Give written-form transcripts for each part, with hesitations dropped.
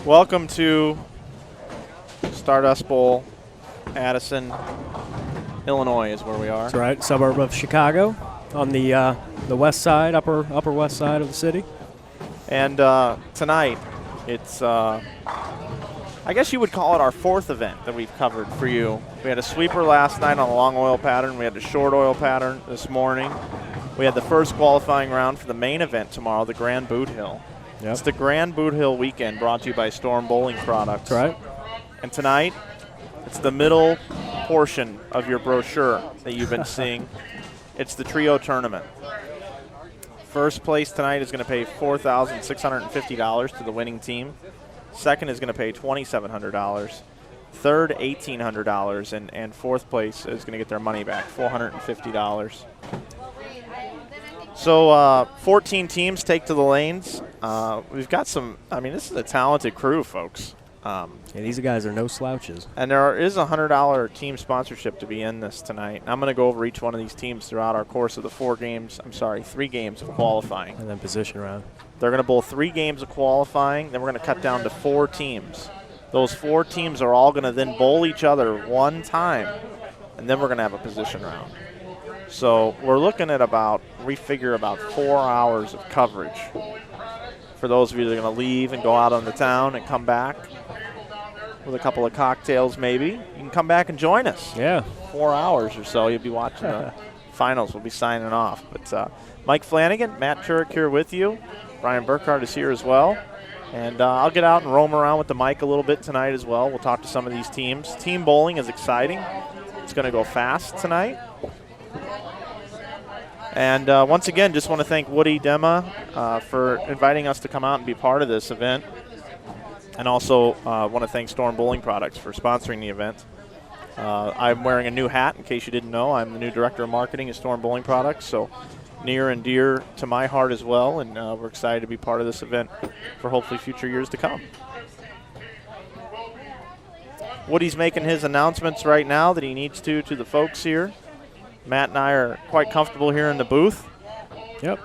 Welcome to Stardust Bowl, Addison, Illinois is where we are. That's right, suburb of Chicago, on the west side, upper west side of the city. And tonight, it's I guess you would call it our fourth event that we've covered for you. We had a sweeper last night on a long oil pattern. We had a short oil pattern this morning. We had the first qualifying round for the main event tomorrow, the Grand Boot Hill. Yep. It's the Grand Boot Hill weekend brought to you by Storm Bowling Products. That's right. And tonight, it's the middle portion of your brochure that you've been seeing. It's the trio tournament. First place tonight is going to pay $4,650 to the winning team. Second is going to pay $2,700. Third, $1,800. And fourth place is going to get their money back, $450. So 14 teams take to the lanes. We've got some, this is a talented crew, folks. These guys are no slouches. And there is a $100 team sponsorship to be in this tonight. I'm going to go over each one of these teams throughout our course of the 3 games of qualifying. And then position round. They're going to bowl 3 games of qualifying. Then we're going to cut down to 4 teams. Those 4 teams are all going to then bowl each other one time. And then we're going to have a position round. So we're looking at we figure about 4 hours of coverage. For those of you that are going to leave and go out on the town and come back with a couple of cocktails maybe, you can come back and join us. Yeah. 4 hours or so, you'll be watching the finals. We'll be signing off. But Mike Flanagan, Matt Turek here with you. Brian Burkhardt is here as well. And I'll get out and roam around with the mic a little bit tonight as well. We'll talk to some of these teams. Team bowling is exciting. It's going to go fast tonight. And once again, just want to thank Woody Demma for inviting us to come out and be part of this event. And also want to thank Storm Bowling Products for sponsoring the event. I'm wearing a new hat, in case you didn't know. I'm the new Director of Marketing at Storm Bowling Products, so near and dear to my heart as well. And we're excited to be part of this event for hopefully future years to come. Woody's making his announcements right now that he needs to the folks here. Matt and I are quite comfortable here in the booth. Yep.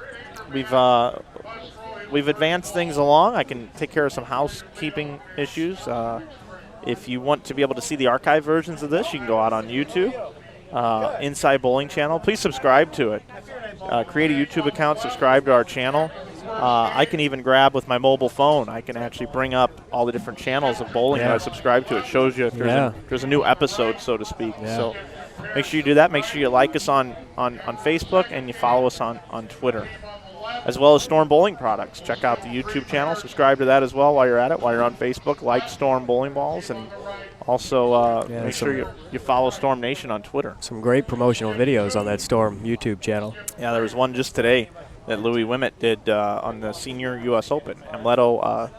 We've advanced things along. I can take care of some housekeeping issues. If you want to be able to see the archive versions of this, you can go out on YouTube, Inside Bowling Channel. Please subscribe to it. Create a YouTube account, subscribe to our channel. I can even grab with my mobile phone. I can actually bring up all the different channels of bowling that I subscribe to. It shows you if there's a new episode, so to speak. Yeah. So make sure you do that. Make sure you like us on Facebook and you follow us on Twitter, as well as Storm Bowling Products. Check out the YouTube channel. Subscribe to that as well while you're at it. While you're on Facebook, like Storm Bowling Balls, and also make sure you follow Storm Nation on Twitter. Some great promotional videos on that Storm YouTube channel. Yeah, there was one just today that Louis Wimett did on the Senior U.S. Open. And Leto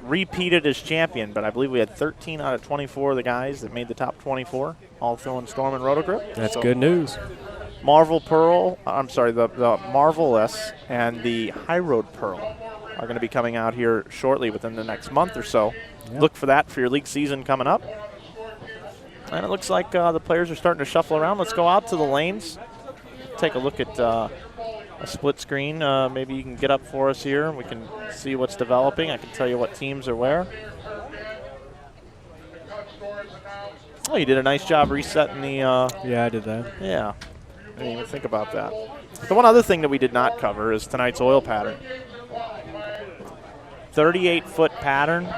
repeated as champion, but I believe we had 13 out of 24 of the guys that made the top 24, all throwing Storm and Rotogrip. That's good news. The Marvelous and the High Road Pearl are going to be coming out here shortly within the next month or so. Yep. Look for that for your league season coming up. And it looks like the players are starting to shuffle around. Let's go out to the lanes. Take a look at a split screen. Maybe you can get up for us here and we can see what's developing. I can tell you what teams are where. Oh, you did a nice job resetting the... Yeah, I did that. Yeah. I didn't even think about that. The one other thing that we did not cover is tonight's oil pattern. 38-foot pattern.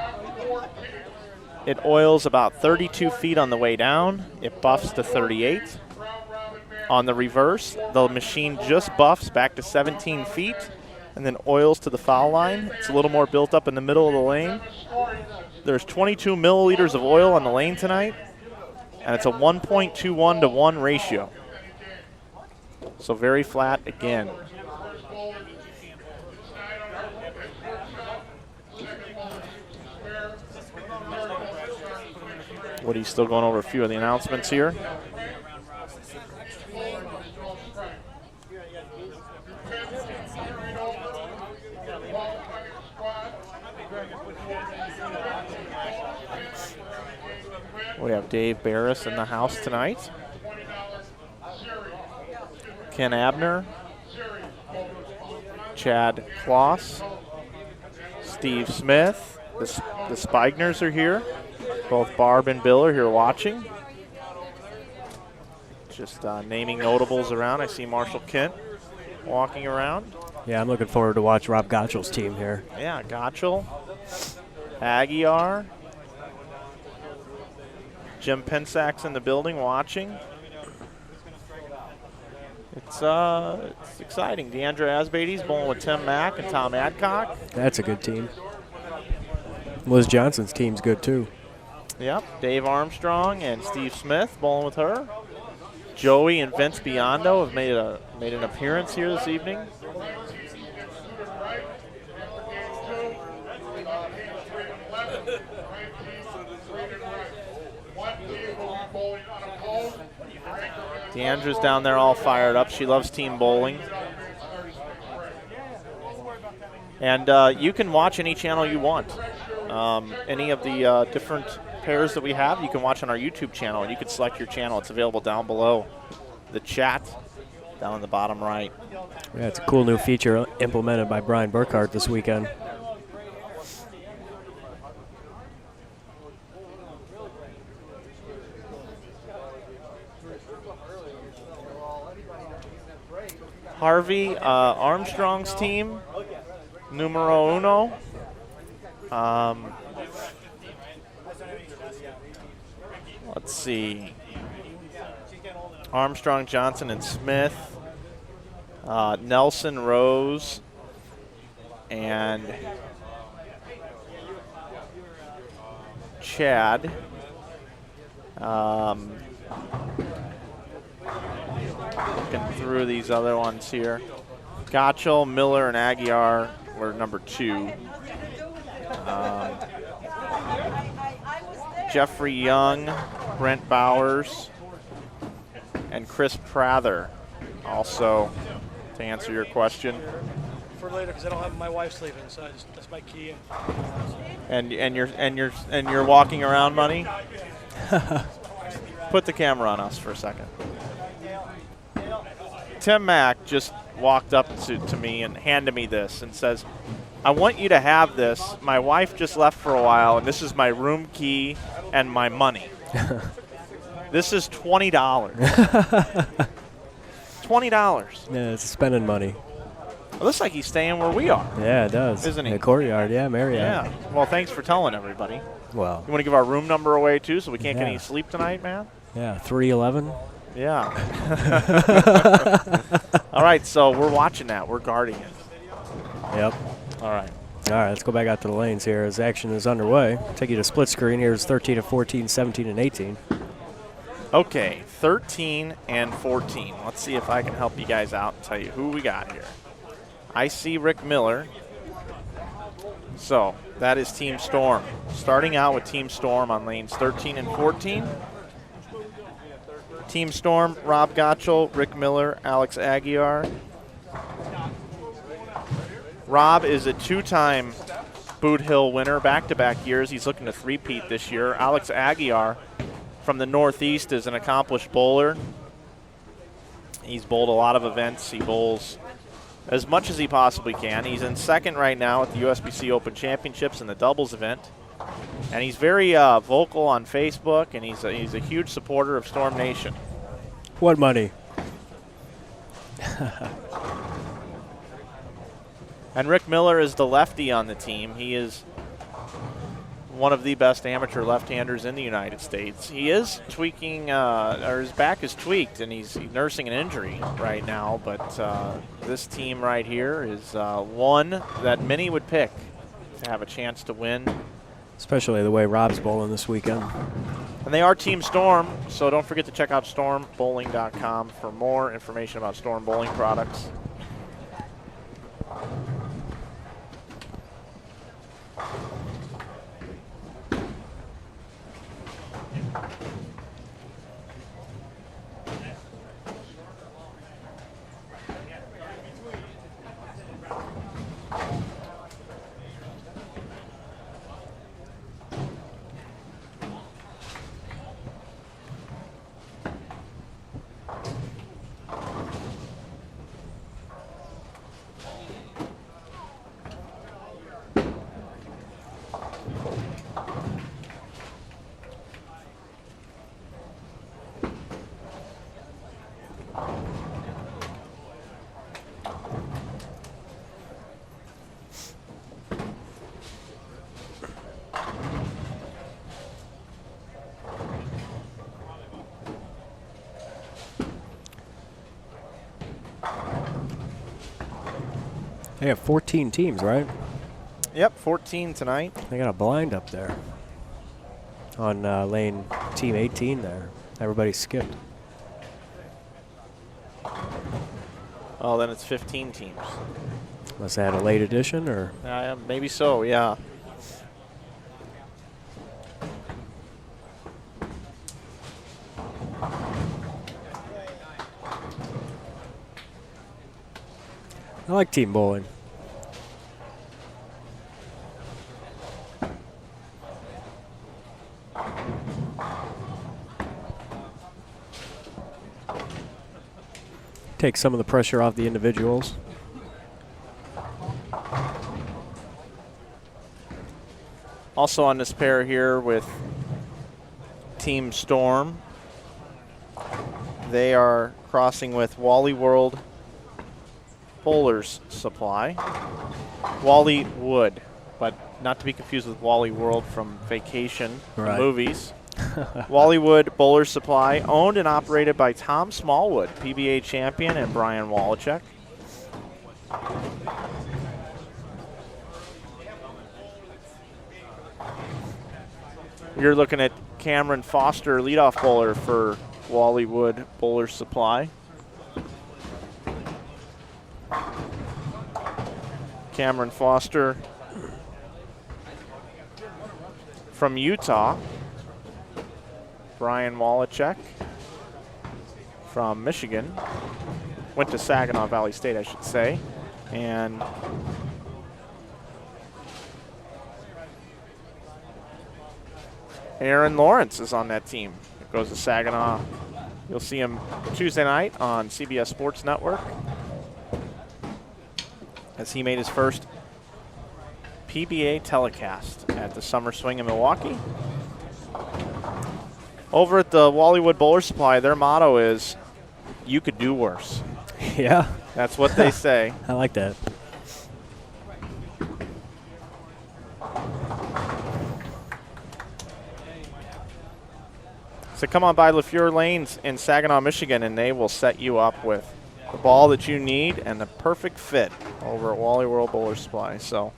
It oils about 32 feet on the way down. It buffs to 38. On the reverse, the machine just buffs back to 17 feet and then oils to the foul line. It's a little more built up in the middle of the lane. There's 22 milliliters of oil on the lane tonight, and it's a 1.21 to 1 ratio. So very flat again. Woody's still going over a few of the announcements here. We have Dave Barris in the house tonight. Ken Abner, Chad Kloss, Steve Smith, The Spigners are here. Both Barb and Bill are here watching. Just naming notables around. I see Marshall Kent walking around. Yeah, I'm looking forward to watch Rob Gottschall's team here. Yeah, Gottschall, Aguiar, Jim Pensac's in the building watching. It's exciting. Deandra Asbady's bowling with Tim Mack and Tom Adcock. That's a good team. Liz Johnson's team's good too. Yep, Dave Armstrong and Steve Smith bowling with her. Joey and Vince Biondo have made an appearance here this evening. Deandra's down there all fired up. She loves team bowling. And you can watch any channel you want. Any of the different pairs that we have, you can watch on our YouTube channel. You can select your channel. It's available down below the chat, down in the bottom right. Yeah, it's a cool new feature implemented by Brian Burkhart this weekend. Harvey Armstrong's team, numero uno. Let's see. Armstrong, Johnson, and Smith. Nelson, Rose, and Chad. Looking through these other ones here. Gottschall, Miller, and Aguiar were number 2. Jeffrey Young, Brent Bowers, and Chris Prather. Also, to answer your question. For later, because I don't have my wife sleeping, so that's my key. And you're walking around, Money. Put the camera on us for a second. Tim Mack just walked up to me and handed me this and says, I want you to have this. My wife just left for a while, and this is my room key and my money. This is $20. $20. Yeah, it's spending money. It looks like he's staying where we are. Yeah, it does. Isn't he? The courtyard, yeah, Marriott. Yeah. Well, thanks for telling everybody. Well. You want to give our room number away, too, so we can't get Yeah. any sleep tonight, man? Yeah, 311. Yeah. All right, so we're watching that. We're guarding it. Yep. All right. All right, let's go back out to the lanes here as action is underway. Take you to split screen. Here's 13 and 14, 17 and 18. Okay, 13 and 14. Let's see if I can help you guys out and tell you who we got here. I see Rick Miller. So that is Team Storm. Starting out with Team Storm on lanes 13 and 14. Team Storm, Rob Gottschall, Rick Miller, Alex Aguiar. Rob is a 2-time Boot Hill winner, back-to-back years. He's looking to three-peat this year. Alex Aguiar from the Northeast is an accomplished bowler. He's bowled a lot of events. He bowls as much as he possibly can. He's in second right now at the USBC Open Championships in the doubles event. And he's very vocal on Facebook, and he's a huge supporter of Storm Nation. What money? And Rick Miller is the lefty on the team. He is one of the best amateur left-handers in the United States. He is tweaking, or his back is tweaked, and he's nursing an injury right now. But this team right here is one that many would pick to have a chance to win. Especially the way Rob's bowling this weekend. And they are Team Storm, so don't forget to check out stormbowling.com for more information about Storm Bowling products. They have 14 teams, right? Yep, 14 tonight. They got a blind up there on lane team 18 there. Everybody skipped. Oh, then it's 15 teams. Must have had a late edition, or Maybe so, yeah. I like team bowling. Take some of the pressure off the individuals. Also on this pair here with Team Storm, they are crossing with Wally World Bowlers Supply. Wally Wood, but not to be confused with Wally World from Vacation, Right. the movies. Wally Wood Bowlers Supply, owned and operated by Tom Smallwood, PBA champion, and Brian Wallachek. You're looking at Cameron Foster, leadoff bowler for Wally Wood Bowlers Supply. Cameron Foster from Utah. Brian Wallachek from Michigan. Went to Saginaw Valley State, I should say. And Aaron Lawrence is on that team. It goes to Saginaw. You'll see him Tuesday night on CBS Sports Network as he made his first PBA telecast at the Summer Swing in Milwaukee. Over at the Wally Wood Bowler Supply, their motto is, "You could do worse." Yeah. That's what they say. I like that. So come on by LaFleur Lanes in Saginaw, Michigan, and they will set you up with the ball that you need and the perfect fit over at Wally World Bowler Supply. So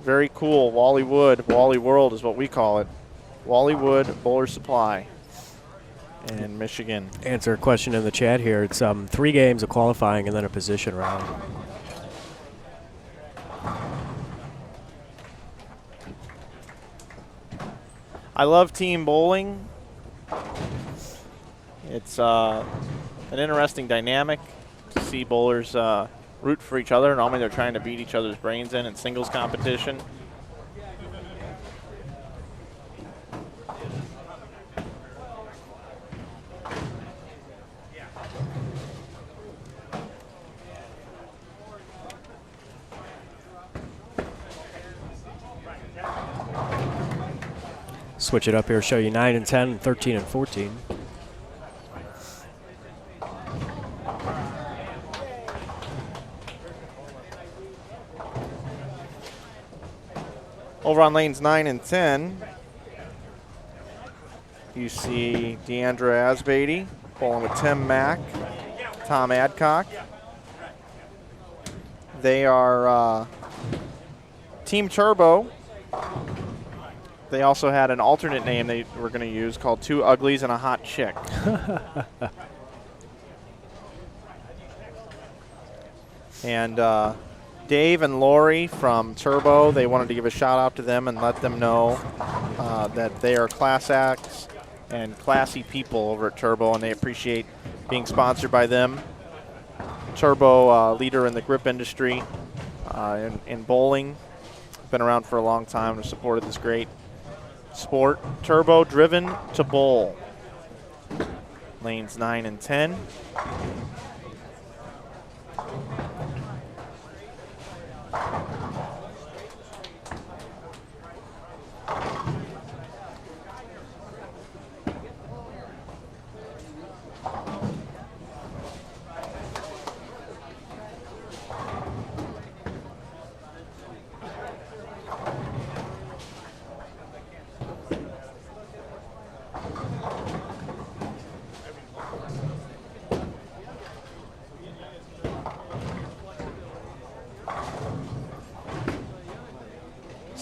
very cool. Wally Wood, Wally World is what we call it. Wally Wood Bowler Supply in Michigan. Answer a question in the chat here. It's 3 games of qualifying and then a position round. I love team bowling. It's an interesting dynamic to see bowlers root for each other. Normally they're trying to beat each other's brains in singles competition. Switch it up here, show you 9 and 10, and 13 and 14. Over on lanes 9 and 10, you see Deandra Asbeatty bowling with Tim Mack, Tom Adcock. They are Team Turbo. They also had an alternate name they were going to use called Two Uglies and a Hot Chick. And Dave and Lori from Turbo, they wanted to give a shout out to them and let them know that they are class acts and classy people over at Turbo, and they appreciate being sponsored by them. Turbo, leader in the grip industry in bowling, been around for a long time and supported this great sport. Turbo, driven to bowl. Lanes 9 and 10.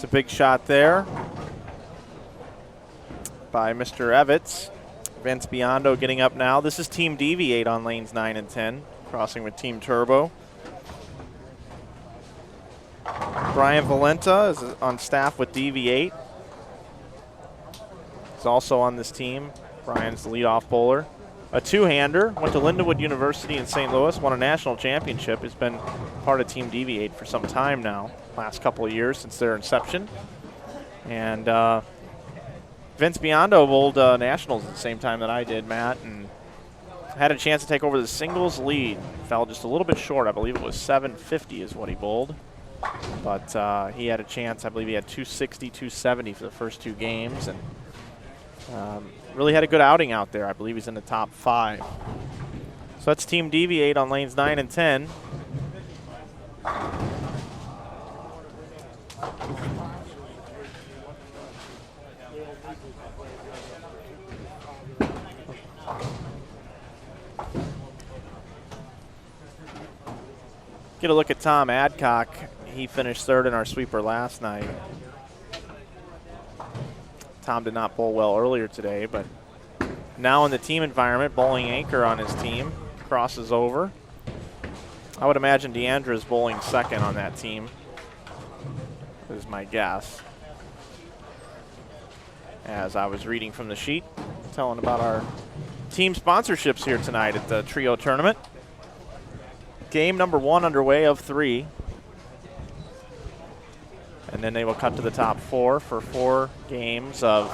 a big shot there by Mr. Evitz. Vince Biondo getting up now. This is Team Deviate on lanes 9 and 10, crossing with Team Turbo. Brian Valenta is on staff with Deviate. He's also on this team. Brian's the leadoff bowler. A two-hander, went to Lindenwood University in St. Louis, won a national championship. Has been part of Team Deviate for some time now, last couple of years since their inception. And Vince Biondo bowled nationals at the same time that I did, Matt, and had a chance to take over the singles lead. Fell just a little bit short. I believe it was 750 is what he bowled. But he had a chance. I believe he had 260, 270 for the first 2 games. And really had a good outing out there. I believe he's in the top 5. So that's Team Deviate on lanes 9 and 10. Get a look at Tom Adcock. He finished 3rd in our sweeper last night. Tom did not bowl well earlier today, but now in the team environment, bowling anchor on his team, crosses over. I would imagine Deandra is bowling 2nd on that team, is my guess. As I was reading from the sheet, telling about our team sponsorships here tonight at the Trio Tournament. Game number 1 underway of 3. And then they will cut to the top 4 for 4 games of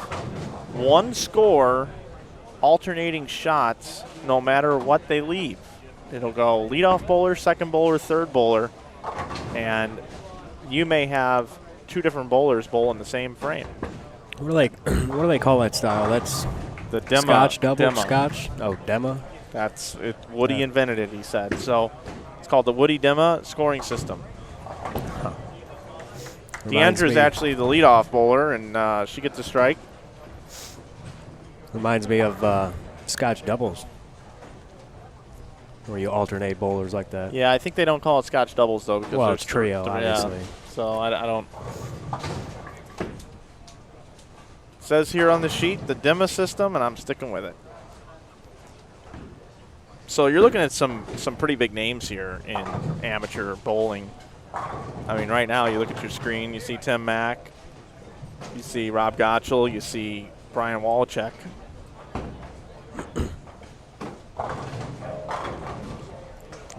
1 score, alternating shots, no matter what they leave. It'll go leadoff bowler, 2nd bowler, 3rd bowler, and you may have 2 different bowlers bowl in the same frame. What do they call that style? That's the Demma. Scotch double, Demma. Scotch? Oh, Demma. That's it. Woody invented it, he said. So it's called the Woody Demma scoring system. Deandra's actually the leadoff bowler, and she gets a strike. Reminds me of Scotch doubles, where you alternate bowlers like that. Yeah, I think they don't call it Scotch doubles, though. Because Well, it's trio, obviously. Yeah. So I don't. It says here on the sheet, the Demma system, and I'm sticking with it. So you're looking at some pretty big names here in amateur bowling. I mean, right now you look at your screen, you see Tim Mack, you see Rob Gottschall, you see Brian Wallachek.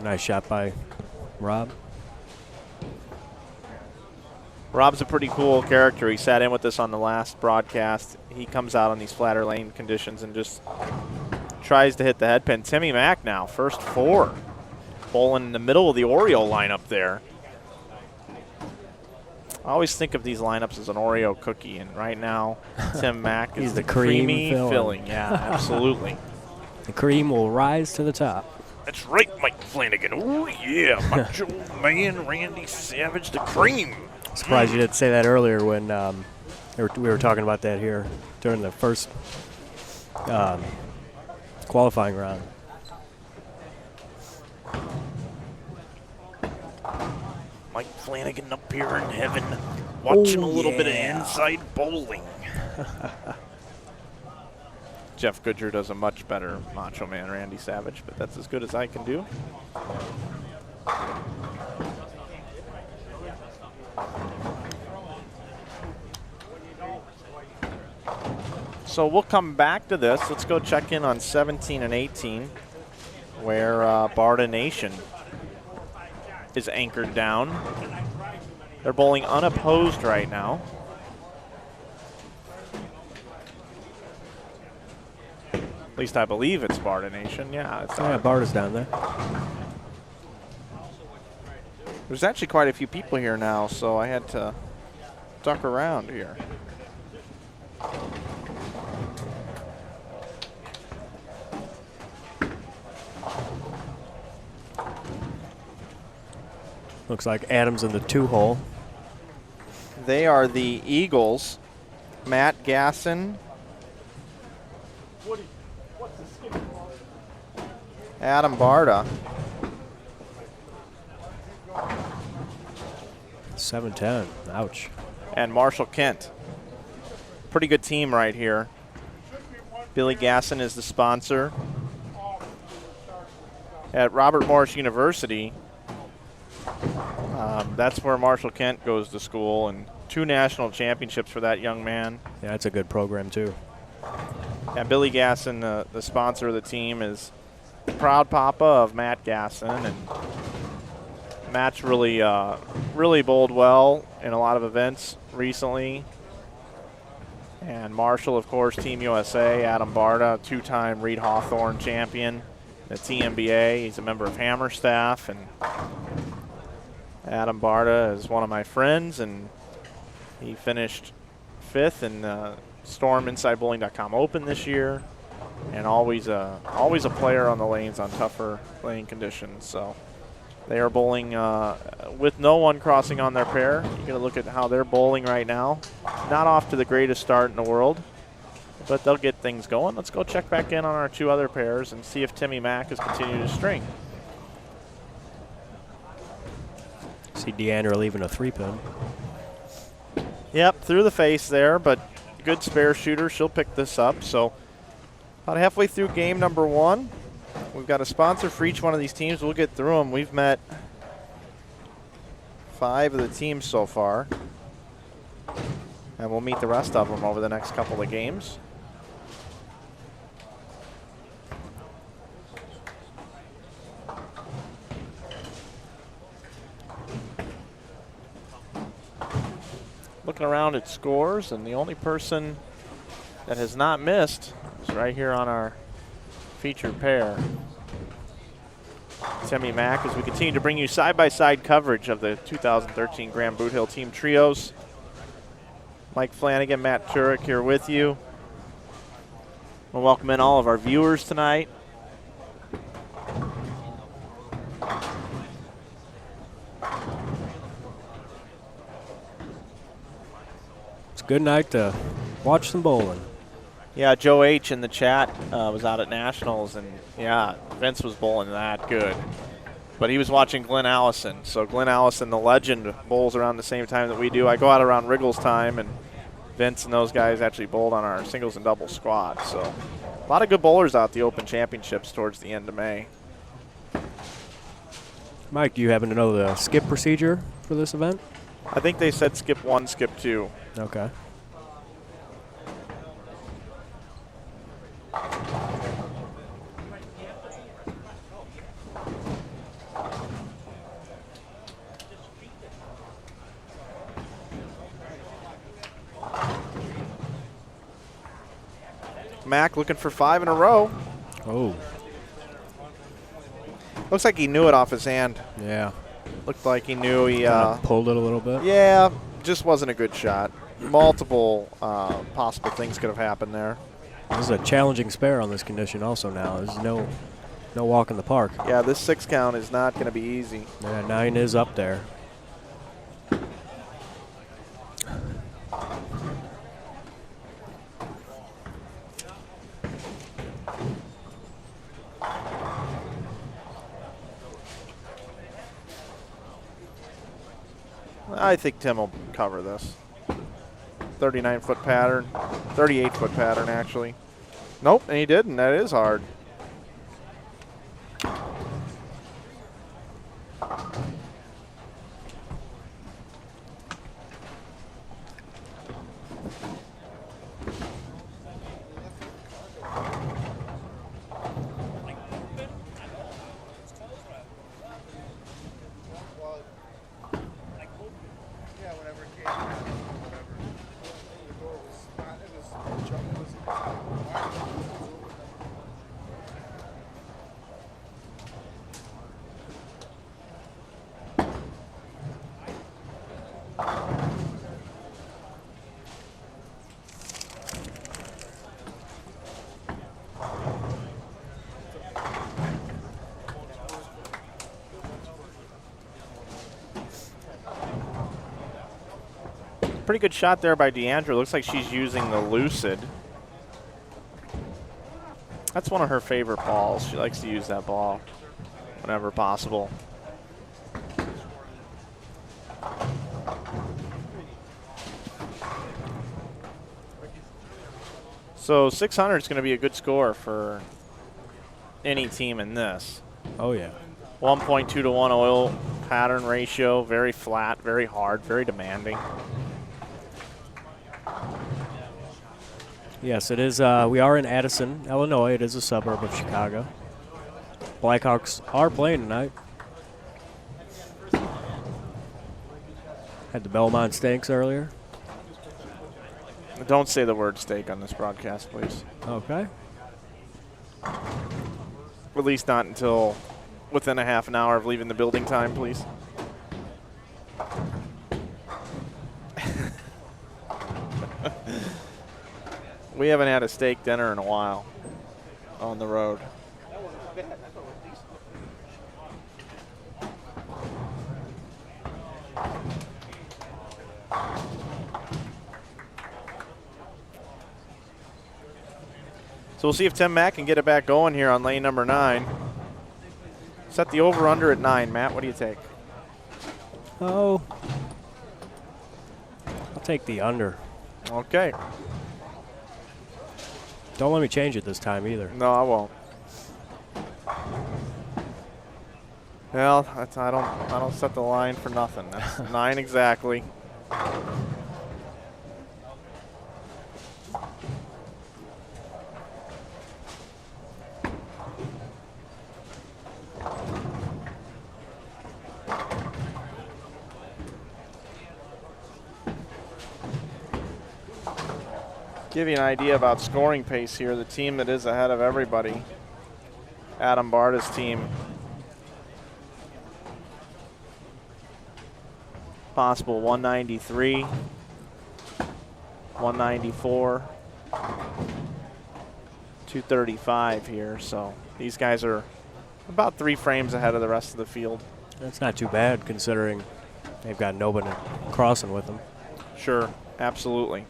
Nice shot by Rob. Rob's a pretty cool character. He sat in with us on the last broadcast. He comes out on these flatter lane conditions and just tries to hit the head pin. Timmy Mack now, first 4. Bowling in the middle of the Oreo lineup there. I always think of these lineups as an Oreo cookie, and right now, Tim Mack is the creamy cream filling. Yeah, absolutely. The cream will rise to the top. That's right, Mike Flanagan. Oh, yeah, Macho Man Randy Savage, the cream. Surprised you didn't say that earlier when we were talking about that here during the first qualifying round. Mike Flanagan up here in heaven, watching a little bit of inside bowling. Jeff Goodger does a much better Macho Man Randy Savage, but that's as good as I can do. So we'll come back to this. Let's go check in on 17 and 18, where Barda Nation is anchored down. They're bowling unopposed right now. At least I believe it's Barda Nation. Yeah, it's Barda's down there. There's actually quite a few people here now, so I had to duck around here. Looks like Adams in the 2-hole. They are the Eagles. Matt Gasson. Adam Barda. 7-10. Ouch. and Marshall Kent. Pretty good team right here. Billy Gasson is the sponsor. At Robert Morris University, that's where Marshall Kent goes to school, and 2 national championships for that young man. Yeah, that's a good program too. And Billy Gasson, the sponsor of the team, is the proud papa of Matt Gasson, and Matt's really bowled well in a lot of events recently. And Marshall, of course, Team USA. Adam Barta, 2-time Reed Hawthorne champion at TMBA. He's a member of Hammer staff, and Adam Barta is one of my friends, and he finished 5th in the Storm InsideBowling.com Open this year, and always a player on the lanes on tougher playing conditions. So they are bowling with no one crossing on their pair. You're going to look at how they're bowling right now. Not off to the greatest start in the world, but they'll get things going. Let's go check back in on our 2 other pairs and see if Timmy Mack has continued to string. See Deandra leaving a 3-pin. Yep, through the face there, but good spare shooter. She'll pick this up. So about halfway through game number 1. We've got a sponsor for each one of these teams. We'll get through them. We've met 5 of the teams so far, and we'll meet the rest of them over the next couple of games. Looking around at scores, and the only person that has not missed is right here on our featured pair, Timmy Mack, as we continue to bring you side-by-side coverage of the 2013 Grand Boot Hill Team Trios. Mike Flanagan, Matt Turek here with you. We'll welcome in all of our viewers tonight. It's a good night to watch some bowling. Yeah, Joe H. in the chat was out at Nationals, and yeah, Vince was bowling that good. But he was watching Glenn Allison. So Glenn Allison, the legend, bowls around the same time that we do. I go out around Wriggles time, and Vince and those guys actually bowled on our singles and doubles squad. So a lot of good bowlers out the Open Championships towards the end of May. Mike, do you happen to know the skip procedure for this event? I think they said skip 1, skip 2. Okay. Mack looking for 5 in a row. Oh. Looks like he knew it off his hand. Yeah. Looked like he knew he pulled it a little bit. Yeah, just wasn't a good shot. Multiple possible things could have happened there. This is a challenging spare on this condition also now. There's no walk in the park. Yeah, this 6 count is not going to be easy. Yeah, 9 is up there. I think Tim will cover this. 39-foot pattern, 38-foot pattern actually. Nope, and he didn't. That is hard. Pretty good shot there by Deandra. Looks like she's using the Lucid. That's one of her favorite balls. She likes to use that ball whenever possible. So 600 is going to be a good score for any team in this. Oh, yeah. 1.2 to 1 oil pattern ratio, very flat, very hard, very demanding. Yes, it is. We are in Addison, Illinois. It is a suburb of Chicago. Blackhawks are playing tonight. Had the Belmont Stinks earlier. Don't say the word steak on this broadcast, please. Okay. At least not until within a half an hour of leaving the building time, please. We haven't had a steak dinner in a while on the road. So we'll see if Tim Mack can get it back going here on lane number 9. Set the over-under at 9. Matt, what do you take? Oh. I'll take the under. Okay. Don't let me change it this time either. No, I won't. Well, I don't set the line for nothing. That's 9 exactly. Give you an idea about scoring pace here. The team that is ahead of everybody, Adam Barta's team, possible 193, 194, 235 here. So these guys are about 3 frames ahead of the rest of the field. That's not too bad considering they've got nobody crossing with them. Sure, absolutely.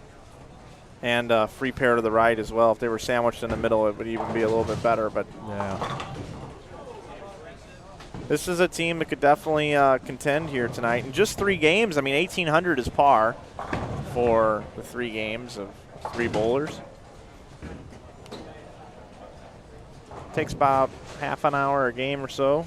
And a free pair to the right as well. If they were sandwiched in the middle, it would even be a little bit better. But yeah, this is a team that could definitely contend here tonight. In just 3 games, I mean, 1,800 is par for the 3 games of 3 bowlers. Takes about half an hour a game or so.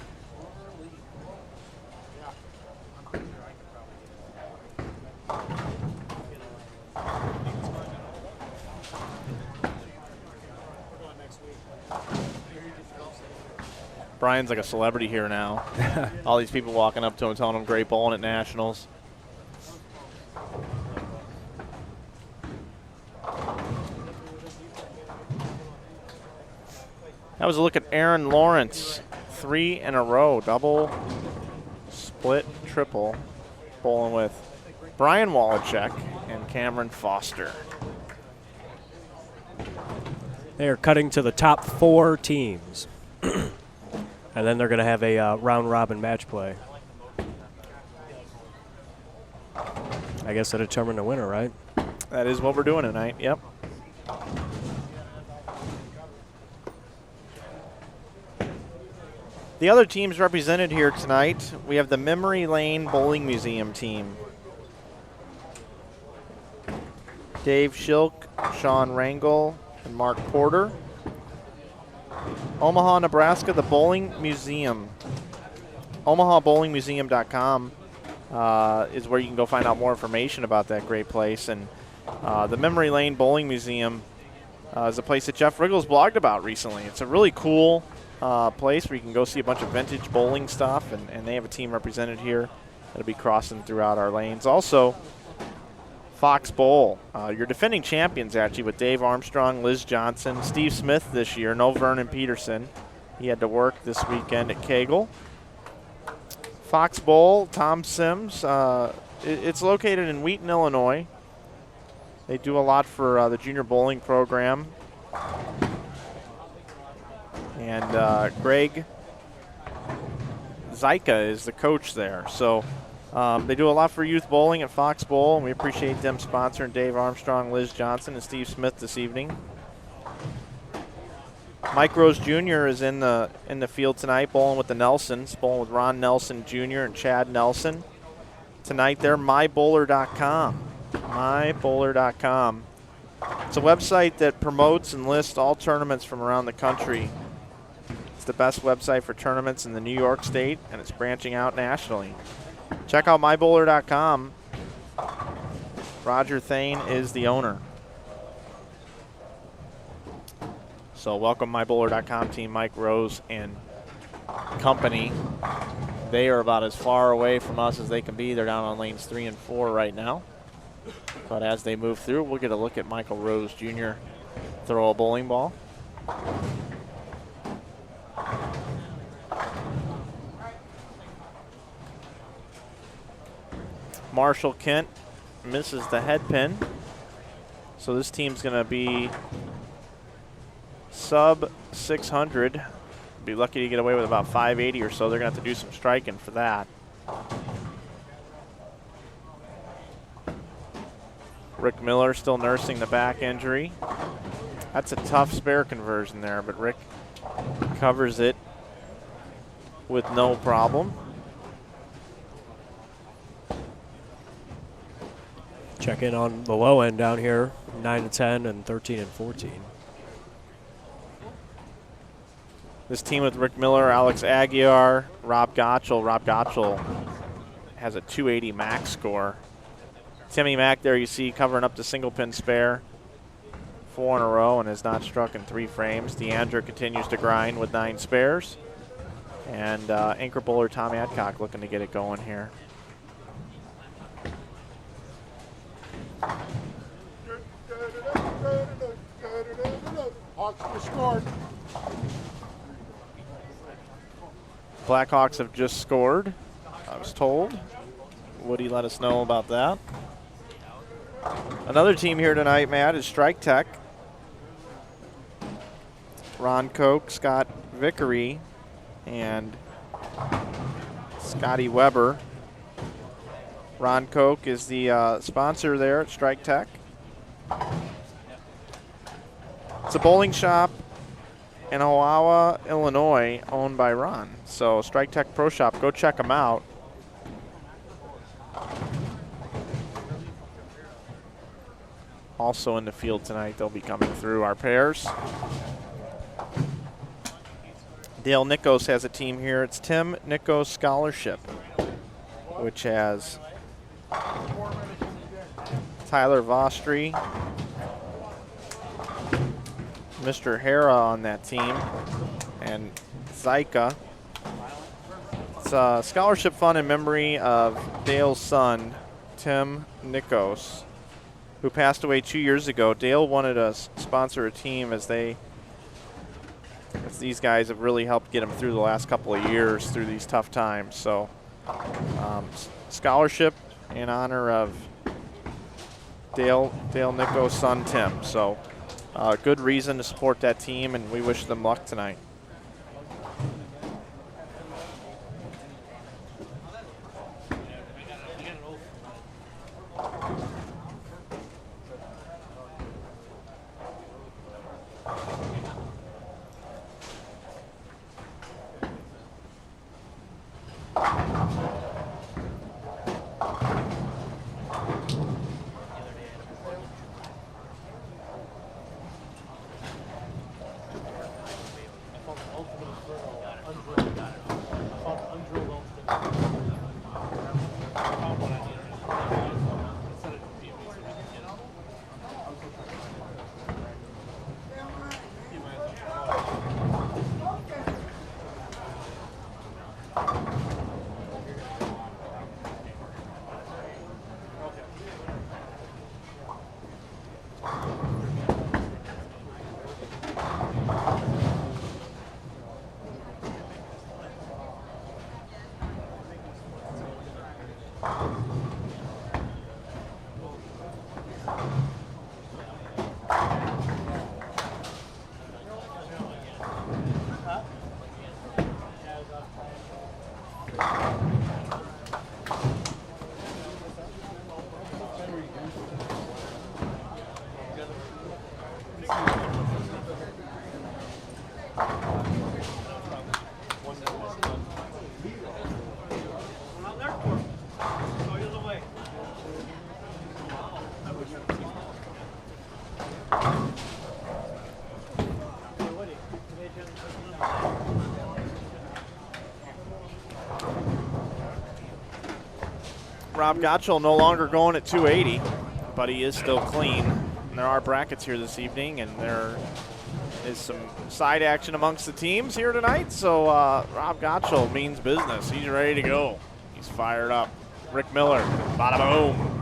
Brian's like a celebrity here now. All these people walking up to him telling him great bowling at Nationals. That was a look at Aaron Lawrence. 3 in a row, double, split, triple, bowling with Brian Wallachek and Cameron Foster. they are cutting to the top 4 teams. And then they're going to have a round-robin match play. I guess to determine the winner, right? That is what we're doing tonight, yep. The other teams represented here tonight, we have the Memory Lane Bowling Museum team. Dave Schilk, Sean Rangel, and Mark Porter. Omaha, Nebraska, the Bowling Museum. OmahaBowlingMuseum.com is where you can go find out more information about that great place. And the Memory Lane Bowling Museum is a place that Jeff Riggles blogged about recently. It's a really cool place where you can go see a bunch of vintage bowling stuff, and they have a team represented here that'll be crossing throughout our lanes. Also, Fox Bowl, your defending champions actually, with Dave Armstrong, Liz Johnson, Steve Smith this year, no Vernon Peterson. He had to work this weekend at Kegel. Fox Bowl, Tom Sims. It's located in Wheaton, Illinois. They do a lot for the junior bowling program. And Greg Zyka is the coach there. So they do a lot for youth bowling at Fox Bowl, and we appreciate them sponsoring Dave Armstrong, Liz Johnson, and Steve Smith this evening. Mike Rose Jr. is in the field tonight, bowling with the Nelsons, bowling with Ron Nelson Jr. and Chad Nelson. Tonight they're mybowler.com. Mybowler.com. It's a website that promotes and lists all tournaments from around the country. It's the best website for tournaments in the New York State, and it's branching out nationally. Check out mybowler.com. Roger Thane is the owner. So welcome mybowler.com team, Mike Rose and company. They are about as far away from us as they can be. They're down on lanes 3 and 4 right now. But as they move through, we'll get a look at Michael Rose Jr. throw a bowling ball. Marshall Kent misses the head pin. So this team's going to be sub 600. Be lucky to get away with about 580 or so. They're going to have to do some striking for that. Rick Miller still nursing the back injury. That's a tough spare conversion there, but Rick covers it with no problem. Check in on the low end down here, 9 and 10 and 13 and 14. This team with Rick Miller, Alex Aguiar, Rob Gottschall. Rob Gottschall has a 280 max score. Timmy Mack there you see covering up the single pin spare. 4 in a row and has not struck in 3 frames. DeAndre continues to grind with 9 spares. And anchor bowler Tom Adcock looking to get it going here. Hawks scored. Blackhawks have just scored, I was told. Woody let us know about that. Another team here tonight, Matt, is Strike Tech. Ron Koch, Scott Vickery, and Scotty Weber. Ron Koch is the sponsor there at Strike Tech. It's a bowling shop in Owawa, Illinois, owned by Ron. So Strike Tech Pro Shop, go check them out. Also in the field tonight, they'll be coming through our pairs. Dale Nickos has a team here. It's Tim Nickos Scholarship, which has Tyler Vostry, Mr. Hara on that team, and Zyka. It's a scholarship fund in memory of Dale's son, Tim Nickos, who passed away 2 years ago. Dale wanted to sponsor a team as these guys have really helped get him through the last couple of years through these tough times. So scholarship in honor of Dale Nickos' son, Tim. So good reason to support that team, and we wish them luck tonight. Rob Gottschall no longer going at 280, but he is still clean. And there are brackets here this evening, and there is some side action amongst the teams here tonight. So Rob Gottschall means business. He's ready to go. He's fired up. Rick Miller, bada boom.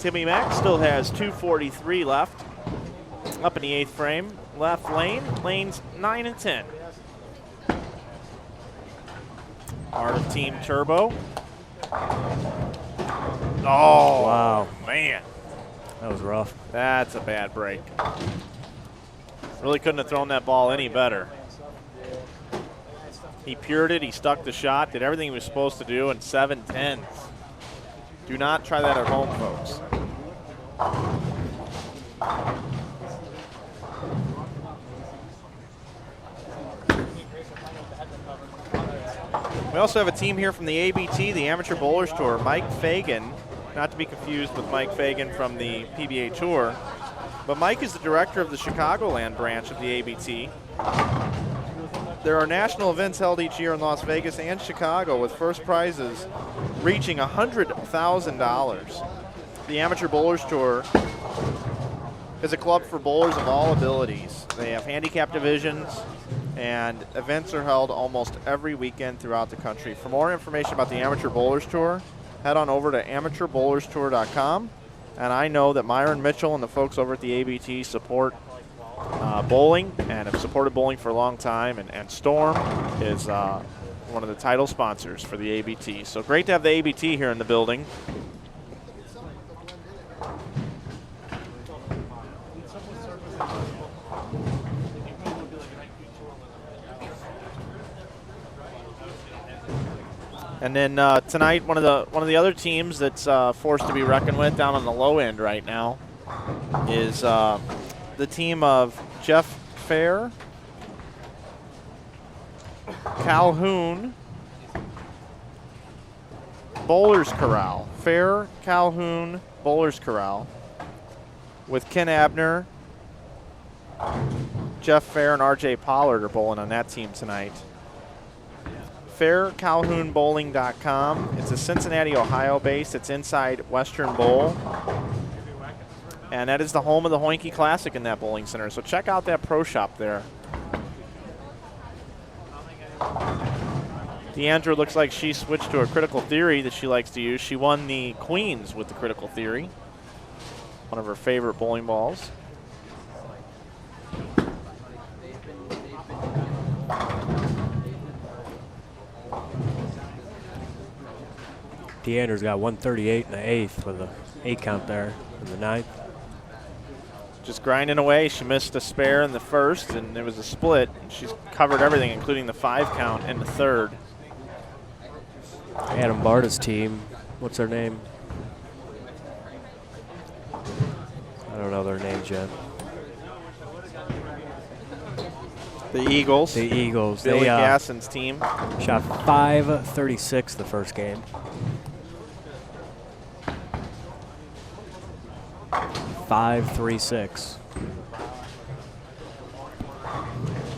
Timmy Mack still has 2:43 left. Up in the 8th frame. Left lane. Lanes 9 and 10. Art of Team Turbo. Oh, wow. Man. That was rough. That's a bad break. Really couldn't have thrown that ball any better. He pured it. He stuck the shot. Did everything he was supposed to do in 7/10. Do not try that at home, folks. We also have a team here from the ABT, the Amateur Bowlers Tour. Mike Fagan, not to be confused with Mike Fagan from the PBA Tour, but Mike is the director of the Chicagoland branch of the ABT. There are national events held each year in Las Vegas and Chicago with first prizes reaching $100,000. The Amateur Bowlers Tour is a club for bowlers of all abilities. They have handicap divisions, and events are held almost every weekend throughout the country. For more information about the Amateur Bowlers Tour, head on over to amateurbowlerstour.com. And I know that Myron Mitchell and the folks over at the ABT support bowling and have supported bowling for a long time. And Storm is one of the title sponsors for the ABT. So great to have the ABT here in the building. And then tonight, one of the other teams that's forced to be reckoned with down on the low end right now is the team of Jeff Fair, Calhoun, Bowlers Corral. Fair, Calhoun, Bowlers Corral, with Ken Abner, Jeff Fair, and R.J. Pollard are bowling on that team tonight. FairCalhounBowling.com. It's a Cincinnati, Ohio base. It's inside Western Bowl. And that is the home of the Hoinky Classic in that bowling center. So check out that pro shop there. Deandra looks like she switched to a critical theory that she likes to use. She won the Queens with the critical theory. One of her favorite bowling balls. Deandra's got 138 in the 8th with an 8 count there in the 9th. Just grinding away. She missed a spare in the 1st, and there was a split. And she's covered everything, including the 5 count in the 3rd. Adam Barta's team, what's their name? I don't know their names yet. The Eagles. The Eagles. Billy Gasson's team. Shot 536 the first game. 536.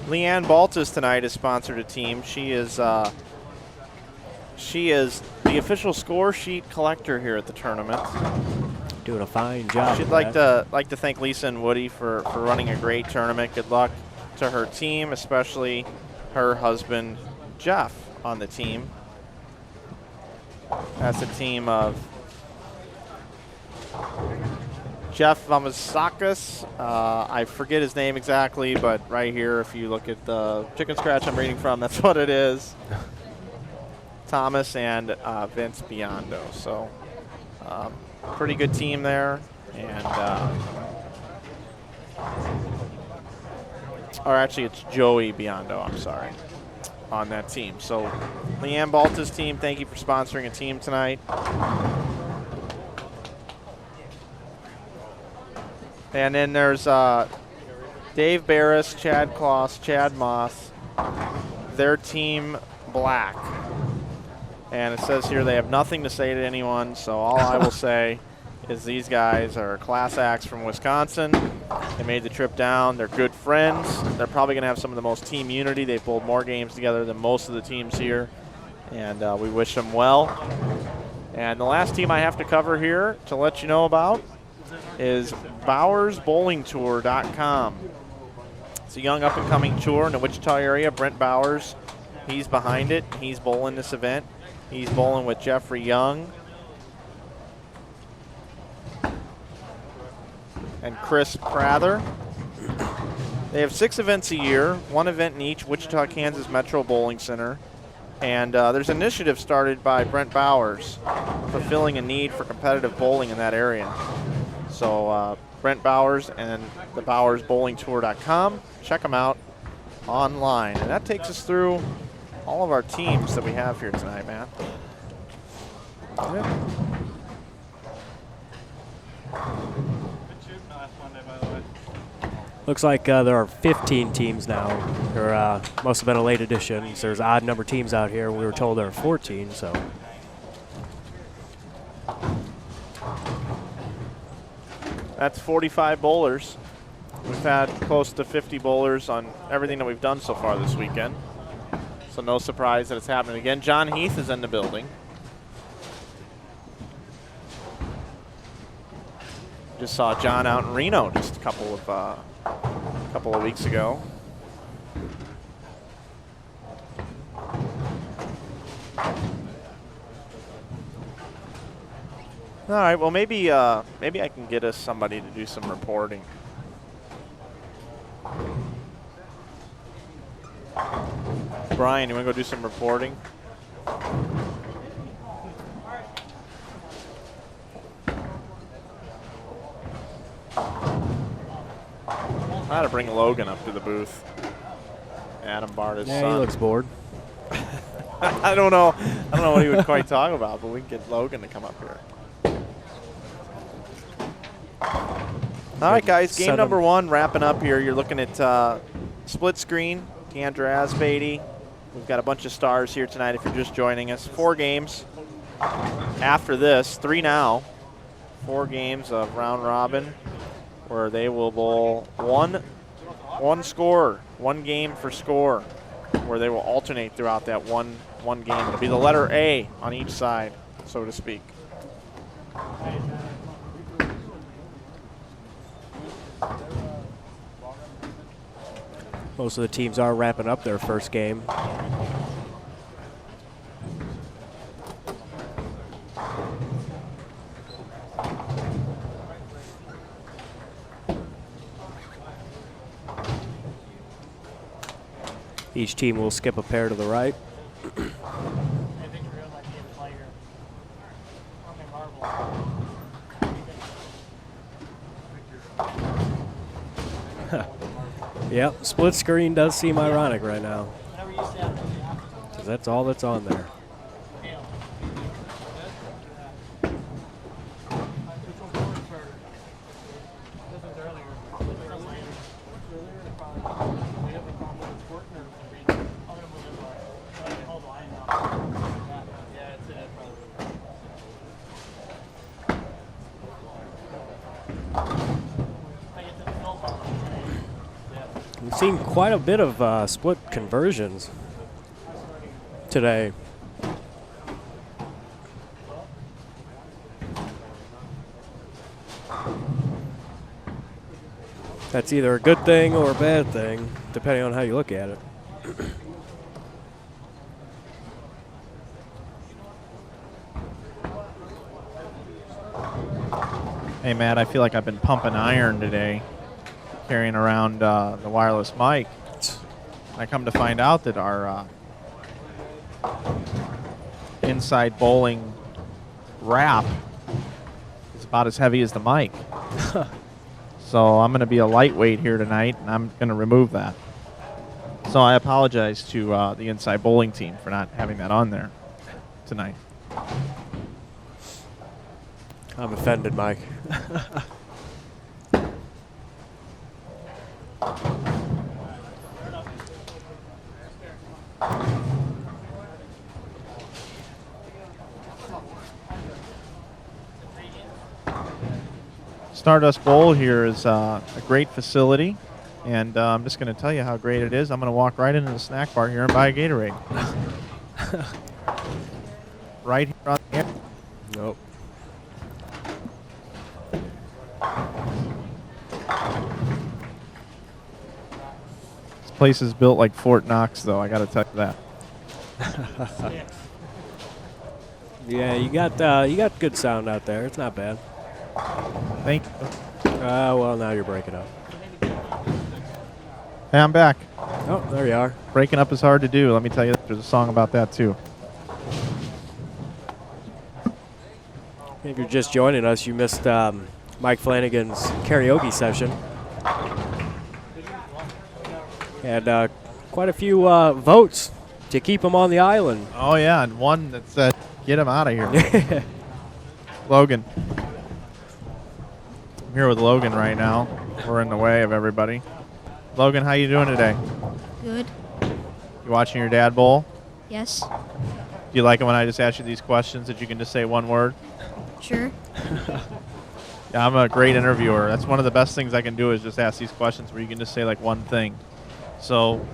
Leanne Baltus tonight has sponsored a team. She is the official score sheet collector here at the tournament. Doing a fine job. She'd like to thank Lisa and Woody for running a great tournament. Good luck to her team, especially her husband Jeff on the team. That's a team of Jeff Vamasakis. I forget his name exactly, but right here, if you look at the chicken scratch I'm reading from, that's what it is. Thomas and Vince Biondo. So pretty good team there. And or actually it's Joey Biondo, I'm sorry, on that team. So Leanne Balta's team, thank you for sponsoring a team tonight. And then there's Dave Barris, Chad Kloss, Chad Moss, their team Black. And it says here they have nothing to say to anyone, so all I will say is these guys are class acts from Wisconsin. They made the trip down. They're good friends. They're probably going to have some of the most team unity. They've bowled more games together than most of the teams here, and we wish them well. And the last team I have to cover here to let you know about is BowersBowlingTour.com. It's a young up-and-coming tour in the Wichita area. Brent Bowers, he's behind it. He's bowling this event. He's bowling with Jeffrey Young and Chris Prather. They have 6 events a year, 1 event in each Wichita, Kansas Metro Bowling Center. And there's an initiative started by Brent Bowers fulfilling a need for competitive bowling in that area. So Brent Bowers and the BowersBowlingTour.com. Check them out online. And that takes us through all of our teams that we have here tonight, man. Yeah. Looks like there are 15 teams now. There must have been a late addition. There's odd number teams out here. We were told there are 14, so. That's 45 bowlers. We've had close to 50 bowlers on everything that we've done so far this weekend. So no surprise that it's happening again. John Heath is in the building. Just saw John out in Reno just a couple of weeks ago. All right, well maybe I can get us somebody to do some reporting. Brian, you want to go do some reporting? I had to bring Logan up to the booth. Adam Barta's son. Yeah, he looks bored. I don't know what he would quite talk about, but we can get Logan to come up here. All right, guys, game number 1 wrapping up here. You're looking at split screen, Andrew Asbeatty. We've got a bunch of stars here tonight if you're just joining us. 4 games after this, 3 now. 4 games of round robin where they will bowl one score, 1 game for score, where they will alternate throughout that one game. It'll be the letter A on each side, so to speak. Most of the teams are wrapping up their first game. Each team will skip a pair to the right. Yep, split screen does seem ironic right now, because that's all that's on there. We've seen quite a bit of split conversions today. That's either a good thing or a bad thing, depending on how you look at it. Hey, Matt, I feel like I've been pumping iron today, carrying around the wireless mic. I come to find out that our inside bowling wrap is about as heavy as the mic. So I'm going to be a lightweight here tonight, and I'm going to remove that. So I apologize to the inside bowling team for not having that on there tonight. I'm offended, Mike. Stardust Bowl here is a great facility, and I'm just going to tell you how great it is. I'm going to walk right into the snack bar here and buy a Gatorade. Right here on the air. Nope. This place is built like Fort Knox, though. I got to tell you that. Yeah, you got good sound out there. It's not bad. Thank you. Well, now you're breaking up. Hey, I'm back. Oh, there you are. Breaking up is hard to do. Let me tell you, there's a song about that, too. If you're just joining us, you missed Mike Flanagan's karaoke session. And quite a few votes to keep him on the island. Oh, yeah, and one that said, get him out of here. Logan. I'm here with Logan right now. We're in the way of everybody. Logan, how you doing today? Good. You watching your dad bowl? Yes. Do you like it when I just ask you these questions that you can just say one word? Sure. Yeah, I'm a great interviewer. That's one of the best things I can do is just ask these questions where you can just say like one thing. So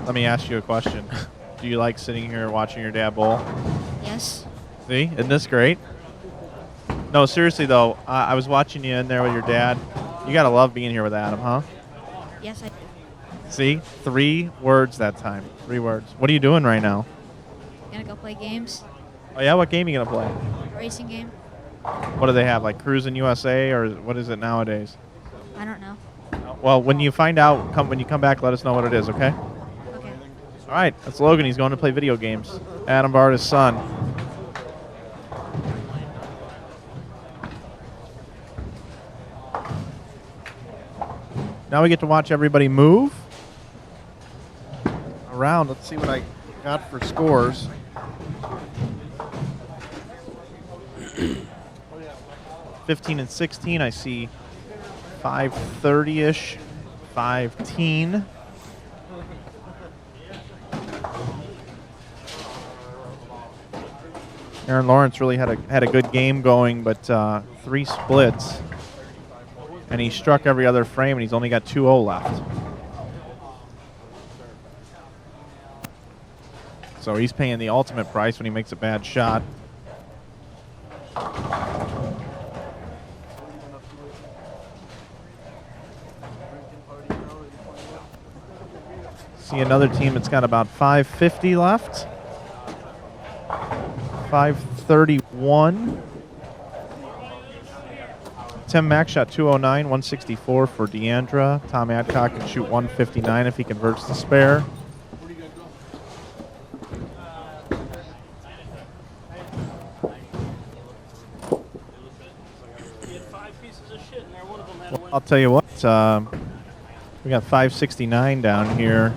let me ask you a question. Do you like sitting here watching your dad bowl? Yes. See? Isn't this great? No, seriously, though. I was watching you in there with your dad. You got to love being here with Adam, huh? Yes, I do. See? 3 words that time. 3 words. What are you doing right now? Gonna go play games. Oh, yeah? What game are you going to play? Racing game. What do they have, like Cruising USA, or what is it nowadays? I don't know. Well, when you find out, when you come back, let us know what it is, okay? Okay. All right, that's Logan. He's going to play video games. Adam Barta's son. Now we get to watch everybody move around. Let's see what I got for scores. (15 and 16). I see 530-ish, 5-teen. Aaron Lawrence really had a good game going, but 3 splits, and he struck every other frame, and he's only got 2-0 left. So he's paying the ultimate price when he makes a bad shot. See another team that's got about 550 left. 531. Tim Mack shot 209, 164 for Deandra. Tom Adcock can shoot 159 if he converts the spare. Well, I'll tell you what, we got 569 down here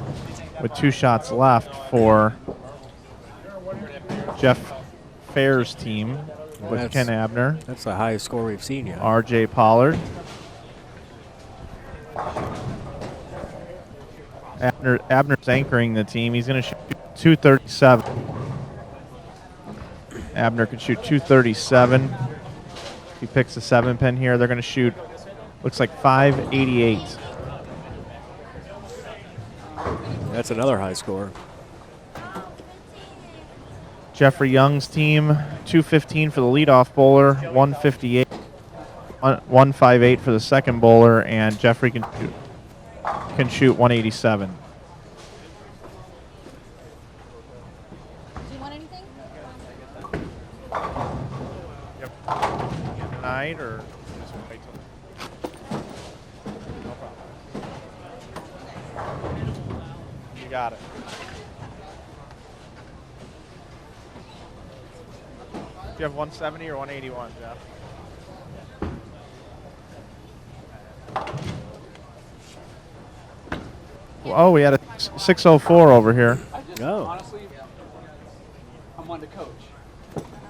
with 2 shots left for Jeff Fair's team with Ken Abner. That's the highest score we've seen yet. R.J. Pollard. Abner's anchoring the team. He's going to shoot 237. Abner can shoot 237. If he picks a 7-pin here, they're going to shoot, looks like 588. That's another high score. Jeffrey Young's team, 215 for the leadoff bowler, 158, 158 for the second bowler, and Jeffrey can shoot 187. Do you want anything? Yep. Tonight or just wait till? No problem. You got it. Do you have 170 or 181, Jeff? Oh, we had a 604 over here. Oh. Honestly, I'm wanting to coach.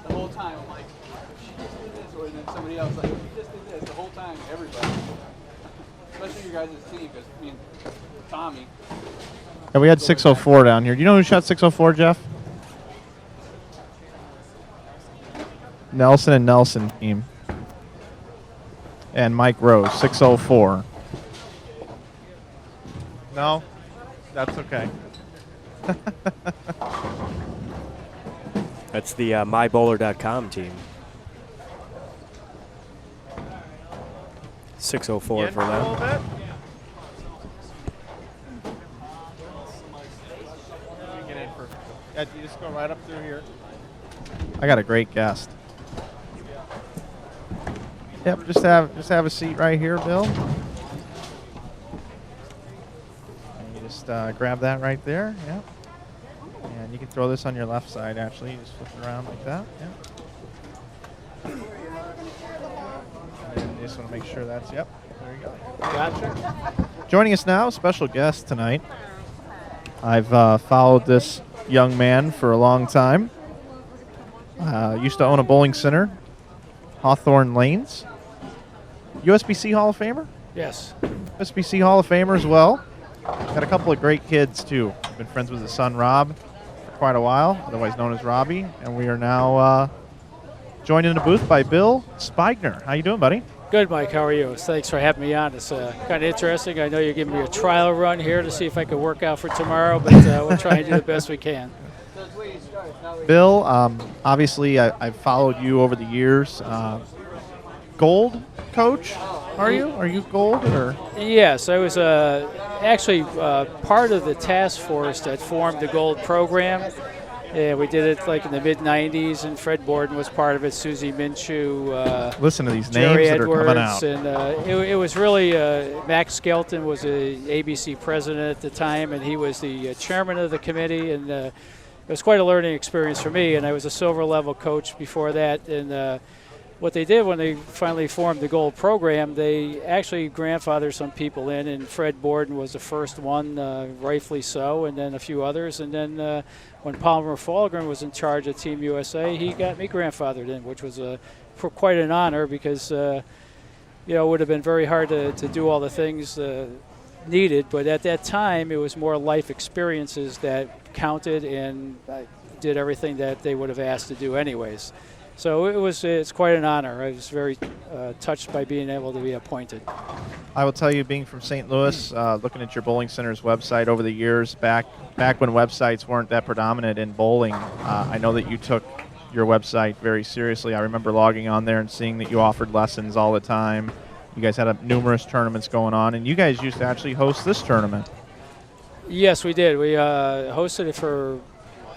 The whole time, I'm like, she just did this, or then somebody else, like, she just did this. The whole time, everybody. Especially your guys' team, because, I mean, Tommy. Yeah, we had 604 down here. Do you know who shot 604, Jeff? Nelson and Nelson team. and Mike Rose, 604. No, that's okay. That's the mybowler.com team. 604 for them. Yeah, you just go right up through here. I got a great guest. Yep, just have a seat right here, Bill. And you just grab that right there. Yep. And you can throw this on your left side. Actually, you just flip it around like that. Yep. And you just want to make sure that's There you go. Gotcha. Joining us now, special guest tonight. I've followed this young man for a long time. Used to own a bowling center, Hawthorne Lanes. USBC Hall of Famer? Yes. USBC Hall of Famer as well. Got a couple of great kids, too. I've been friends with his son, Rob, for quite a while, otherwise known as Robbie. And we are now joined in the booth by Bill Spigner. How you doing, buddy? Good, Mike. How are you? Thanks for having me on. It's kind of interesting. I know you're giving me a trial run here to see if I can work out for tomorrow, but we'll try and do the best we can. Bill, obviously I've followed you over the years. Gold coach, are you? Are you gold? Or? Yes, I was actually part of the task force that formed the gold program. We did it like in the mid-'90s, and Fred Borden was part of it, Susie Minshew. Listen to these Jerry names that Edwards, are coming out. And it was really, Max Skelton was a ABC president at the time, and he was the chairman of the committee, and it was quite a learning experience for me, and I was a silver level coach before that. And what they did when they finally formed the gold program, they actually grandfathered some people in, and Fred Borden was the first one, rightfully so, and then a few others. And then when Palmer Falgren was in charge of Team USA, he got me grandfathered in, which was for quite an honor because it would have been very hard to do all the things needed. But at that time, it was more life experiences that counted, and I did everything that they would have asked to do anyways. So it's quite an honor. I was very touched by being able to be appointed. I will tell you, being from St. Louis, looking at your bowling center's website over the years, back when websites weren't that predominant in bowling, I know that you took your website very seriously. I remember logging on there and seeing that you offered lessons all the time. You guys had numerous tournaments going on, and you guys used to actually host this tournament. Yes, we did. We hosted it for,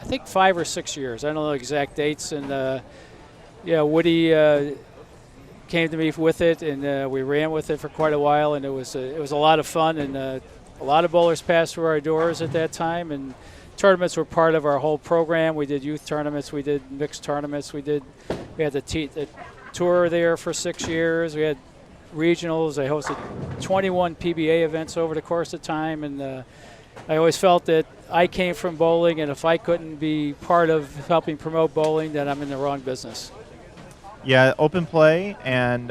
I think, 5 or 6 years. I don't know the exact dates, and Woody came to me with it, and we ran with it for quite a while, and it was a lot of fun, and a lot of bowlers passed through our doors at that time, and tournaments were part of our whole program. We did youth tournaments, we did mixed tournaments, we had the tour there for 6 years, we had regionals. I hosted 21 PBA events over the course of time, and I always felt that I came from bowling, and if I couldn't be part of helping promote bowling, then I'm in the wrong business. Yeah, open play and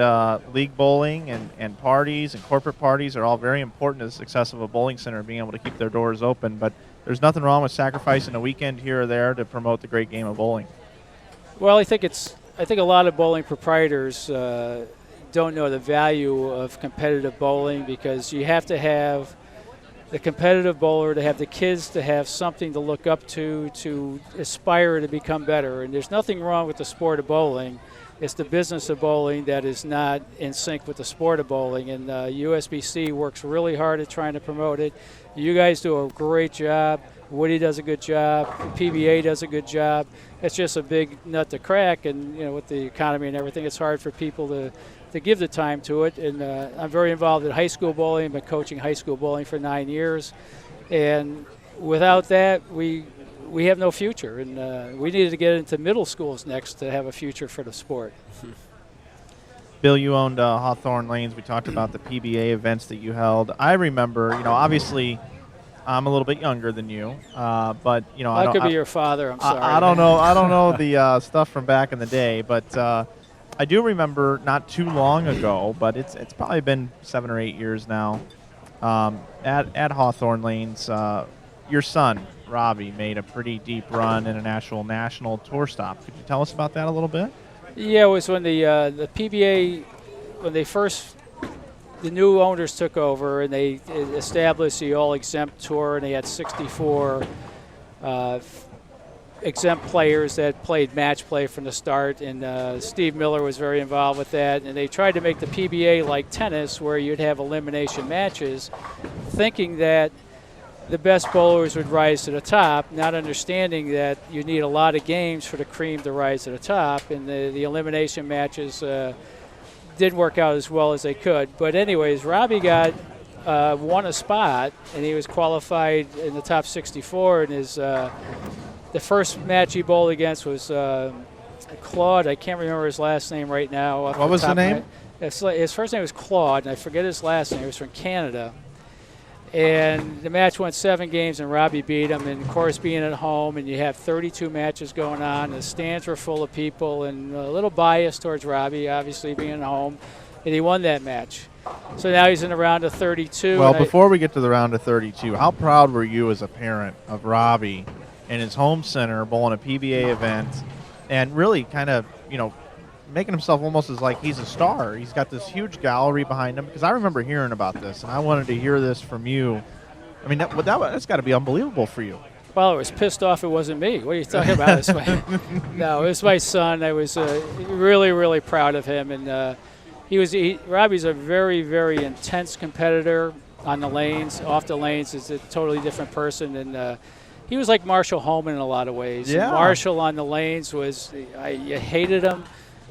league bowling and parties and corporate parties are all very important to the success of a bowling center, being able to keep their doors open. But there's nothing wrong with sacrificing a weekend here or there to promote the great game of bowling. Well, I think a lot of bowling proprietors don't know the value of competitive bowling, because you have to have the competitive bowler to have the kids to have something to look up to aspire to become better. And there's nothing wrong with the sport of bowling. It's the business of bowling that is not in sync with the sport of bowling, and USBC works really hard at trying to promote it. You guys do a great job. Woody does a good job. PBA does a good job. It's just a big nut to crack, and with the economy and everything, it's hard for people to give the time to it. And I'm very involved in high school bowling. I've been coaching high school bowling for 9 years, and without that, we have no future, and we needed to get into middle schools next to have a future for the sport. Bill, you owned Hawthorne Lanes. We talked about the PBA events that you held. I remember, obviously I'm a little bit younger than you, but I could be your father. I'm sorry. I don't know. I don't know the stuff from back in the day, but I do remember not too long ago, but it's probably been 7 or 8 years now. At Hawthorne Lanes, your son Robbie made a pretty deep run in an actual national tour stop. Could you tell us about that a little bit? Yeah, it was when the PBA, when they first the new owners took over, and they established the all-exempt tour, and they had 64 exempt players that played match play from the start, and Steve Miller was very involved with that. And they tried to make the PBA like tennis, where you'd have elimination matches, thinking that the best bowlers would rise to the top, not understanding that you need a lot of games for the cream to rise to the top, and the elimination matches didn't work out as well as they could. But anyways, Robbie won a spot, and he was qualified in the top 64, and his the first match he bowled against was Claude. I can't remember his last name right now. What was the name? His first name was Claude, and I forget his last name. He was from Canada. And the match went 7 games, and Robbie beat him. And, of course, being at home, and you have 32 matches going on, the stands were full of people, and a little bias towards Robbie, obviously, being at home. And he won that match. So now he's in the round of 32. Well, before we get to the round of 32, how proud were you as a parent of Robbie in his home center bowling a PBA event and really kind of, making himself almost as like he's a star? He's got this huge gallery behind him, because I remember hearing about this, and I wanted to hear this from you. I mean, that's got to be unbelievable for you. Well, I was pissed off it wasn't me. What are you talking about? No, it was my son. I was really, really proud of him. And Robbie's a very, very intense competitor on the lanes. Off the lanes is a totally different person. And he was like Marshall Holman in a lot of ways. Yeah. Marshall on the lanes you hated him.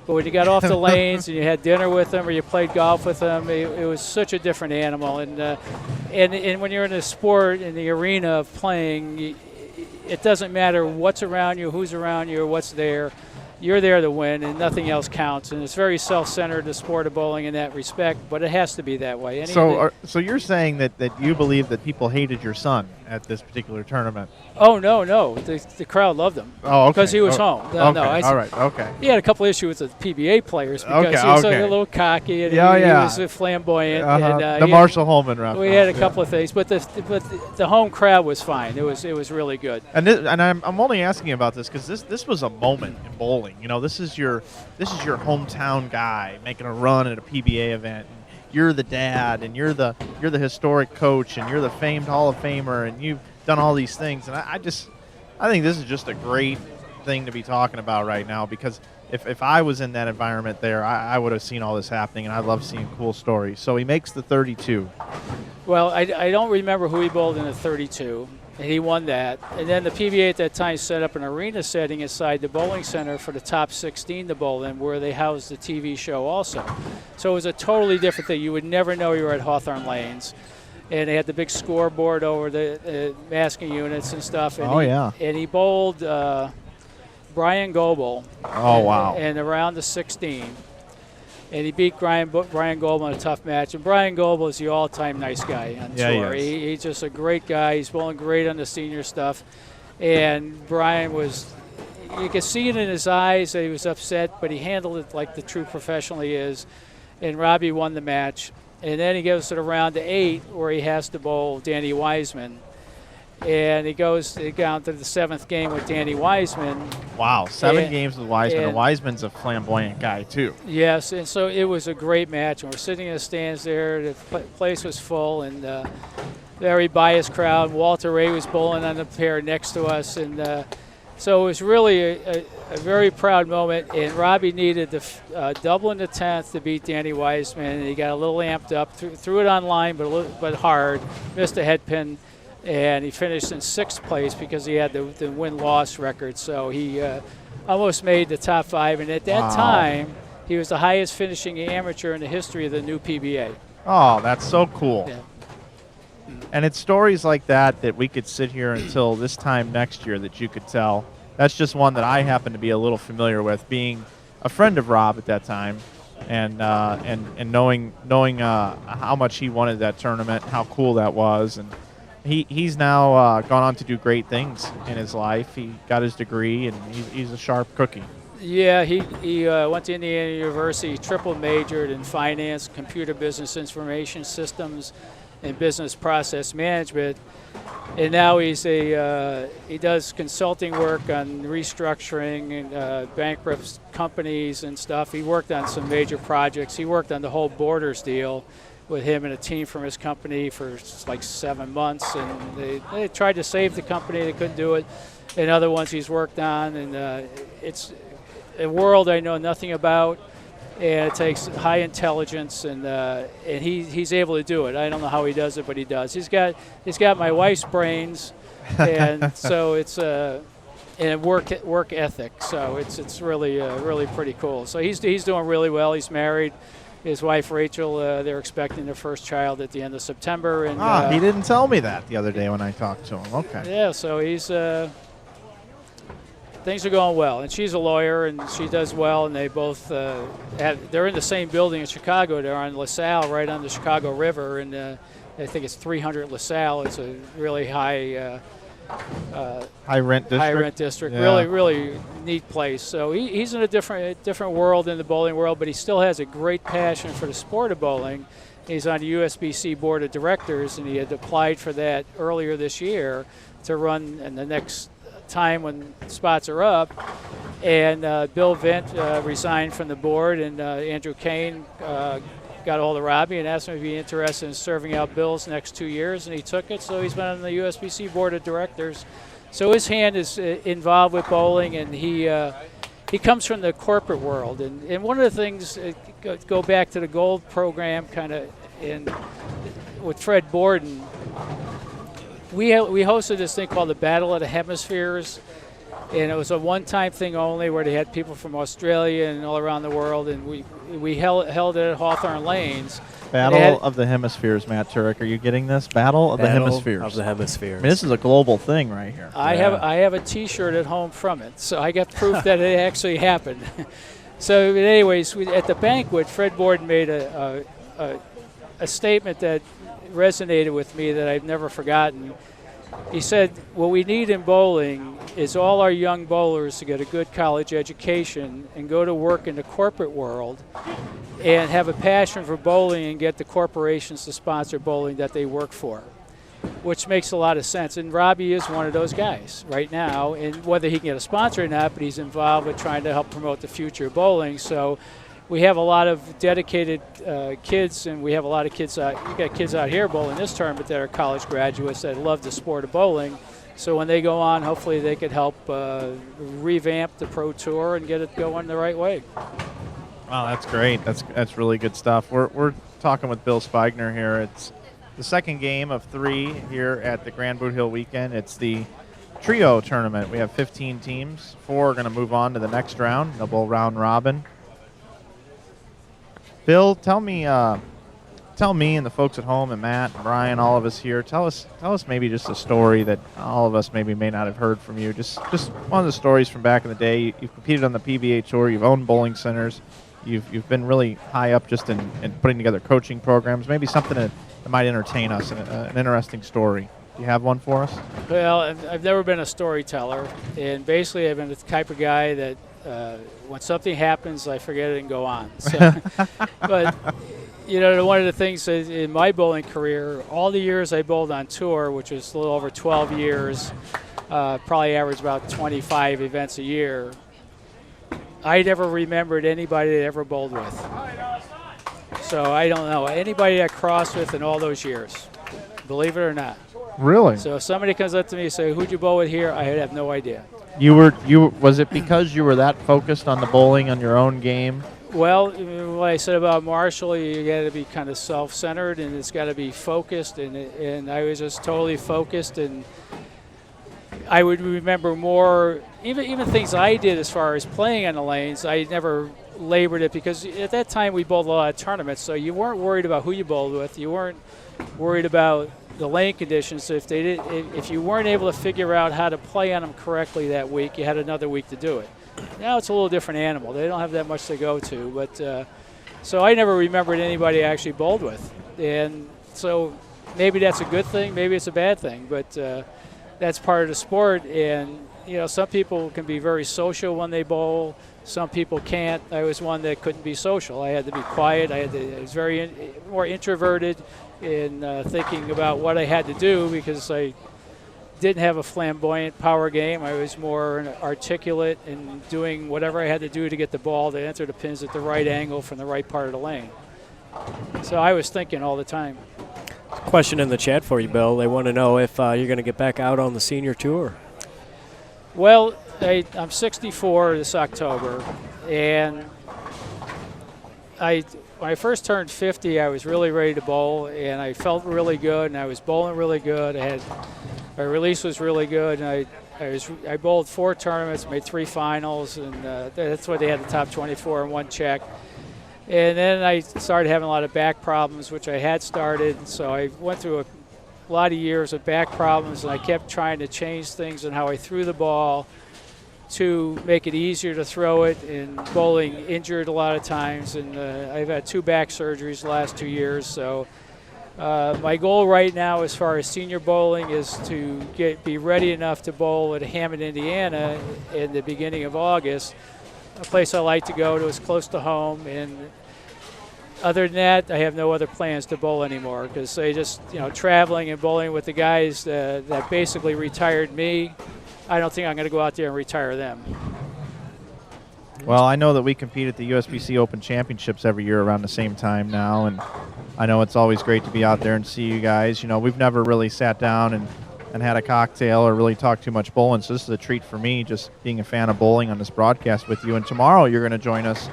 But when you got off the lanes and you had dinner with him or you played golf with him, it was such a different animal. And when you're in a sport, in the arena of playing, it doesn't matter what's around you, who's around you, or what's there. You're there to win, and nothing else counts. And it's very self-centered, the sport of bowling, in that respect, but it has to be that way. So you're saying that you believe that people hated your son at this particular tournament? Oh, no. The crowd loved him. Oh, okay. Because he was home. All right, okay. He had a couple issues with the PBA players because he was a little cocky, and he was flamboyant. And, the Marshall Holman reference. We had a couple of things, but the home crowd was fine. It was really good. And I'm only asking about this because this was a moment in bowling. This is your hometown guy making a run at a PBA event. You're the dad, and you're the historic coach, and you're the famed Hall of Famer, and you've done all these things. And I think this is just a great thing to be talking about right now, because if I was in that environment there, I would have seen all this happening, and I love seeing cool stories. So he makes the 32. Well, I don't remember who he bowled in the 32, and he won that. And then the PBA at that time set up an arena setting inside the bowling center for the top 16 to bowl in, where they housed the TV show also. So it was a totally different thing. You would never know you were at Hawthorne Lanes. And they had the big scoreboard over the masking units and stuff. And And he bowled Brian Goebel. Oh, wow. And around the 16. And he beat Brian Goebel in a tough match. And Brian Goebel is the all-time nice guy on tour. He's just a great guy. He's bowling great on the senior stuff. And Brian you could see it in his eyes that he was upset, but he handled it like the true professional he is. And Robbie won the match. And then he goes to the round of 8, where he has to bowl Danny Wiseman. And he goes down to the 7th game with Danny Wiseman. Wow, 7 games with Wiseman. And Wiseman's a flamboyant guy, too. Yes, and so it was a great match. And we're sitting in the stands there. The place was full, and very biased crowd. Walter Ray was bowling on the pair next to us. And so it was really a very proud moment. And Robbie needed the double in the 10th to beat Danny Wiseman. And he got a little amped up, threw it on line, but hard, missed a head pin. And he finished in 6th place because he had the win-loss record. So he almost made the top 5. And at that time, he was the highest finishing amateur in the history of the new PBA. Oh, that's so cool. Yeah. And it's stories like that we could sit here until this time next year that you could tell. That's just one that I happen to be a little familiar with, being a friend of Rob at that time, and knowing how much he wanted that tournament, how cool that was. And he's now gone on to do great things in his life. He got his degree, and he's a sharp cookie. Yeah, he went to Indiana University, triple majored in finance, computer business information systems, and business process management. And now he does consulting work on restructuring and bankrupt companies and stuff. He worked on some major projects. He worked on the whole Borders deal with him and a team from his company for like 7 months, and they tried to save the company. They couldn't do it. And other ones he's worked on, and it's a world I know nothing about, and it takes high intelligence, and he's able to do it. I don't know how he does it, but he does. He's got my wife's brains, and so it's and work ethic. So it's really really pretty cool. So he's doing really well. He's married. His wife Rachel, they're expecting their first child at the end of September. And he didn't tell me that the other day when I talked to him. Okay. Yeah, so he's things are going well, and she's a lawyer, and she does well, and they both they're in the same building in Chicago. They're on LaSalle, right on the Chicago River, and I think it's 300 LaSalle. It's a really high rent district. High rent district. Yeah. Really, really neat place. So he's in a different world in the bowling world, but he still has a great passion for the sport of bowling. He's on the USBC board of directors, and he had applied for that earlier this year to run in the next time when spots are up. And Bill Vint resigned from the board, and Andrew Kane got a hold of Robbie and asked him if he'd be interested in serving out Bill's next 2 years, and he took it. So he's been on the USBC board of directors. So his hand is involved with bowling, and he comes from the corporate world. And one of the things, go back to the gold program kind of with Fred Borden, we hosted this thing called the Battle of the Hemispheres, and it was a one-time thing only where they had people from Australia and all around the world, and we held it at Hawthorne Lanes. Battle of the Hemispheres, Matt Turek. Are you getting this? Battle of the Hemispheres. Of the Hemispheres. I mean, this is a global thing right here. I have a T-shirt at home from it, so I got proof that it actually happened. So, anyways, at the banquet, Fred Borden made a statement that resonated with me that I've never forgotten. He said, what we need in bowling is all our young bowlers to get a good college education and go to work in the corporate world and have a passion for bowling and get the corporations to sponsor bowling that they work for, which makes a lot of sense. And Robbie is one of those guys right now, and whether he can get a sponsor or not, but he's involved with trying to help promote the future of bowling. So we have a lot of dedicated kids, and we have a lot of kids. We got kids out here bowling this tournament that are college graduates that love the sport of bowling. So when they go on, hopefully they could help revamp the Pro Tour and get it going the right way. Wow, that's great. That's really good stuff. We're talking with Bill Spigner here. It's the second game of 3 here at the Grand Boot Hill weekend. It's the trio tournament. We have 15 teams. 4 are going to move on to the next round. They'll bowl round robin. Bill, tell me and the folks at home and Matt and Brian, all of us here, tell us maybe just a story that all of us maybe may not have heard from you. Just one of the stories from back in the day. You've competed on the PBA Tour. You've owned bowling centers. You've been really high up just in putting together coaching programs. Maybe something that might entertain us, an interesting story. Do you have one for us? Well, I've never been a storyteller, and basically I've been the type of guy that when something happens, I forget it and go on. So, but, one of the things in my bowling career, all the years I bowled on tour, which was a little over 12 years, probably averaged about 25 events a year, I never remembered anybody that ever bowled with. So I don't know anybody I crossed with in all those years, believe it or not. Really? So if somebody comes up to me and say, who'd you bowl with here? I have no idea. Was it because you were that focused on the bowling on your own game? Well, what I said about Marshall, you got to be kind of self-centered, and it's got to be focused, and I was just totally focused, and I would remember more, even things I did as far as playing on the lanes. I never labored it because at that time we bowled a lot of tournaments, so you weren't worried about who you bowled with. You weren't worried about the lane conditions. So if you weren't able to figure out how to play on them correctly that week, you had another week to do it. Now it's a little different animal. They don't have that much to go to. But so I never remembered anybody I actually bowled with. And so maybe that's a good thing, maybe it's a bad thing. But that's part of the sport. And, some people can be very social when they bowl. Some people can't. I was one that couldn't be social. I had to be quiet. I was very more introverted in thinking about what I had to do because I didn't have a flamboyant power game. I was more articulate in doing whatever I had to do to get the ball to enter the pins at the right angle from the right part of the lane. So I was thinking all the time. Question in the chat for you, Bill. They want to know if you're going to get back out on the senior tour. Well, I'm 64 this October, and when I first turned 50, I was really ready to bowl, and I felt really good, and I was bowling really good. My release was really good, and I bowled 4 tournaments, made 3 finals, and that's why they had the top 24 in 1 check. And then I started having a lot of back problems, which I had started, so I went through a lot of years of back problems, and I kept trying to change things in how I threw the ball to make it easier to throw it, and bowling injured a lot of times, and I've had 2 back surgeries the last 2 years. So my goal right now as far as senior bowling is to be ready enough to bowl at Hammond, Indiana in the beginning of August, a place I like to go to. Is close to home, and other than that, I have no other plans to bowl anymore, because they just, traveling and bowling with the guys that basically retired me, I don't think I'm going to go out there and retire them. Well, I know that we compete at the USBC Open Championships every year around the same time now, and I know it's always great to be out there and see you guys. We've never really sat down and had a cocktail or really talked too much bowling, so this is a treat for me, just being a fan of bowling on this broadcast with you. And tomorrow you're going to join us,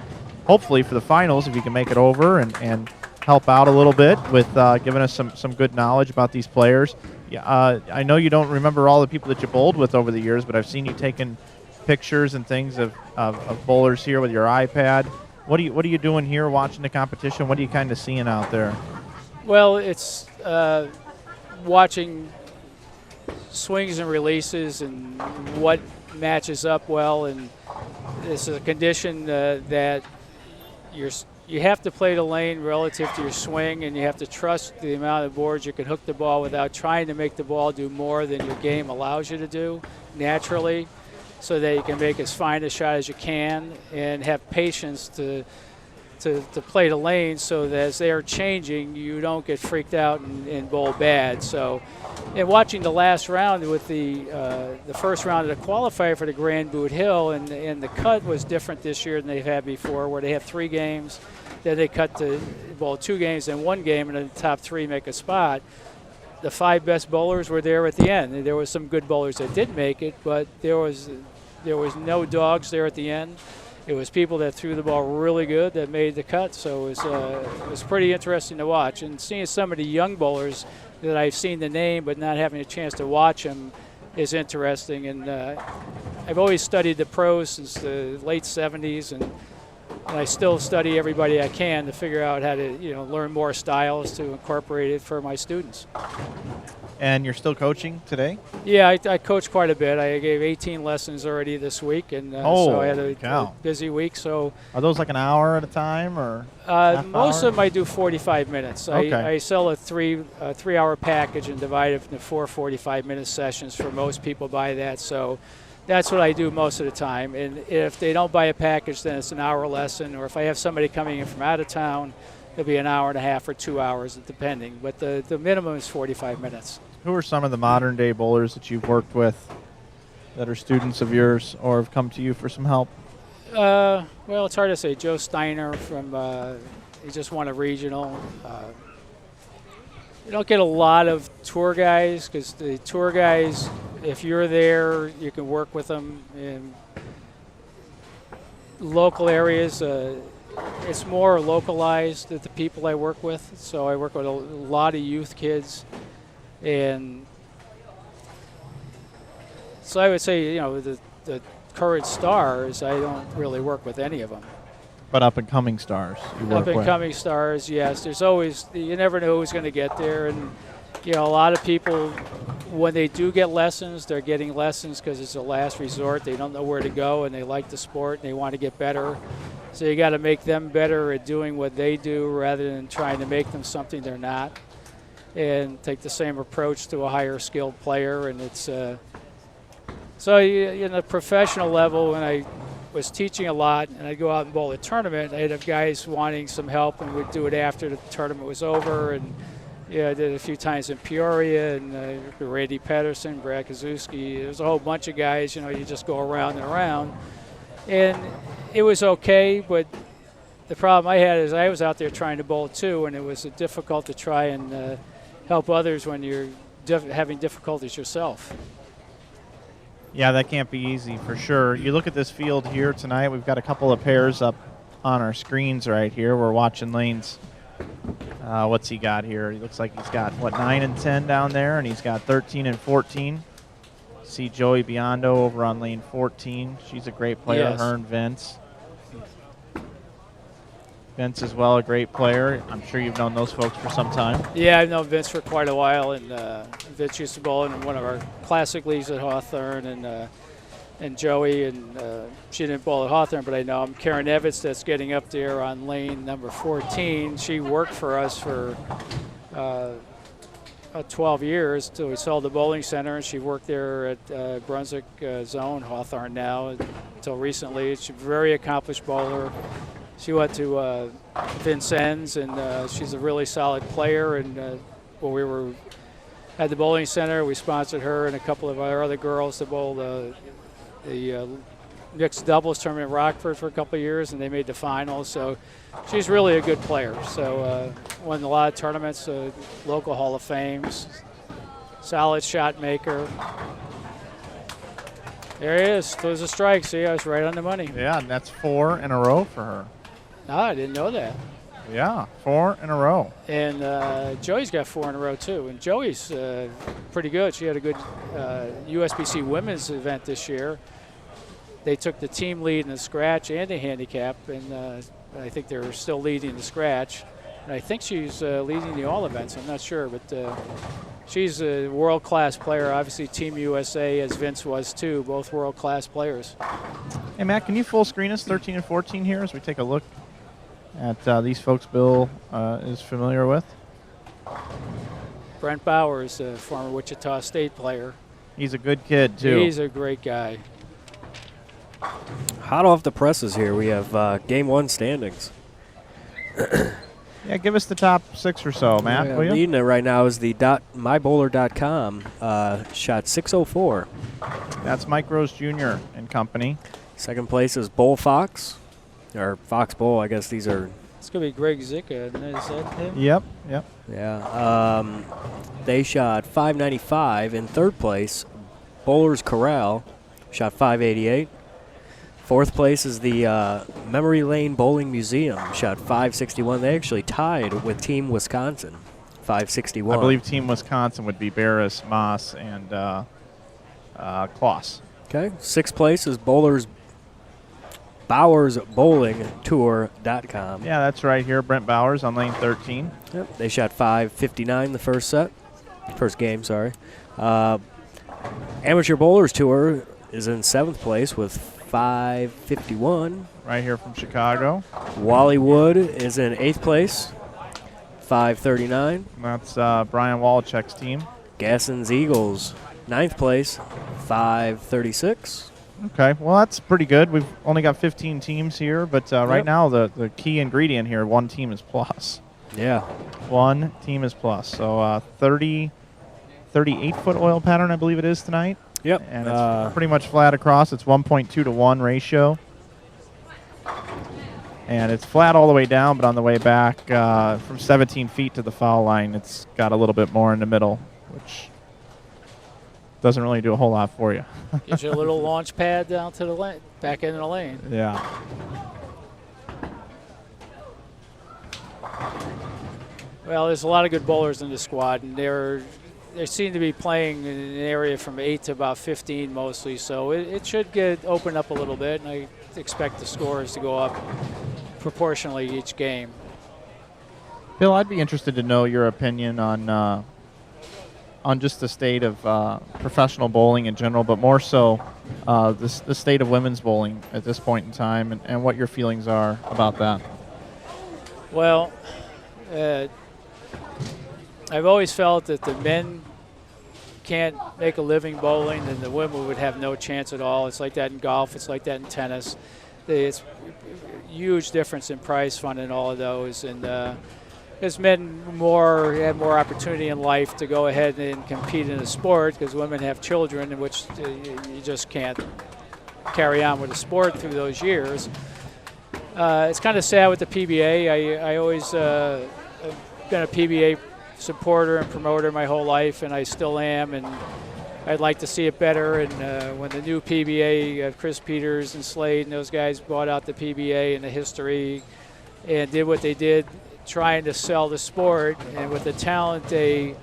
hopefully, for the finals, if you can make it over and help out a little bit with giving us some good knowledge about these players. Yeah, I know you don't remember all the people that you bowled with over the years, but I've seen you taking pictures and things of bowlers here with your iPad. What are you doing here watching the competition? What are you kind of seeing out there? Well, it's watching swings and releases and what matches up well, and this is a condition that you have to play the lane relative to your swing, and you have to trust the amount of boards you can hook the ball without trying to make the ball do more than your game allows you to do naturally, so that you can make as fine a shot as you can, and have patience to play the lane, so that as they are changing, you don't get freaked out and bowl bad. So, and watching the last round with the first round of the qualifier for the Grand Boot Hill, and the cut was different this year than they've had before, where they have 3 games, then they cut to bowl 2 games in 1 game, and then the top 3 make a spot. The 5 best bowlers were there at the end. And there was some good bowlers that did make it, but there was no dogs there at the end. It was people that threw the ball really good that made the cut, so it was pretty interesting to watch. And seeing some of the young bowlers that I've seen the name but not having a chance to watch them is interesting. And I've always studied the pros since the late 70s, and I still study everybody I can to figure out how to learn more styles to incorporate it for my students. And you're still coaching today? Yeah, I coach quite a bit. I gave 18 lessons already this week, and so I had a busy week. So are those like an hour at a time, or most of them I do 45 minutes. Okay. I sell a 3-hour package and divide it into 4 45-minute sessions. For most people buy that, so that's what I do most of the time. And if they don't buy a package, then it's an hour lesson, or if I have somebody coming in from out of town, it'll be an hour and a half or 2 hours, depending. But the minimum is 45 minutes. Who are some of the modern-day bowlers that you've worked with that are students of yours or have come to you for some help? Well, it's hard to say. Joe Steiner he just won a regional. You don't get a lot of tour guys, because the tour guys, if you're there, you can work with them in local areas. It's more localized to the people I work with. So I work with a lot of youth kids. And so I would say, the current stars, I don't really work with any of them. But up-and-coming stars you work with. Up-and-coming stars, yes. There's always, you never know who's going to get there. And, a lot of people, when they do get lessons, they're getting lessons because it's a last resort. They don't know where to go, and they like the sport, and they want to get better. So you got to make them better at doing what they do rather than trying to make them something they're not. And take the same approach to a higher skilled player. And it's so in a professional level, when I was teaching a lot and I'd go out and bowl a tournament, I'd have guys wanting some help, and we'd do it after the tournament was over. And I did it a few times in Peoria, and Randy Pedersen, Brad Kazuski. There's a whole bunch of guys, you just go around and around. And it was okay, but the problem I had is I was out there trying to bowl too, and it was difficult to try and help others when you're having difficulties yourself. Yeah, that can't be easy for sure. You look at this field here tonight, we've got a couple of pairs up on our screens right here. We're watching Lane's, what's he got here? He looks like he's got, what, 9 and 10 down there, and he's got 13 and 14. See Joey Biondo over on lane 14. She's a great player, Yes. her and Vince. Vince as well, a great player. I'm sure you've known those folks for some time. Yeah, I've known Vince for quite a while, and Vince used to bowl in one of our classic leagues at Hawthorne, and Joey, and she didn't bowl at Hawthorne, but I know him. Karen Evans, that's getting up there on lane number 14. She worked for us for 12 years till we sold the bowling center, and she worked there at Brunswick Zone, Hawthorne now, until recently. She's a very accomplished bowler. She went to Vincennes, and she's a really solid player. And when we were at the bowling center, we sponsored her and a couple of our other girls to bowl the mixed doubles tournament in Rockford for a couple of years, and they made the finals. So she's really a good player. So won a lot of tournaments, local Hall of Fames, solid shot maker. There he is. Those are strikes. See, I was right on the money. Yeah, and that's 4 in a row for her. No, I didn't know that. Yeah, 4 in a row. And Joey's got 4 in a row, too. And Joey's pretty good. She had a good USBC women's event this year. They took the team lead in the scratch and the handicap, and I think they're still leading the scratch. And I think she's leading the all events. I'm not sure, but she's a world-class player. Obviously, Team USA, as Vince was, too, both world-class players. Hey, Matt, can you full screen us 13 and 14 here as we take a look at these folks Bill is familiar with? Brent Bowers, a former Wichita State player. He's a good kid, too. He's a great guy. Hot off the presses here, we have Game 1 standings. Yeah, give us the top 6 or so, Matt, Yeah, will you? leading it right now is the mybowler.com, shot 604. That's Mike Rose Jr. and company. Second place is Bull Fox, or Fox Bull, I guess these are. It's going to be Greg Zicka, isn't it? Is that him? Yep. Yeah. They shot 595. In third place, Bowlers Corral, shot 588. Fourth place is the Memory Lane Bowling Museum, shot 561. They actually tied with Team Wisconsin, 561. I believe Team Wisconsin would be Barris, Moss, and Kloss. Okay. Sixth place is BowersBowlingTour.com. Yeah, that's right here. Brent Bowers on lane 13. Yep. They shot 559 the first game, sorry. Amateur Bowlers Tour is in seventh place with 551. Right here from Chicago. Wally Wood is in eighth place, 539. That's Brian Wallachek's team. Gasson's Eagles, ninth place, 536. Okay, well, that's pretty good. We've only got 15 teams here, but right now the key ingredient here, one team is plus. Yeah. One team is plus. So 38-foot oil pattern, I believe it is tonight. Yep. And it's pretty much flat across. It's 1.2 to 1 ratio. And it's flat all the way down, but on the way back from 17 feet to the foul line, it's got a little bit more in the middle, which doesn't really do a whole lot for you. Gives you a little launch pad down to the lane, back into the lane. Yeah. Well, there's a lot of good bowlers in the squad, and they seem to be playing in an area from 8 to about 15 mostly, so it should get opened up a little bit, and I expect the scores to go up proportionally each game. Bill, I'd be interested to know your opinion on just the state of professional bowling in general, but more so the state of women's bowling at this point in time, and what your feelings are about that. Well, I've always felt that the men can't make a living bowling, and the women would have no chance at all. It's like that in golf. It's like that in tennis. It's a huge difference in prize fund in all of those. And as men have more opportunity in life to go ahead and compete in a sport, because women have children in which you just can't carry on with a sport through those years. It's kind of sad with the PBA. I always have been a PBA supporter and promoter my whole life, and I still am. And I'd like to see it better. And when the new PBA, Chris Peters and Slade and those guys bought out the PBA and the history and did what they did, trying to sell the sport, and with the talent they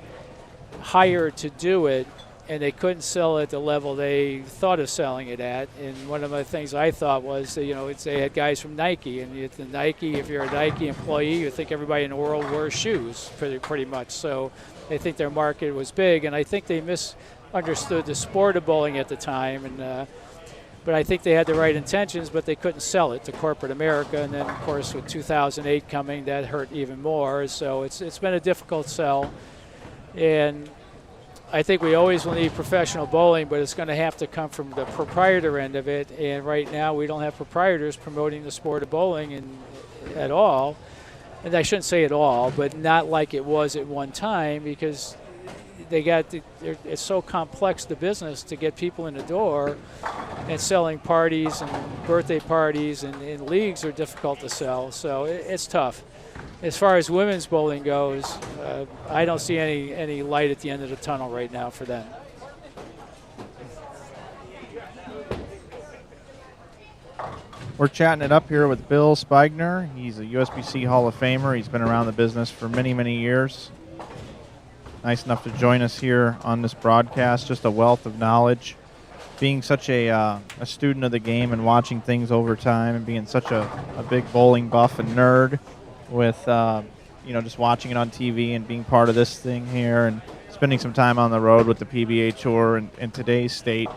hired to do it, and they couldn't sell it at the level they thought of selling it at. And one of the things I thought was that, they had guys from Nike, and if you're a Nike employee, you think everybody in the world wears shoes pretty much. So they think their market was big, and I think they misunderstood the sport of bowling at the time. And but I think they had the right intentions, but they couldn't sell it to corporate America. And then, of course, with 2008 coming, that hurt even more. So it's been a difficult sell. And I think we always will need professional bowling, but it's going to have to come from the proprietor end of it. And right now we don't have proprietors promoting the sport of bowling at all. And I shouldn't say at all, but not like it was at one time, because it's so complex, the business, to get people in the door, and selling parties and birthday parties and leagues are difficult to sell. So it's tough. As far as women's bowling goes, I don't see any light at the end of the tunnel right now for them. We're chatting it up here with Bill Spigner. He's a USBC Hall of Famer. He's been around the business for many, many years. Nice enough to join us here on this broadcast. Just a wealth of knowledge. Being such a student of the game and watching things over time, and being such a big bowling buff and nerd, with just watching it on TV and being part of this thing here, and spending some time on the road with the PBA Tour and in today's state.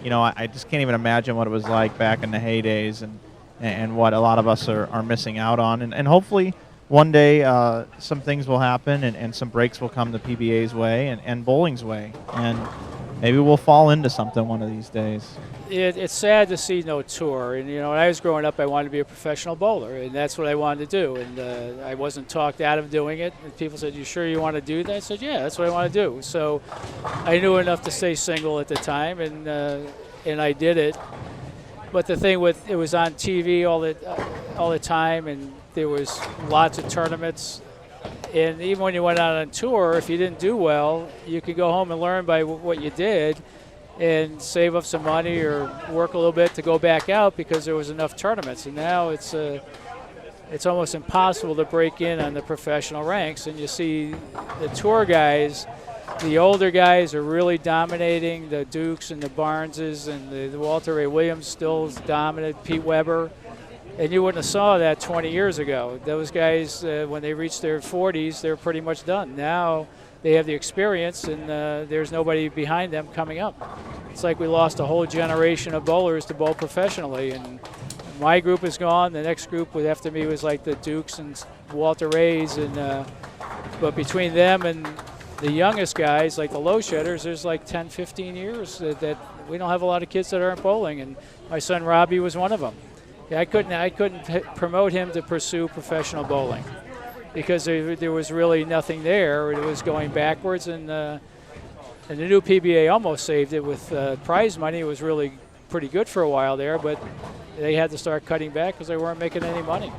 I just can't even imagine what it was like back in the heydays, and what a lot of us are missing out on. And hopefully one day some things will happen, and some breaks will come the PBA's way and bowling's way. And maybe we'll fall into something one of these days. It's sad to see no tour. And, when I was growing up, I wanted to be a professional bowler, and that's what I wanted to do. And I wasn't talked out of doing it. And people said, "You sure you want to do that?" I said, "Yeah, that's what I want to do." So I knew enough to stay single at the time, and I did it. But the thing it was on TV all the time, and there was lots of tournaments. And even when you went out on tour, if you didn't do well, you could go home and learn by what you did, and save up some money or work a little bit to go back out, because there was enough tournaments. And now it's almost impossible to break in on the professional ranks. And you see the tour guys, the older guys, are really dominating. The Dukes and the Barneses and the Walter Ray Williams still dominant. Pete Weber. And you wouldn't have saw that 20 years ago. Those guys, when they reached their 40s, they're pretty much done. Now they have the experience, and there's nobody behind them coming up. It's like we lost a whole generation of bowlers to bowl professionally. And my group is gone. The next group after me was like the Dukes and Walter Rays. But between them and the youngest guys, like the low shedders, there's like 10, 15 years that we don't have a lot of kids that aren't bowling. And my son Robbie was one of them. I couldn't promote him to pursue professional bowling, because there was really nothing there. It was going backwards, and the new PBA almost saved it with prize money. It was really pretty good for a while there, but they had to start cutting back because they weren't making any money.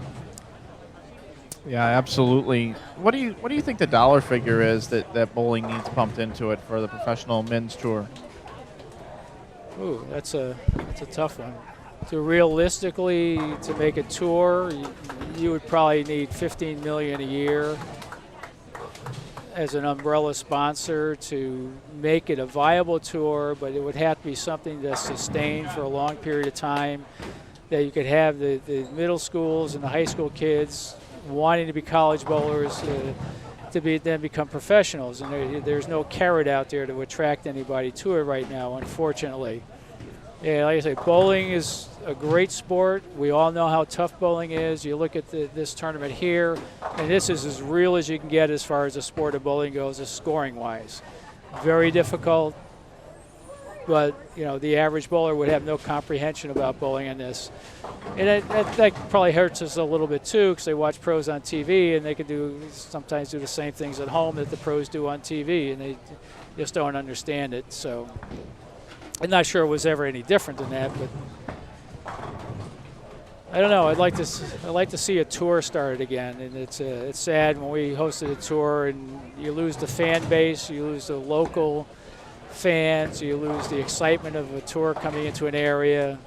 Yeah, absolutely. What do you think the dollar figure is that bowling needs pumped into it for the professional men's tour? Ooh, that's a tough one. To realistically, to make a tour, you would probably need $15 million a year as an umbrella sponsor to make it a viable tour, but it would have to be something that's sustained for a long period of time, that you could have the middle schools and the high school kids wanting to be college bowlers then become professionals. And there's no carrot out there to attract anybody to it right now, unfortunately. Yeah, like I say, bowling is a great sport. We all know how tough bowling is. You look at this tournament here, and this is as real as you can get as far as the sport of bowling goes, scoring-wise. Very difficult, but the average bowler would have no comprehension about bowling in this. And that probably hurts us a little bit too, because they watch pros on TV, and they can sometimes do the same things at home that the pros do on TV, and they just don't understand it. So I'm not sure it was ever any different than that, but I don't know. I'd like to see a tour started again, and it's sad when we hosted a tour and you lose the fan base, you lose the local fans, you lose the excitement of a tour coming into an area.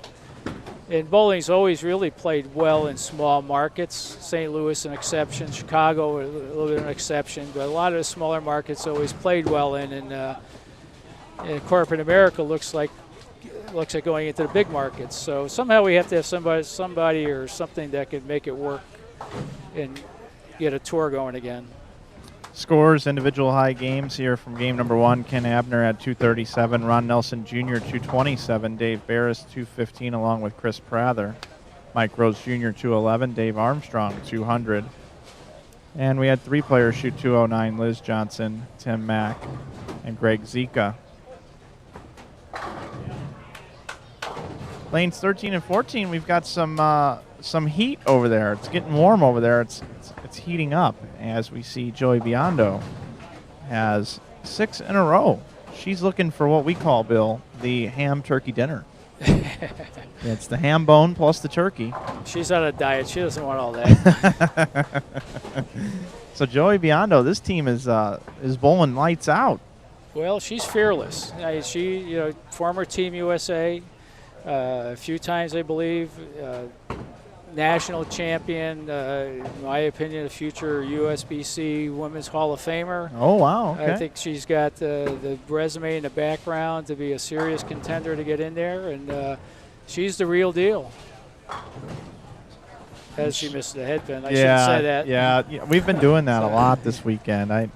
And bowling's always really played well in small markets. St. Louis an exception, Chicago a little bit of an exception, but a lot of the smaller markets always played well in. And corporate America looks like going into the big markets. So somehow we have to have somebody or something that could make it work and get a tour going again. Scores, individual high games here from game number 1. Ken Abner at 237, Ron Nelson Jr. 227, Dave Barris 215 along with Chris Prather. Mike Rose Jr. 211, Dave Armstrong 200. And we had 3 players shoot 209, Liz Johnson, Tim Mack, and Greg Zika. Lanes 13 and 14, we've got some heat over there. It's getting warm over there. It's heating up as we see Joey Biondo has 6 in a row. She's looking for what we call, Bill, the ham turkey dinner. It's the ham bone plus the turkey. She's on a diet. She doesn't want all that. So Joey Biondo, this team is bowling lights out. Well, she's fearless. She, former Team USA, a few times I believe. National champion, in my opinion, a future USBC Women's Hall of Famer. Oh, wow. Okay. I think she's got the resume and the background to be a serious contender to get in there, and she's the real deal. As she missed the headpin. I shouldn't say that. Yeah, we've been doing that a lot this weekend. I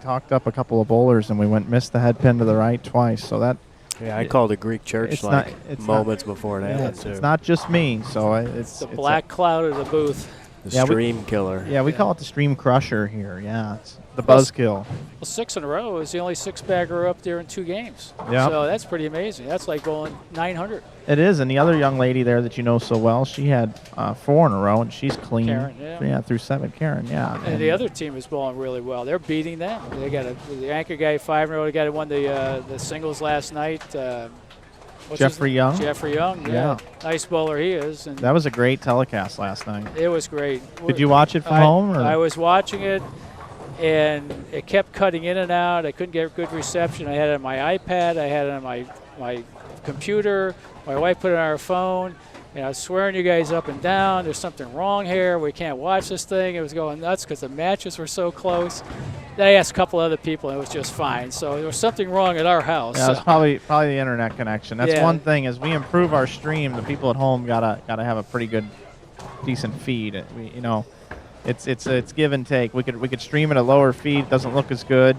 talked up a couple of bowlers, and we missed the headpin to the right twice, so that. Yeah, I called a Greek church moments before it happened, too. It's not just me, so it's the black cloud of the booth. The stream killer. Yeah, we call it the stream crusher here. Yeah, it's the buzzkill. Well, 6 in a row is the only 6-bagger up there in 2 games. Yeah. So that's pretty amazing. That's like going 900. It is, and the other young lady there that you know so well, she had 4 in a row, and she's clean. Karen, yeah. Through 7, Karen, yeah. And the other team is bowling really well. They're beating them. They got the anchor guy 5 in a row. The guy that won the singles last night. Jeffrey Young. Jeffrey Young, yeah. Nice bowler he is. And that was a great telecast last night. It was great. Did you watch it from home? Or? I was watching it, and it kept cutting in and out. I couldn't get good reception. I had it on my iPad. I had it on my computer. My wife put it on her phone. And I was swearing you guys up and down. There's something wrong here. We can't watch this thing. It was going nuts because the matches were so close. Then I asked a couple other people, and it was just fine. So there was something wrong at our house. Yeah, it's probably the internet connection. That's one thing. As we improve our stream, the people at home gotta have a pretty good, decent feed. It's give and take. We could stream at a lower feed. It doesn't look as good,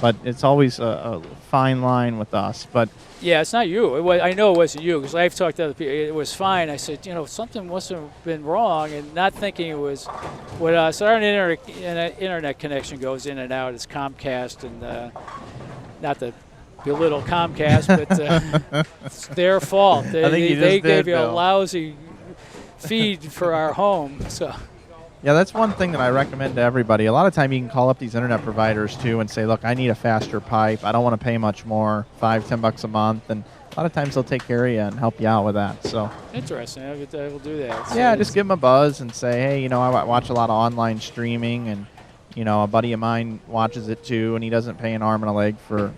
but it's always a fine line with us. But yeah, it's not you. I know it wasn't you because I've talked to other people. It was fine. I said, something must have been wrong, and not thinking it was with us. Our internet connection goes in and out. It's Comcast, and not to belittle Comcast, but it's their fault. They gave you a lousy feed for our home. So. Yeah, that's one thing that I recommend to everybody. A lot of time you can call up these internet providers too and say, look, I need a faster pipe. I don't want to pay much more, $5-10 a month. And a lot of times they'll take care of you and help you out with that. So interesting. I will do that. Yeah, just give them a buzz and say, hey, I watch a lot of online streaming, and a buddy of mine watches it too, and he doesn't pay an arm and a leg for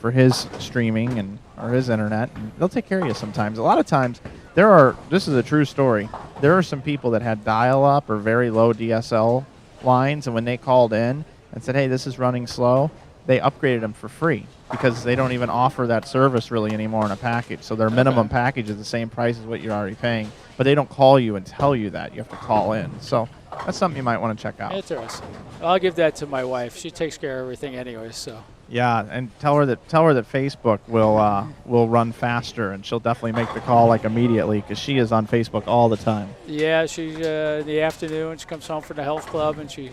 his streaming or his internet. And they'll take care of you sometimes. A lot of times this is a true story. There are some people that had dial-up or very low DSL lines, and when they called in and said, hey, this is running slow, they upgraded them for free because they don't even offer that service really anymore in a package. So their minimum package is the same price as what you're already paying, but they don't call you and tell you that. You have to call in. So that's something you might want to check out. Interesting. I'll give that to my wife. She takes care of everything anyway, so. Yeah, and tell her that Facebook will run faster, and she'll definitely make the call immediately because she is on Facebook all the time. Yeah, she's in the afternoon. She comes home from the health club, and she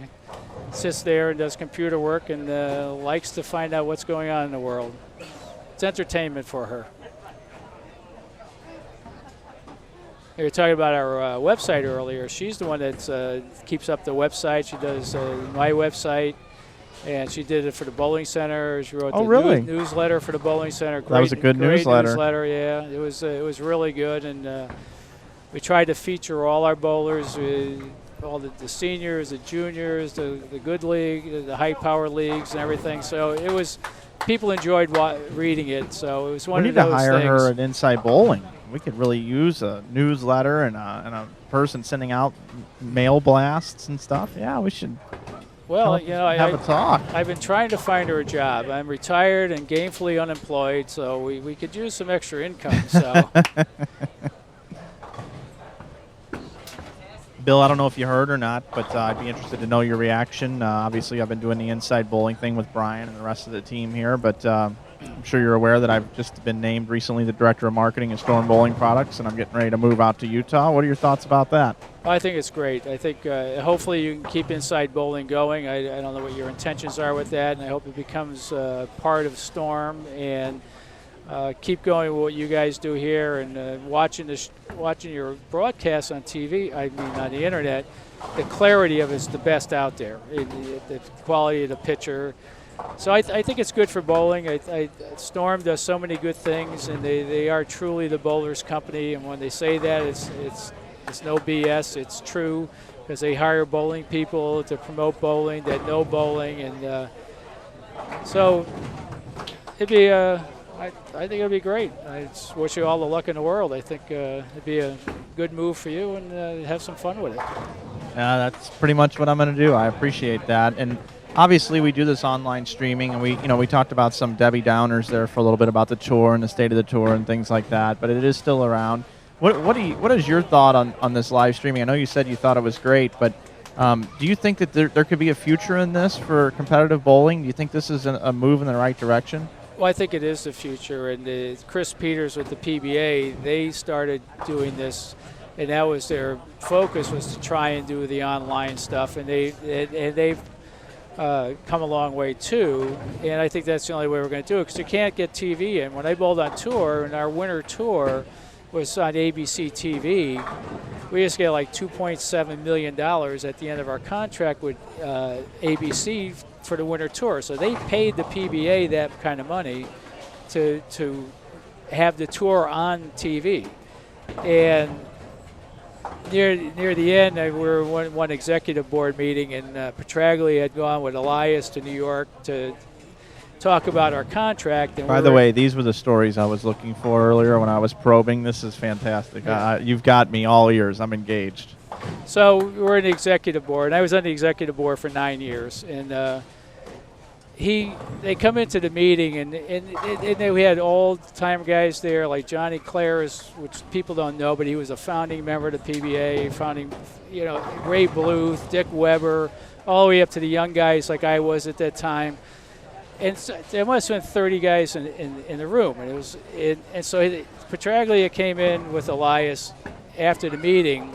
sits there and does computer work and likes to find out what's going on in the world. It's entertainment for her. We were talking about our website earlier. She's the one that keeps up the website. She does my website. And she did it for the bowling center. She wrote the newsletter for the bowling center. That was a good great newsletter. Yeah, it was really good. And We tried to feature all our bowlers, all the seniors, the juniors, the good league, the high power leagues, and everything. So it was, people enjoyed reading it. So it was one of those things. We need to hire her at Inside Bowling. We could really use a newsletter and a person sending out mail blasts and stuff. Yeah, we should. Well, have a talk. I've been trying to find her a job. I'm retired and gainfully unemployed, so we could use some extra income. So. Bill, I don't know if you heard or not, but I'd be interested to know your reaction. Obviously, I've been doing the Inside Bowling thing with Brian and the rest of the team here, but I'm sure you're aware that I've just been named recently the Director of Marketing at Storm Bowling Products, and I'm getting ready to move out to Utah. What are your thoughts about that? I think it's great. I think hopefully you can keep Inside Bowling going. I don't know what your intentions are with that, and I hope it becomes part of Storm, and keep going with what you guys do here, and watching your broadcasts on TV, I mean on the internet, the clarity of it's the best out there, the quality of the picture. So I think it's good for bowling. Storm does so many good things, and they are truly the bowlers' company, and when they say that, it's no BS, it's true, because they hire bowling people to promote bowling that know bowling, and so it'd be I think it'll be great. I just wish you all the luck in the world. I think it'd be a good move for you, and have some fun with it. That's pretty much what I'm going to do. I appreciate that. And obviously, we do this online streaming, and we talked about some Debbie Downers there for a little bit about the tour and the state of the tour and things like that. But it is still around. What is your thought on this live streaming? I know you said you thought it was great, but do you think that there could be a future in this for competitive bowling? Do you think this is a move in the right direction? Well, I think it is the future, and Chris Peters with the PBA, they started doing this, and that was their focus, was to try and do the online stuff, and they've come a long way too, and I think that's the only way we're going to do it, because you can't get TV in. When I bowled on tour, and our winter tour was on ABC TV, we just get like $2.7 million at the end of our contract with ABC for the winter tour. So they paid the PBA that kind of money to have the tour on TV. And near the end, we were one executive board meeting, and Petraglia had gone with Elias to New York to talk about our contract. And by the way, these were the stories I was looking for earlier when I was probing. This is fantastic. Yeah. You've got me all ears. I'm engaged. So we're in the executive board, and I was on the executive board for 9 years. And they come into the meeting, and we had old-time guys there like Johnny Clares, which people don't know, but he was a founding member of the PBA, Ray Bluth, Dick Weber, all the way up to the young guys like I was at that time. And so there must have been 30 guys in the room, and so Petraglia came in with Elias after the meeting,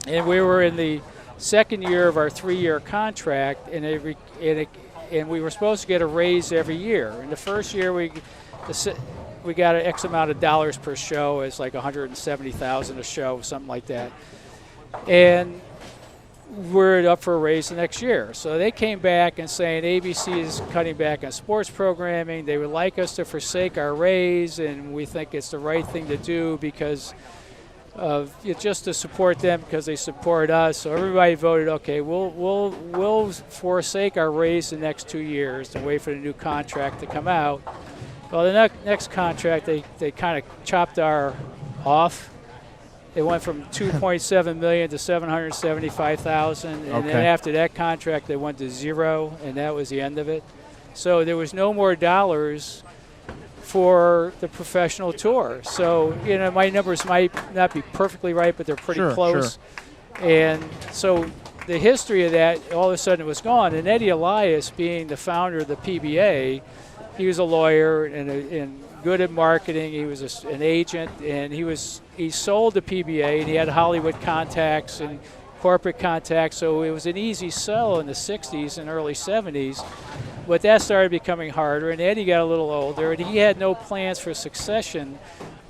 and we were in the second year of our 3-year contract, and we were supposed to get a raise every year. In the first year, we got an X amount of dollars per show. It's like $170,000 a show, something like that, and we're up for a raise the next year. So they came back and saying ABC is cutting back on sports programming. They would like us to forsake our raise, and we think it's the right thing to do because of just to support them, because they support us. So everybody voted, okay, we'll forsake our raise the next 2 years and wait for the new contract to come out. Well, the next contract, they kind of chopped our off. It went from $2.7 million to $775,000, and then after that contract, they went to zero, and that was the end of it. So there was no more dollars for the professional tour. So my numbers might not be perfectly right, but they're pretty close. Sure. And so the history of that, all of a sudden, it was gone. And Eddie Elias, being the founder of the PBA, he was a lawyer and good at marketing. He was an agent, and he sold the PBA, and he had Hollywood contacts and corporate contacts, so it was an easy sell in the 60s and early 70s. But that started becoming harder, and Eddie got a little older, and he had no plans for succession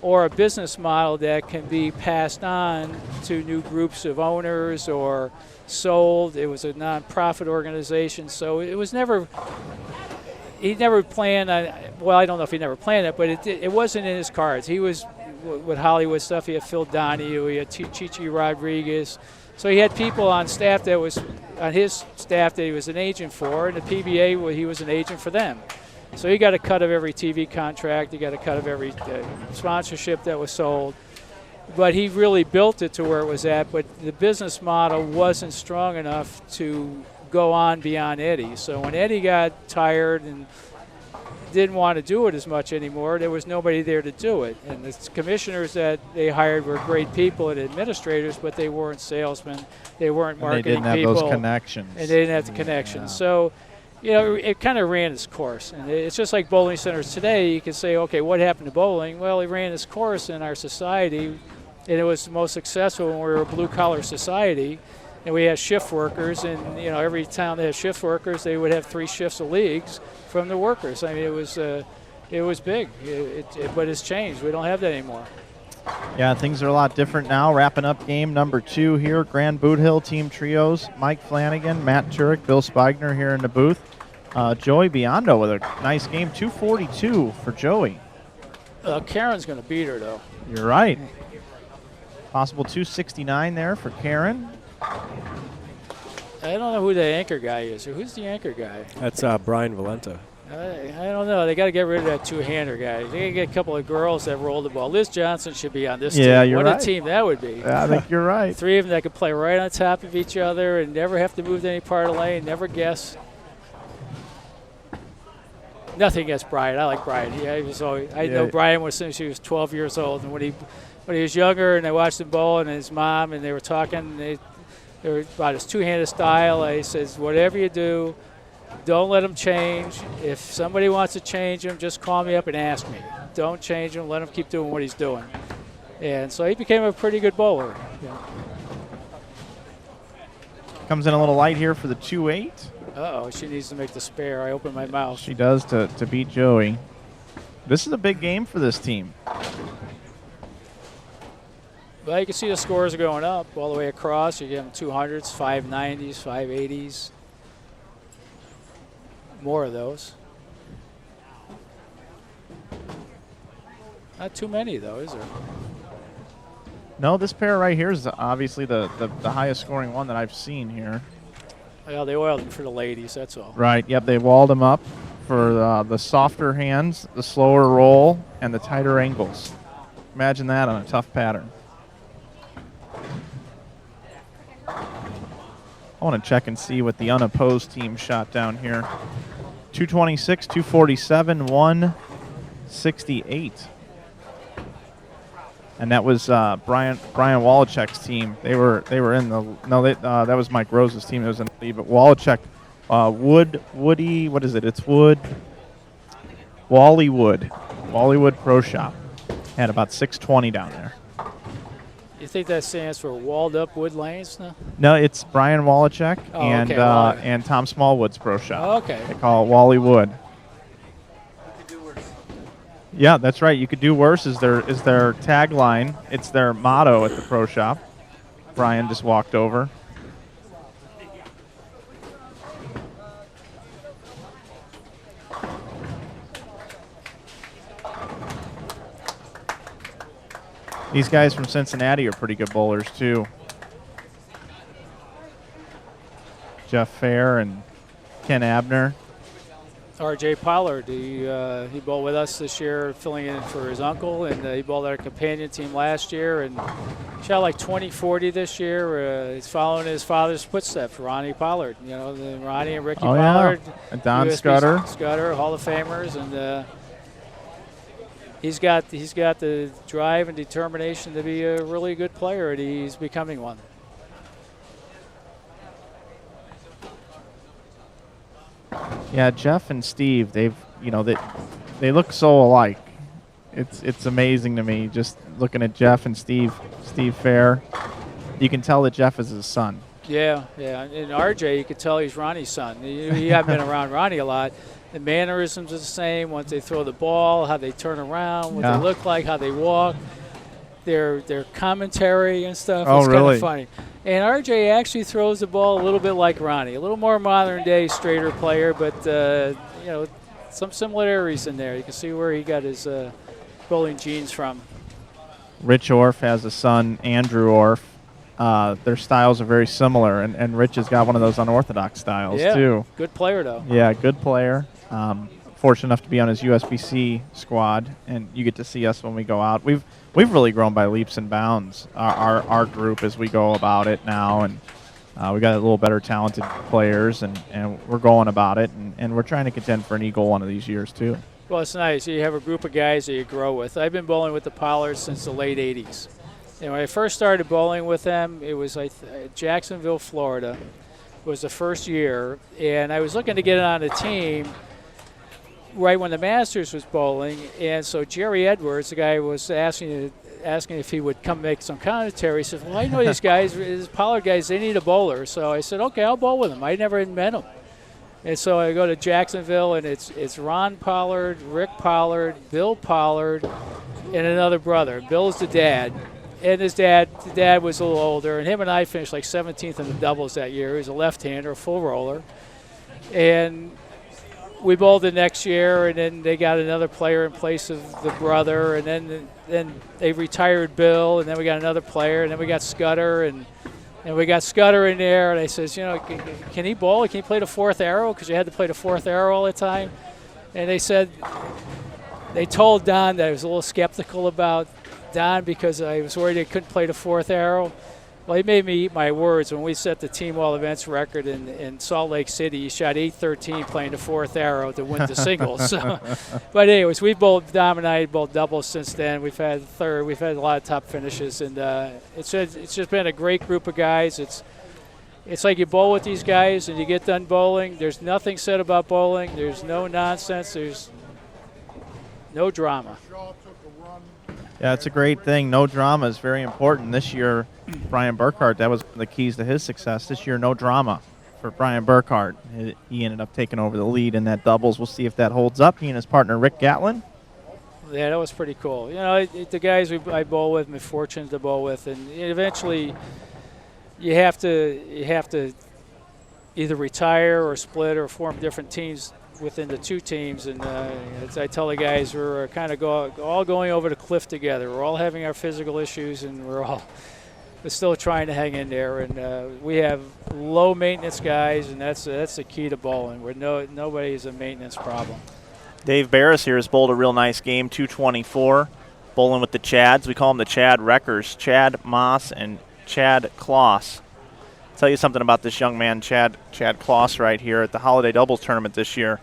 or a business model that can be passed on to new groups of owners or sold. It was a nonprofit organization, so it was never. He never planned on. Well, I don't know if he never planned it, but it wasn't in his cards. He was with Hollywood stuff. He had Phil Donahue, he had Chichi Rodriguez. So he had people on staff that was on his staff that he was an agent for, and the PBA, well, he was an agent for them. So he got a cut of every TV contract. He got a cut of every sponsorship that was sold. But he really built it to where it was at. But the business model wasn't strong enough to go on beyond Eddie. So when Eddie got tired and didn't want to do it as much anymore, there was nobody there to do it. And the commissioners that they hired were great people and administrators, but they weren't salesmen. They weren't marketing people. They didn't have those connections. And they didn't have the connections. Yeah. So, you know, it kind of ran its course. And it's just like bowling centers today. You can say, okay, what happened to bowling? Well, it ran its course in our society, and it was the most successful when we were a blue-collar society. And we had shift workers, and, you know, every town that had shift workers, they would have 3 shifts of leagues from the workers. I mean, it was big, but it's changed. We don't have that anymore. Yeah, things are a lot different now. Wrapping up game number 2 here, Grand Boot Hill team trios. Mike Flanagan, Matt Turek, Bill Spigner here in the booth. Joey Biondo with a nice game, 242 for Joey. Karen's going to beat her, though. You're right. Possible 269 there for Karen. I don't know who the anchor guy is. Or who's the anchor guy? That's Brian Valenta. I don't know. They got to get rid of that two-hander guy. They got to get a couple of girls that roll the ball. Liz Johnson should be on this team. Yeah, you're what right. a team that would be. Yeah, I think you're right. 3 of them that could play right on top of each other and never have to move to any part of the lane, never guess. Nothing against Brian. I like Brian. Yeah, he was always, I know Brian since he was 12 years old, and when he was younger, and I watched him bowl, and his mom, and they were talking. They were about his two-handed style. He says, whatever you do, don't let him change. If somebody wants to change him, just call me up and ask me. Don't change him. Let him keep doing what he's doing. And so he became a pretty good bowler. Yeah. Comes in a little light here for the 2-8. Uh-oh, she needs to make the spare. I opened my mouth. She does to beat Joey. This is a big game for this team. Well, you can see the scores are going up all the way across. You get them 200s, 590s, 580s. More of those. Not too many, though, is there? No, this pair right here is obviously the highest scoring one that I've seen here. Well, they oiled them for the ladies, that's all. Right, yep, they walled them up for the softer hands, the slower roll, and the tighter angles. Imagine that on a tough pattern. I want to check and see what the unopposed team shot down here. 226, 247, 168. And that was Brian Wallachek's team. They were in the that was Mike Rose's team. That was in the lead, but Wallachek, Woody, what is it? It's Wood. Wally Wood Pro Shop had about 620 down there. You think that stands for Walled Up Wood Lanes? No, it's Brian Wallachek okay, and Tom Smallwood's Pro Shop. Oh, okay. They call it Wally Wood. Yeah, that's right. You could do worse is their tagline. It's their motto at the Pro Shop. Brian just walked over. These guys from Cincinnati are pretty good bowlers too. Jeff Fair and Ken Abner. R.J. Pollard, he bowled with us this year, filling in for his uncle, and he bowled our companion team last year, and shot like 20-40 this year. He's following his father's footsteps, Ronnie Pollard. You know, Ronnie and Ricky Pollard. Yeah. And Don USB Scudder, Hall of Famers, and he's got the drive and determination to be a really good player, and he's becoming one. Yeah, Jeff and Steve, they look so alike. It's amazing to me just looking at Jeff and Steve Fair. You can tell that Jeff is his son. Yeah. And RJ, you could tell he's Ronnie's son. You haven't been around Ronnie a lot. The mannerisms are the same. Once they throw the ball, how they turn around, what they look like, how they walk, their commentary and stuff. Oh, it's really? kind of funny. And RJ actually throws the ball a little bit like Ronnie, a little more modern day, straighter player, but some similarities in there. You can see where he got his bowling genes from. Rich Orff has a son, Andrew Orff. Their styles are very similar, and Rich has got one of those unorthodox styles too. Good player though. Yeah, good player. Fortunate enough to be on his USBC squad, and you get to see us when we go out. We've really grown by leaps and bounds. Our group as we go about it now, and we got a little better talented players, and we're going about it, and we're trying to contend for an Eagle one of these years too. Well, it's nice. You have a group of guys that you grow with. I've been bowling with the Pollards since the late 80s. And when I first started bowling with them, it was like Jacksonville, Florida was the first year. And I was looking to get on a team right when the Masters was bowling. And so Jerry Edwards, the guy was asking if he would come make some commentary. He said, well, I know these guys, these Pollard guys, they need a bowler. So I said, okay, I'll bowl with them. I never even met them. And so I go to Jacksonville, and it's Ron Pollard, Rick Pollard, Bill Pollard, and another brother. Bill's the dad. And the dad was a little older, and him and I finished like 17th in the doubles that year. He was a left-hander, a full roller. And we bowled the next year, and then they got another player in place of the brother, and then they retired Bill, and then we got another player, and then we got Scudder, and we got Scudder in there, and I says, you know, can he bowl? Can he play the fourth arrow? Because you had to play the fourth arrow all the time. And they said, they told Don that I was a little skeptical about Don because I was worried he couldn't play the fourth arrow. Well, he made me eat my words. When we set the team all events record in Salt Lake City, he shot 813 playing the fourth arrow to win the singles. So, but anyways, we've both dominated both doubles since then. We've had third. We've had a lot of top finishes, and it's just been a great group of guys. It's like you bowl with these guys and you get done bowling. There's nothing said about bowling. There's no nonsense. There's no drama. Yeah, it's a great thing. No drama is very important. This year, Brian Burkhart, that was one of the keys to his success. This year, no drama for Brian Burkhart. He ended up taking over the lead in that doubles. We'll see if that holds up. He and his partner, Rick Gatlin. Yeah, that was pretty cool. You know, the guys I bowl with, I'm fortunate to bowl with, and eventually you have to either retire or split or form different teams within the two teams, and as I tell the guys, we're kind of all going over the cliff together. We're all having our physical issues, and we're still trying to hang in there. And we have low maintenance guys, and that's the key to bowling. Where nobody is a maintenance problem. Dave Barris here has bowled a real nice game, 224, bowling with the Chads. We call them the Chad Wreckers, Chad Moss and Chad Kloss. Tell you something about this young man, Chad Kloss, right here at the Holiday Doubles tournament this year.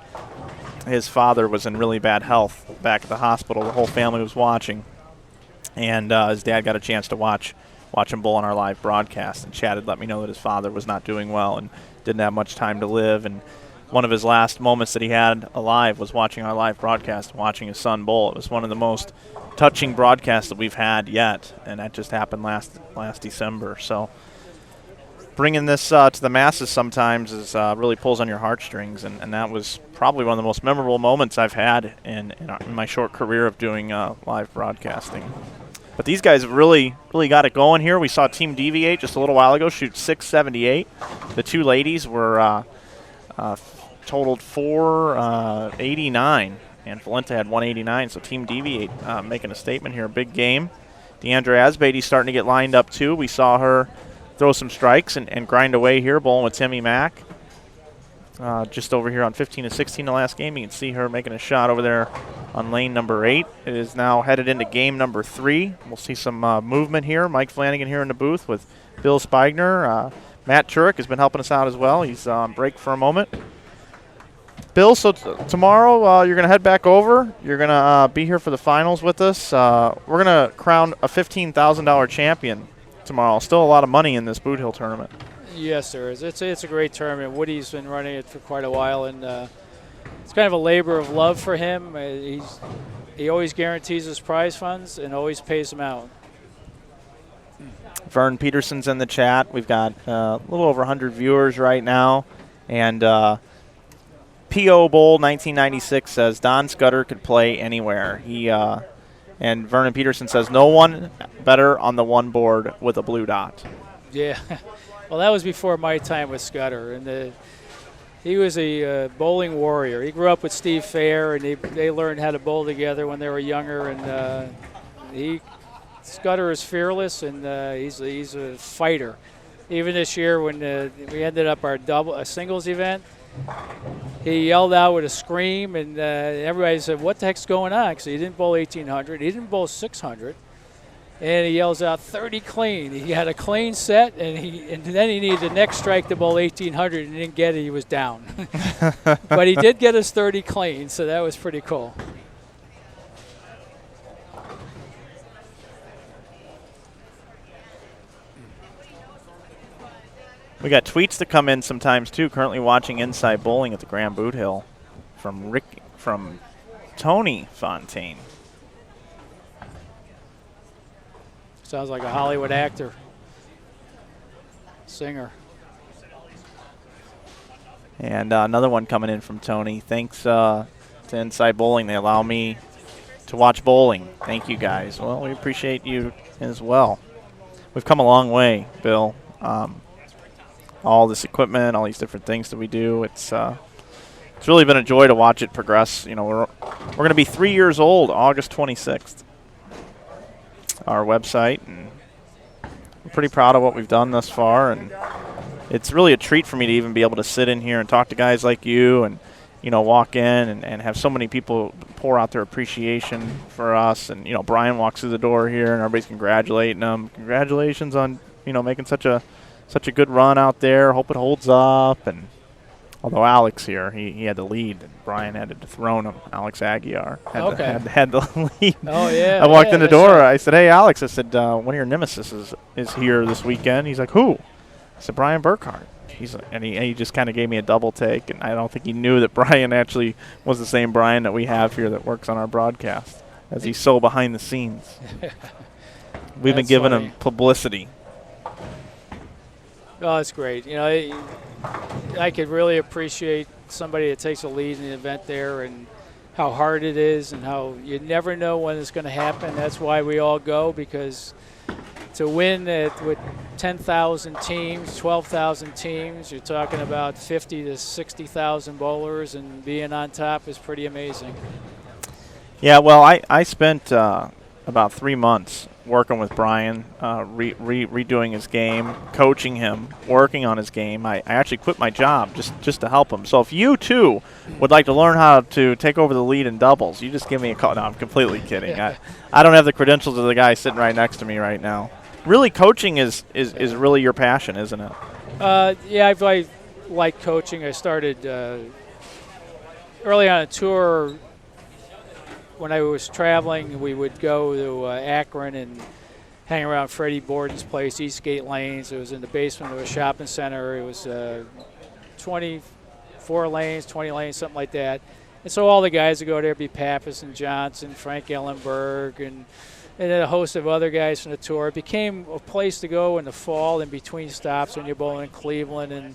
His father was in really bad health back at the hospital. The whole family was watching, and his dad got a chance to watch him bowl on our live broadcast. And Chad had let me know that his father was not doing well and didn't have much time to live. And one of his last moments that he had alive was watching our live broadcast, watching his son bowl. It was one of the most touching broadcasts that we've had yet, and that just happened last December. So bringing this to the masses sometimes really pulls on your heartstrings, and that was probably one of the most memorable moments I've had in my short career of doing live broadcasting. But these guys have really got it going here. We saw Team Deviate just a little while ago shoot 678. The two ladies were totaled 489, and Valenta had 189, so Team Deviate making a statement here. Big game. Deandra Asbady's starting to get lined up too. We saw her throw some strikes and grind away here, bowling with Timmy Mack. Just over here on 15 to 16 the last game. You can see her making a shot over there on lane number 8. It is now headed into game number 3. We'll see some movement here. Mike Flanagan here in the booth with Bill Spigner. Matt Turek has been helping us out as well. He's on break for a moment. Bill, so tomorrow you're going to head back over. You're going to be here for the finals with us. We're going to crown a $15,000 champion tomorrow. Still a lot of money in this Boot Hill tournament. Yes, there is. It's a great tournament. Woody's been running it for quite a while, and it's kind of a labor of love for him. He always guarantees his prize funds and always pays them out. Vern Peterson's in the chat. We've got a little over 100 viewers right now, and P.O. Bowl 1996 says Don Scudder could play anywhere. And Vernon Peterson says no one better on the one board with a blue dot. Yeah. Well, that was before my time with Scudder, and he was a bowling warrior. He grew up with Steve Fair, and they learned how to bowl together when they were younger, and he Scudder is fearless, and he's a fighter. Even this year when we ended up our singles event, he yelled out with a scream, and everybody said, "What the heck's going on?" Because he didn't bowl 1800, he didn't bowl 600, and he yells out 30 clean. He had a clean set, and then he needed the next strike to bowl 1800, and he didn't get it. He was down, but he did get his 30 clean, so that was pretty cool. We got tweets that come in sometimes too. Currently watching Inside Bowling at the Grand Boot Hill from Tony Fontaine. Sounds like a Hollywood actor, singer. And another one coming in from Tony. Thanks to Inside Bowling. They allow me to watch bowling. Thank you guys. Well, we appreciate you as well. We've come a long way, Bill. All this equipment, all these different things that we do. It's really been a joy to watch it progress. You know, we're going to be 3 years old August 26th. Our website, and we're pretty proud of what we've done thus far. And it's really a treat for me to even be able to sit in here and talk to guys like you, and walk in and have so many people pour out their appreciation for us. And Brian walks through the door here, and everybody's congratulating him. Congratulations on making such a good run out there. Hope it holds up. And although Alex here, he had the lead, and Brian had to dethrone him. Alex Aguiar had the lead. Oh, yeah. I walked in the door. Right. I said, "Hey, Alex," I said, "one of your nemesis is here this weekend." He's like, "Who?" I said, "Brian Burkhart." He's like, and he just kind of gave me a double take, and I don't think he knew that Brian actually was the same Brian that we have here that works on our broadcast, as he's so behind the scenes. We've been giving him publicity. Oh, that's great. I could really appreciate somebody that takes a lead in the event there, and how hard it is, and how you never know when it's going to happen. That's why we all go, because to win with 10,000 teams, 12,000 teams, you're talking about 50 to 60,000 bowlers, and being on top is pretty amazing. Yeah, well, I spent about 3 months working with Brian, redoing his game, coaching him, working on his game. I actually quit my job just to help him. So if you, too, would like to learn how to take over the lead in doubles, you just give me a call. No, I'm completely kidding. I don't have the credentials of the guy sitting right next to me right now. Really, coaching is really your passion, isn't it? Yeah, I like coaching. I started early on a tour. When I was traveling, we would go to Akron and hang around Freddie Borden's place, Eastgate Lanes. It was in the basement of a shopping center. It was 24 lanes, 20 lanes, something like that. And so all the guys would go there, be Pappas and Johnson, Frank Ellenberg, and a host of other guys from the tour. It became a place to go in the fall in between stops when you're bowling in Cleveland and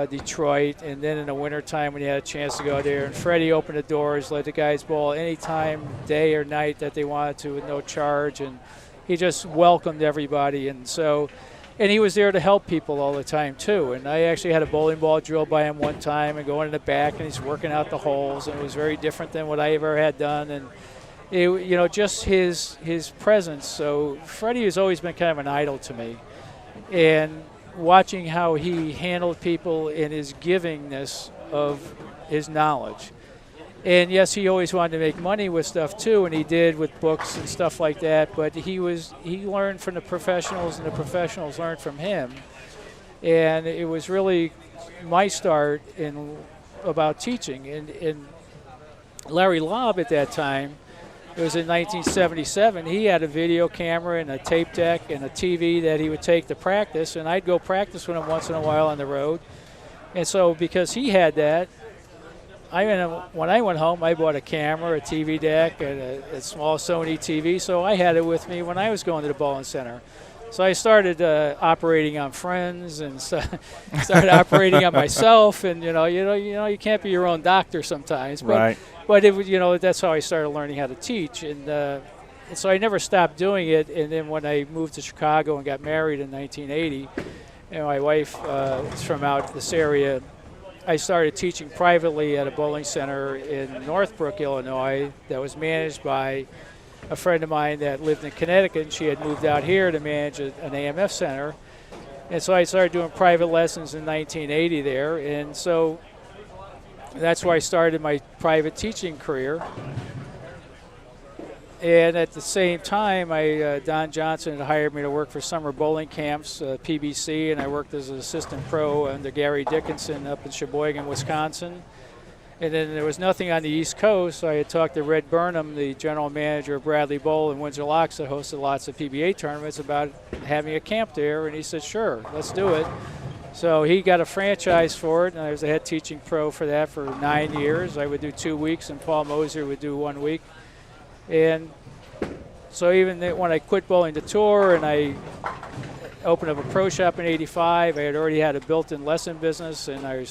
Detroit, and then in the wintertime when you had a chance to go there. And Freddie opened the doors, let the guys bowl anytime, day or night that they wanted to with no charge, and he just welcomed everybody. And he was there to help people all the time too. And I actually had a bowling ball drilled by him one time, and going in the back, and he's working out the holes, and it was very different than what I ever had done. And just his presence. So Freddie has always been kind of an idol to me, and watching how he handled people in his givingness of his knowledge. And yes, he always wanted to make money with stuff too, and he did with books and stuff like that, but he learned from the professionals, and the professionals learned from him. And it was really my start about teaching. And Larry Lobb at that time, it was in 1977. He had a video camera and a tape deck and a TV that he would take to practice, and I'd go practice with him once in a while on the road. And so because he had that, when I went home, I bought a camera, a TV deck, and a small Sony TV, so I had it with me when I was going to the bowling center. So I started operating on friends, and started operating on myself. And you can't be your own doctor sometimes. But, right. But it that's how I started learning how to teach, and so I never stopped doing it. And then when I moved to Chicago and got married in 1980, and my wife is from out this area, I started teaching privately at a bowling center in Northbrook, Illinois, that was managed by a friend of mine that lived in Connecticut, and she had moved out here to manage an AMF center. And so I started doing private lessons in 1980 there, and so that's where I started my private teaching career. And at the same time, Don Johnson had hired me to work for summer bowling camps, PBC, and I worked as an assistant pro under Gary Dickinson up in Sheboygan, Wisconsin. And then there was nothing on the East Coast, so I had talked to Red Burnham, the general manager of Bradley Bowl in Windsor Locks that hosted lots of PBA tournaments, about having a camp there, and he said, sure, let's do it. So he got a franchise for it, and I was a head teaching pro for that for 9 years. I would do 2 weeks, and Paul Moser would do 1 week. And so even when I quit bowling to tour and I opened up a pro shop in '85, I had already had a built-in lesson business, and I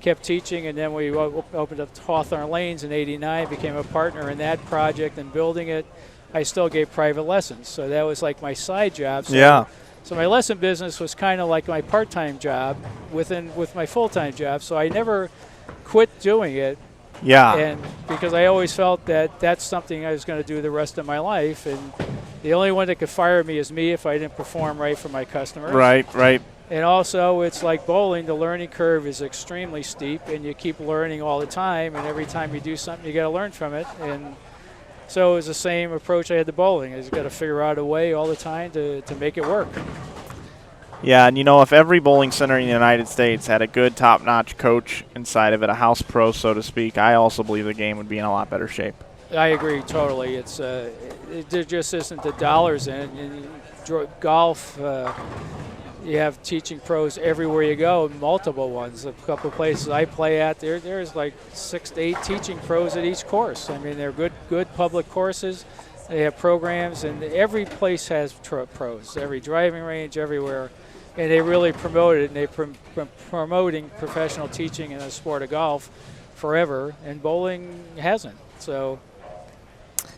kept teaching. And then we opened up Hawthorne Lanes in '89, became a partner in that project and building it. I still gave private lessons, so that was like my side job. So, Yeah. So my lesson business was kind of like my part-time job with my full-time job. So I never quit doing it. Yeah. And because I always felt that that's something I was going to do the rest of my life, and the only one that could fire me is me if I didn't perform right for my customers. Right, right. And also, it's like bowling, the learning curve is extremely steep, and you keep learning all the time, and every time you do something, you got to learn from it. And so it was the same approach I had to bowling. I just got to figure out a way all the time to make it work. Yeah, and if every bowling center in the United States had a good top-notch coach inside of it, a house pro, so to speak, I also believe the game would be in a lot better shape. I agree totally. It's there just isn't the dollars in it. In golf, you have teaching pros everywhere you go, multiple ones. A couple of places I play at, there's like 6 to 8 teaching pros at each course. I mean, they're good public courses. They have programs, and every place has pros, every driving range, everywhere. And they really promote it, and they've been promoting professional teaching in the sport of golf forever, and bowling hasn't. So,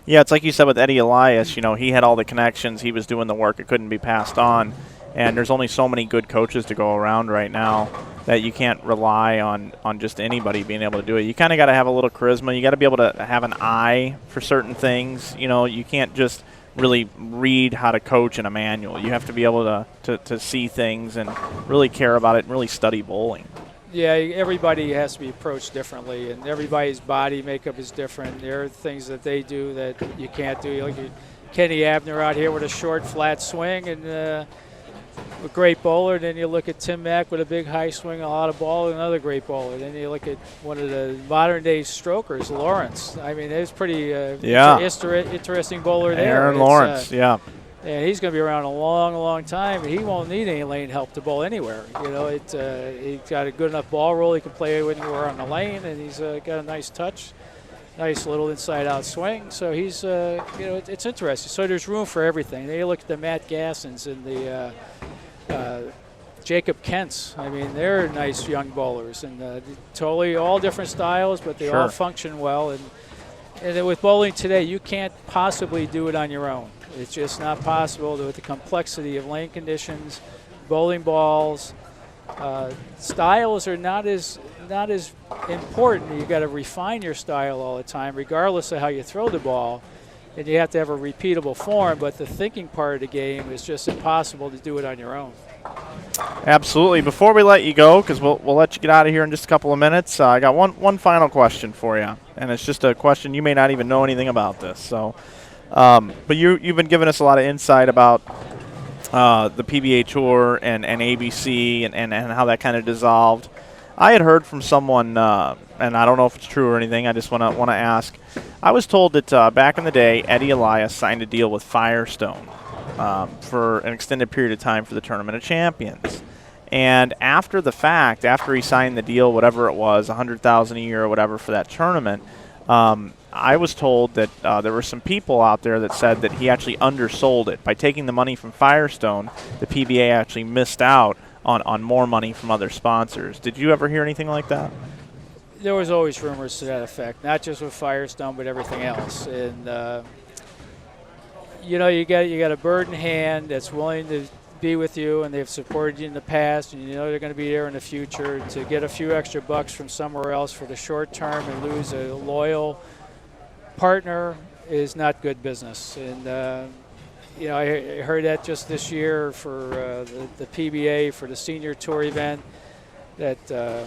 yeah, it's like you said with Eddie Elias. He had all the connections. He was doing the work. It couldn't be passed on. And there's only so many good coaches to go around right now that you can't rely on just anybody being able to do it. You kind of got to have a little charisma. You got to be able to have an eye for certain things. You can't just really read how to coach in a manual. You have to be able to see things and really care about it and really study bowling. Yeah, everybody has to be approached differently, and everybody's body makeup is different. There are things that they do that you can't do. Like Kenny Abner out here with a short, flat swing, and a great bowler. Then you look at Tim Mack with a big high swing, a lot of ball, another great bowler. Then you look at one of the modern-day strokers, Lawrence. I mean, there's pretty interesting bowler there. Aaron Lawrence, yeah. And he's going to be around a long, long time, and he won't need any lane help to bowl anywhere. He's got a good enough ball roll. He can play anywhere on the lane, and he's got a nice touch, nice little inside-out swing. So he's, it's interesting. So there's room for everything. Then you look at the Matt Gassens and the Jacob Kents. I mean, they're nice young bowlers, and totally all different styles, but they all function well. And with bowling today, you can't possibly do it on your own. It's just not possible with the complexity of lane conditions, bowling balls. Styles are not as important. You got to refine your style all the time, regardless of how you throw the ball, and you have to have a repeatable form. But the thinking part of the game is just impossible to do it on your own. Absolutely. Before we let you go, because we'll let you get out of here in just a couple of minutes, I got one final question for you, and it's just a question you may not even know anything about this. So. But you've been giving us a lot of insight about the PBA Tour and ABC and how that kind of dissolved. I had heard from someone, and I don't know if it's true or anything. I just want to ask. I was told that back in the day, Eddie Elias signed a deal with Firestone for an extended period of time for the Tournament of Champions. And after the fact, after he signed the deal, whatever it was, $100,000 a year or whatever for that tournament. I was told that there were some people out there that said that he actually undersold it. By taking the money from Firestone, the PBA actually missed out on more money from other sponsors. Did you ever hear anything like that? There was always rumors to that effect, not just with Firestone, but everything else. And you got a bird in hand that's willing to be with you, and they've supported you in the past, and they're going to be there in the future. To get a few extra bucks from somewhere else for the short term and lose a loyal partner is not good business. And you know, I heard that just this year for the PBA for the senior tour event, that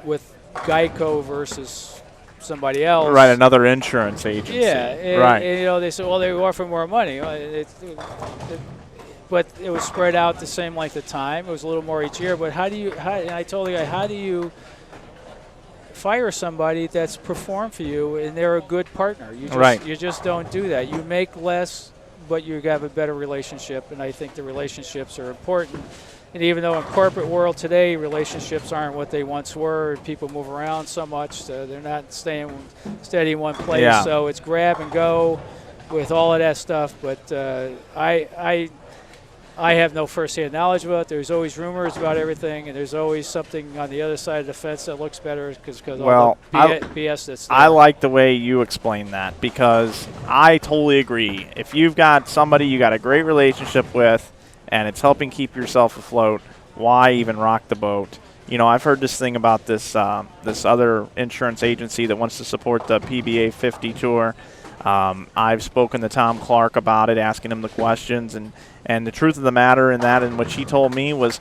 with Geico versus somebody else. Right, another insurance agency. Yeah, and, right. and, you know, they said, well, they offer more money. Well, but it was spread out the same length of time. It was a little more each year. But and I told the guy, how do you fire somebody that's performed for you and they're a good partner? You just don't do that. You make less, but you have a better relationship, and I think the relationships are important. And even though in corporate world today, relationships aren't what they once were, people move around so much, they're not staying steady in one place. Yeah. So it's grab and go with all of that stuff. But I have no first-hand knowledge about it. There's always rumors about everything, and there's always something on the other side of the fence that looks better because all the BS that's there. I like the way you explain that, because I totally agree. If you've got somebody you got a great relationship with and it's helping keep yourself afloat, why even rock the boat? You know, I've heard this thing about this this other insurance agency that wants to support the PBA 50 Tour. I've spoken to Tom Clark about it, asking him the questions, and the truth of the matter in that, and what he told me was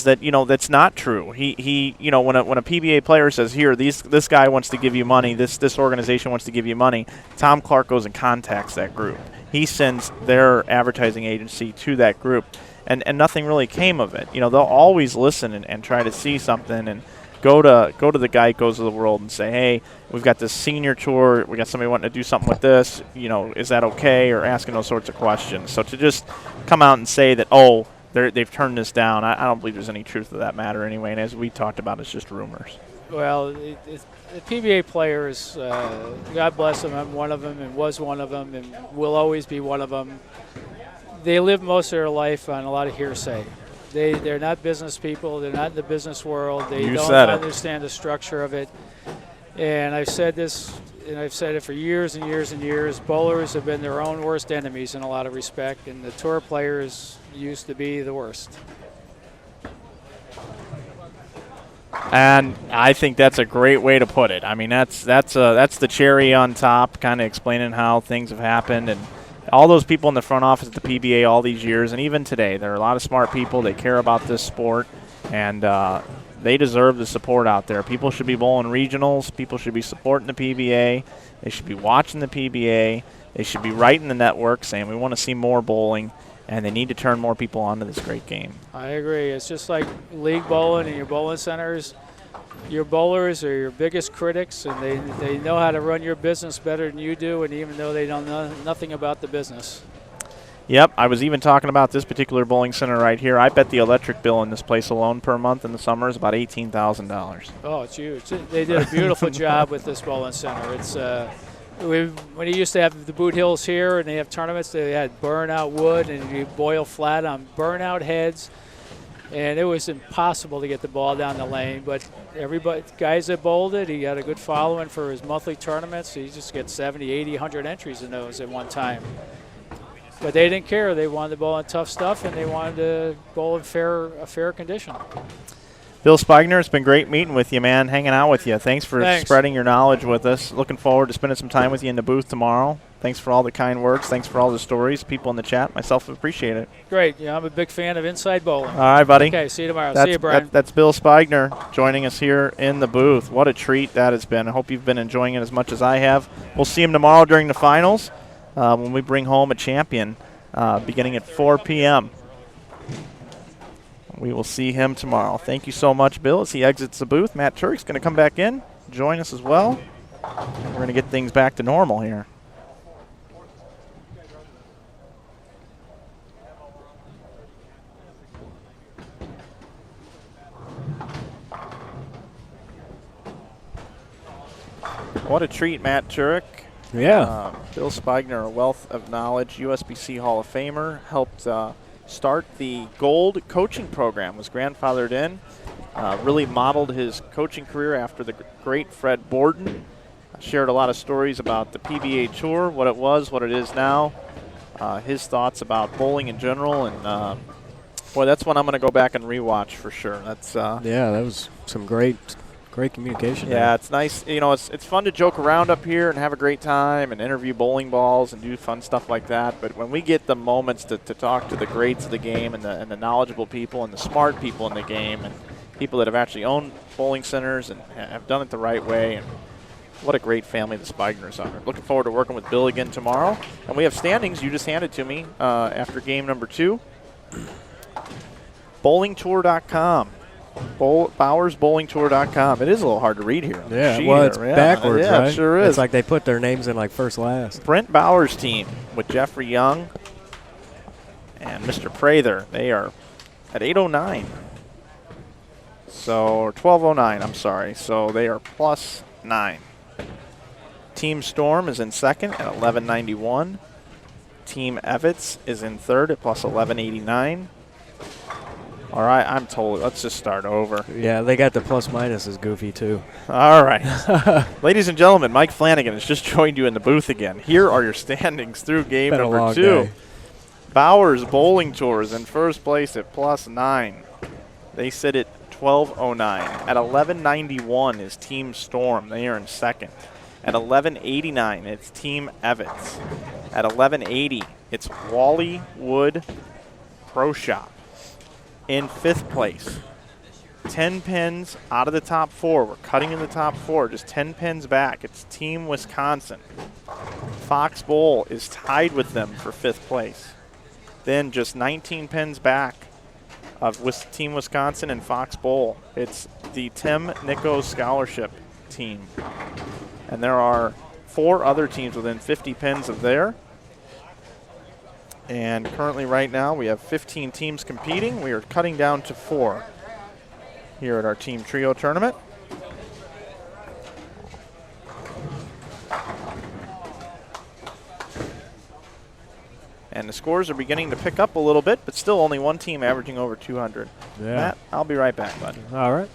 that, you know, that's not true. He you know, when a PBA player says, here, this guy wants to give you money, this organization wants to give you money, Tom Clark goes and contacts that group. He sends their advertising agency to that group, and nothing really came of it. You know, they'll always listen and try to see something and go to the Geicos of the world and say, hey, we've got this senior tour, we got somebody wanting to do something with this, you know, is that okay? Or asking those sorts of questions. So to just come out and say that, oh, they've turned this down, I don't believe there's any truth to that matter anyway. And as we talked about, it's just rumors. Well, the PBA players, God bless them, I'm one of them and was one of them and will always be one of them. They live most of their life on a lot of hearsay. They're not business people. They're not in the business world. They don't understand the structure of it. And I've said this, and I've said it for years and years and years. Bowlers have been their own worst enemies in a lot of respect, and the tour players used to be the worst. And I think that's a great way to put it. I mean, that's the cherry on top, kind of explaining how things have happened. And all those people in the front office at the PBA all these years, and even today, there are a lot of smart people. They care about this sport, and they deserve the support out there. People should be bowling regionals. People should be supporting the PBA. They should be watching the PBA. They should be writing the network saying we want to see more bowling, and they need to turn more people onto this great game. I agree. It's just like league bowling and your bowling centers. Your bowlers are your biggest critics, and they know how to run your business better than you do, and even though they don't know nothing about the business. Yep, I was even talking about this particular bowling center right here. I bet the electric bill in this place alone per month in the summer is about $18,000. Oh, it's huge. They did a beautiful job with this bowling center. It's when you used to have the Boot Hills here and they have tournaments, they had burnout wood and you boil flat on burnout heads. And it was impossible to get the ball down the lane. But everybody, guys that bowled it, he got a good following for his monthly tournaments. He just gets 70, 80, 100 entries in those at one time. But they didn't care. They wanted to bowl on tough stuff, and they wanted to bowl in a fair condition. Bill Spigner, it's been great meeting with you, man, hanging out with you. Thanks for spreading your knowledge with us. Looking forward to spending some time with you in the booth tomorrow. Thanks for all the kind words. Thanks for all the stories. People in the chat, myself, appreciate it. Great. Yeah, I'm a big fan of inside bowling. All right, buddy. Okay, see you tomorrow. See you, Brian. That's Bill Spigner joining us here in the booth. What a treat that has been. I hope you've been enjoying it as much as I have. We'll see him tomorrow during the finals when we bring home a champion beginning at 4 p.m. We will see him tomorrow. Thank you so much, Bill. As he exits the booth, Matt Turek's going to come back in, join us as well. We're going to get things back to normal here. What a treat, Matt Turek. Yeah. Bill Spigner, a wealth of knowledge, USBC Hall of Famer, helped start the Gold coaching program, was grandfathered in, really modeled his coaching career after the great Fred Borden, shared a lot of stories about the PBA Tour, what it was, what it is now, his thoughts about bowling in general, and boy, that's one I'm going to go back and rewatch for sure. That's yeah, that was some great Great communication. Yeah, there. it's nice. You know, it's fun to joke around up here and have a great time and interview bowling balls and do fun stuff like that. But when we get the moments to talk to the greats of the game and the knowledgeable people and the smart people in the game and people that have actually owned bowling centers and have done it the right way, and what a great family the Spigners are. Looking forward to working with Bill again tomorrow. And we have standings you just handed to me after game number 2. Bowlingtour.com. BowersBowlingTour.com. It is a little hard to read here. Yeah, Sheet well, it's here. backwards, yeah, right? It sure is. It's like they put their names in like first last. Brent Bowers' team with Jeffrey Young and Mr. Prather. They are at 809. So, or 1209, I'm sorry. So they are plus 9. Team Storm is in second at 1191. Team Evitts is in third at plus 1189. All right, I'm told. Let's just start over. Yeah, they got the plus minus is goofy too. All right. Ladies and gentlemen, Mike Flanagan has just joined you in the booth again. Here are your standings through game Been a number long 2. day. Bowers Bowling Tour is in first place at plus 9. They sit at 1209. At 1191 is Team Storm. They are in second. At 1189, it's Team Evitts. At 1180, it's Wally Wood Pro Shop. In 5th place, 10 pins out of the top 4. We're cutting in the top 4, just 10 pins back. It's Team Wisconsin. Fox Bowl is tied with them for 5th place. Then just 19 pins back of Team Wisconsin and Fox Bowl. It's the Tim Nichols Scholarship team. And there are 4 other teams within 50 pins of there. And currently right now we have 15 teams competing. We are cutting down to 4 here at our team trio tournament. And the scores are beginning to pick up a little bit, but still only one team averaging over 200. Yeah. Matt, I'll be right back, bud. All right.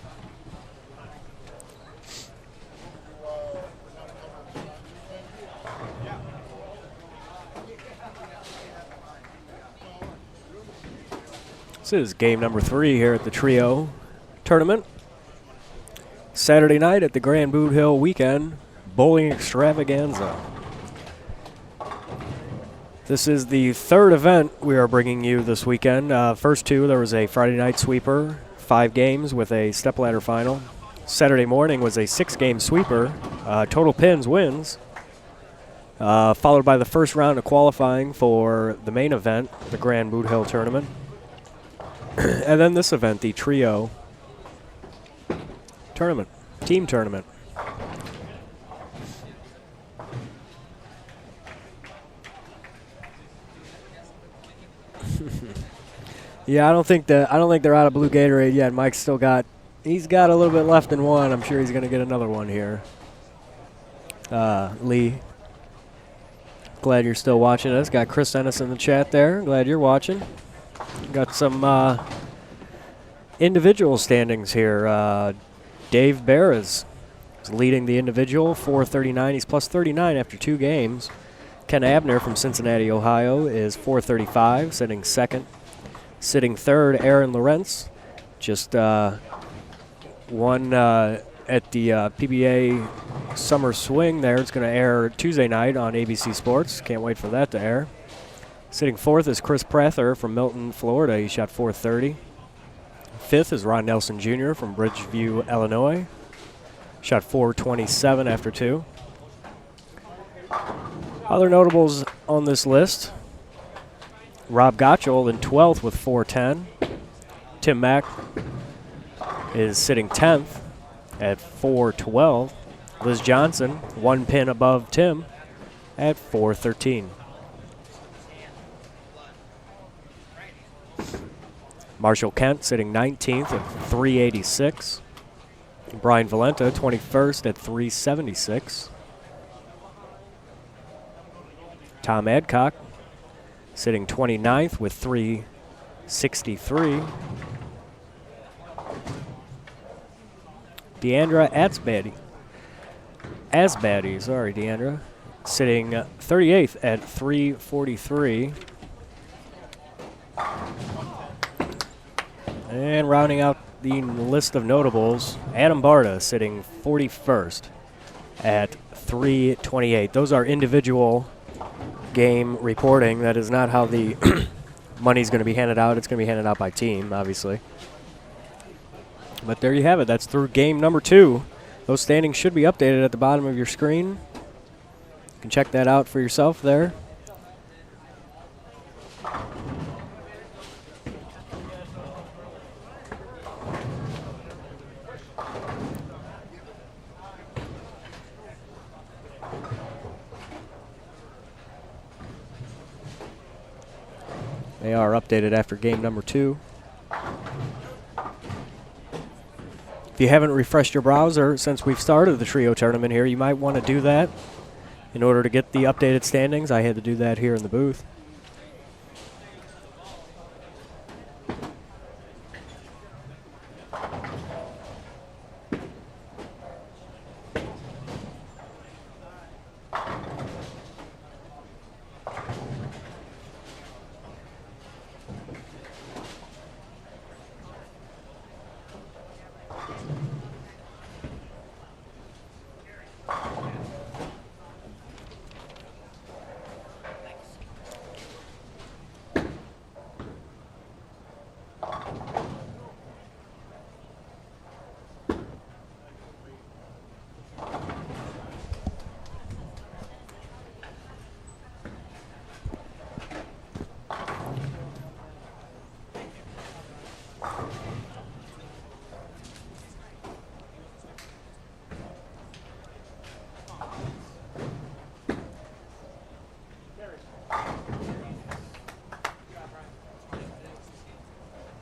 This is game number 3 here at the Trio Tournament. Saturday night at the Grand Boot Hill Weekend Bowling Extravaganza. This is the 3rd event we are bringing you this weekend. First 2, there was a Friday night sweeper, 5 games with a stepladder final. Saturday morning was a 6-game sweeper, total pins wins, followed by the first round of qualifying for the main event, the Grand Boot Hill Tournament. And then this event, the Trio Tournament, Team Tournament. Yeah, I don't think they're out of blue Gatorade yet. Mike's still he's got a little bit left in one. I'm sure he's going to get another one here. Lee, glad you're still watching us. Got Chris Ennis in the chat there. Glad you're watching. Got some individual standings here. Dave Barras is leading the individual, 439. He's plus 39 after 2 games. Ken Abner from Cincinnati, Ohio is 435, sitting second. Sitting third, Aaron Lawrence, just won at the PBA Summer Swing there. It's going to air Tuesday night on ABC Sports. Can't wait for that to air. Sitting fourth is Chris Prather from Milton, Florida. He shot 430. Fifth is Ron Nelson Jr. from Bridgeview, Illinois. Shot 427 after 2. Other notables on this list. Rob Gottschall in 12th with 410. Tim Mack is sitting 10th at 412. Liz Johnson, 1 pin above Tim at 413. Marshall Kent sitting 19th at 386. Brian Valenta, 21st at 376. Tom Adcock sitting 29th with 363. Deandra Asbaddy, sorry, Deandra, sitting 38th at 343. And rounding out the list of notables, Adam Barta sitting 41st at 328. Those are individual game reporting. That is not how the money's going to be handed out. It's going to be handed out by team, obviously. But there you have it. That's through game number 2. Those standings should be updated at the bottom of your screen. You can check that out for yourself there. They are updated after game number 2. If you haven't refreshed your browser since we've started the trio tournament here, you might want to do that in order to get the updated standings. I had to do that here in the booth.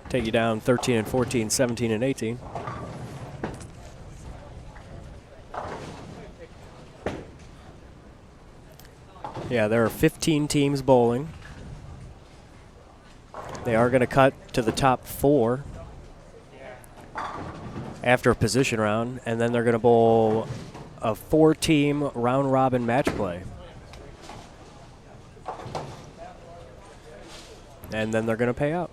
Take you down 13 and 14, 17 and 18. Yeah, there are 15 teams bowling. They are going to cut to the top 4 after a position round, and then they're going to bowl a 4-team round-robin match play. And then they're going to pay out.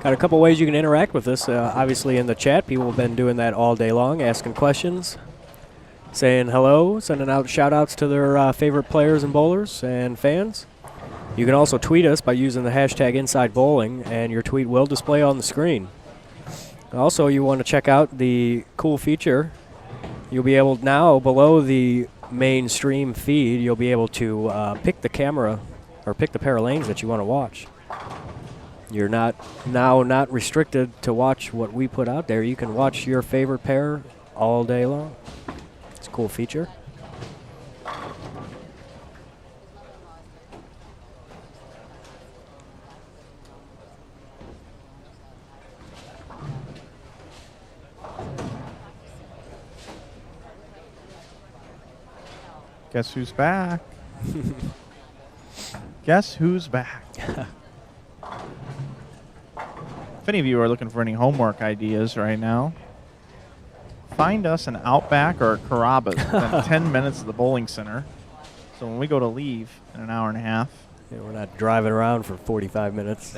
Got a couple ways you can interact with this. Obviously in the chat, people have been doing that all day long, asking questions, saying hello, sending out shout-outs to their favorite players and bowlers and fans. You can also tweet us by using the hashtag InsideBowling, and your tweet will display on the screen. Also, you want to check out the cool feature. You'll be able now, below the main stream feed, you'll be able to pick the camera or pick the pair of lanes that you want to watch. You're not restricted to watch what we put out there. You can watch your favorite pair all day long. It's a cool feature. Guess who's back? Guess who's back? If any of you are looking for any homework ideas right now, find us an Outback or a Carrabba's within 10 minutes of the bowling center. So when we go to leave in an hour and a half, yeah, we're not driving around for 45 minutes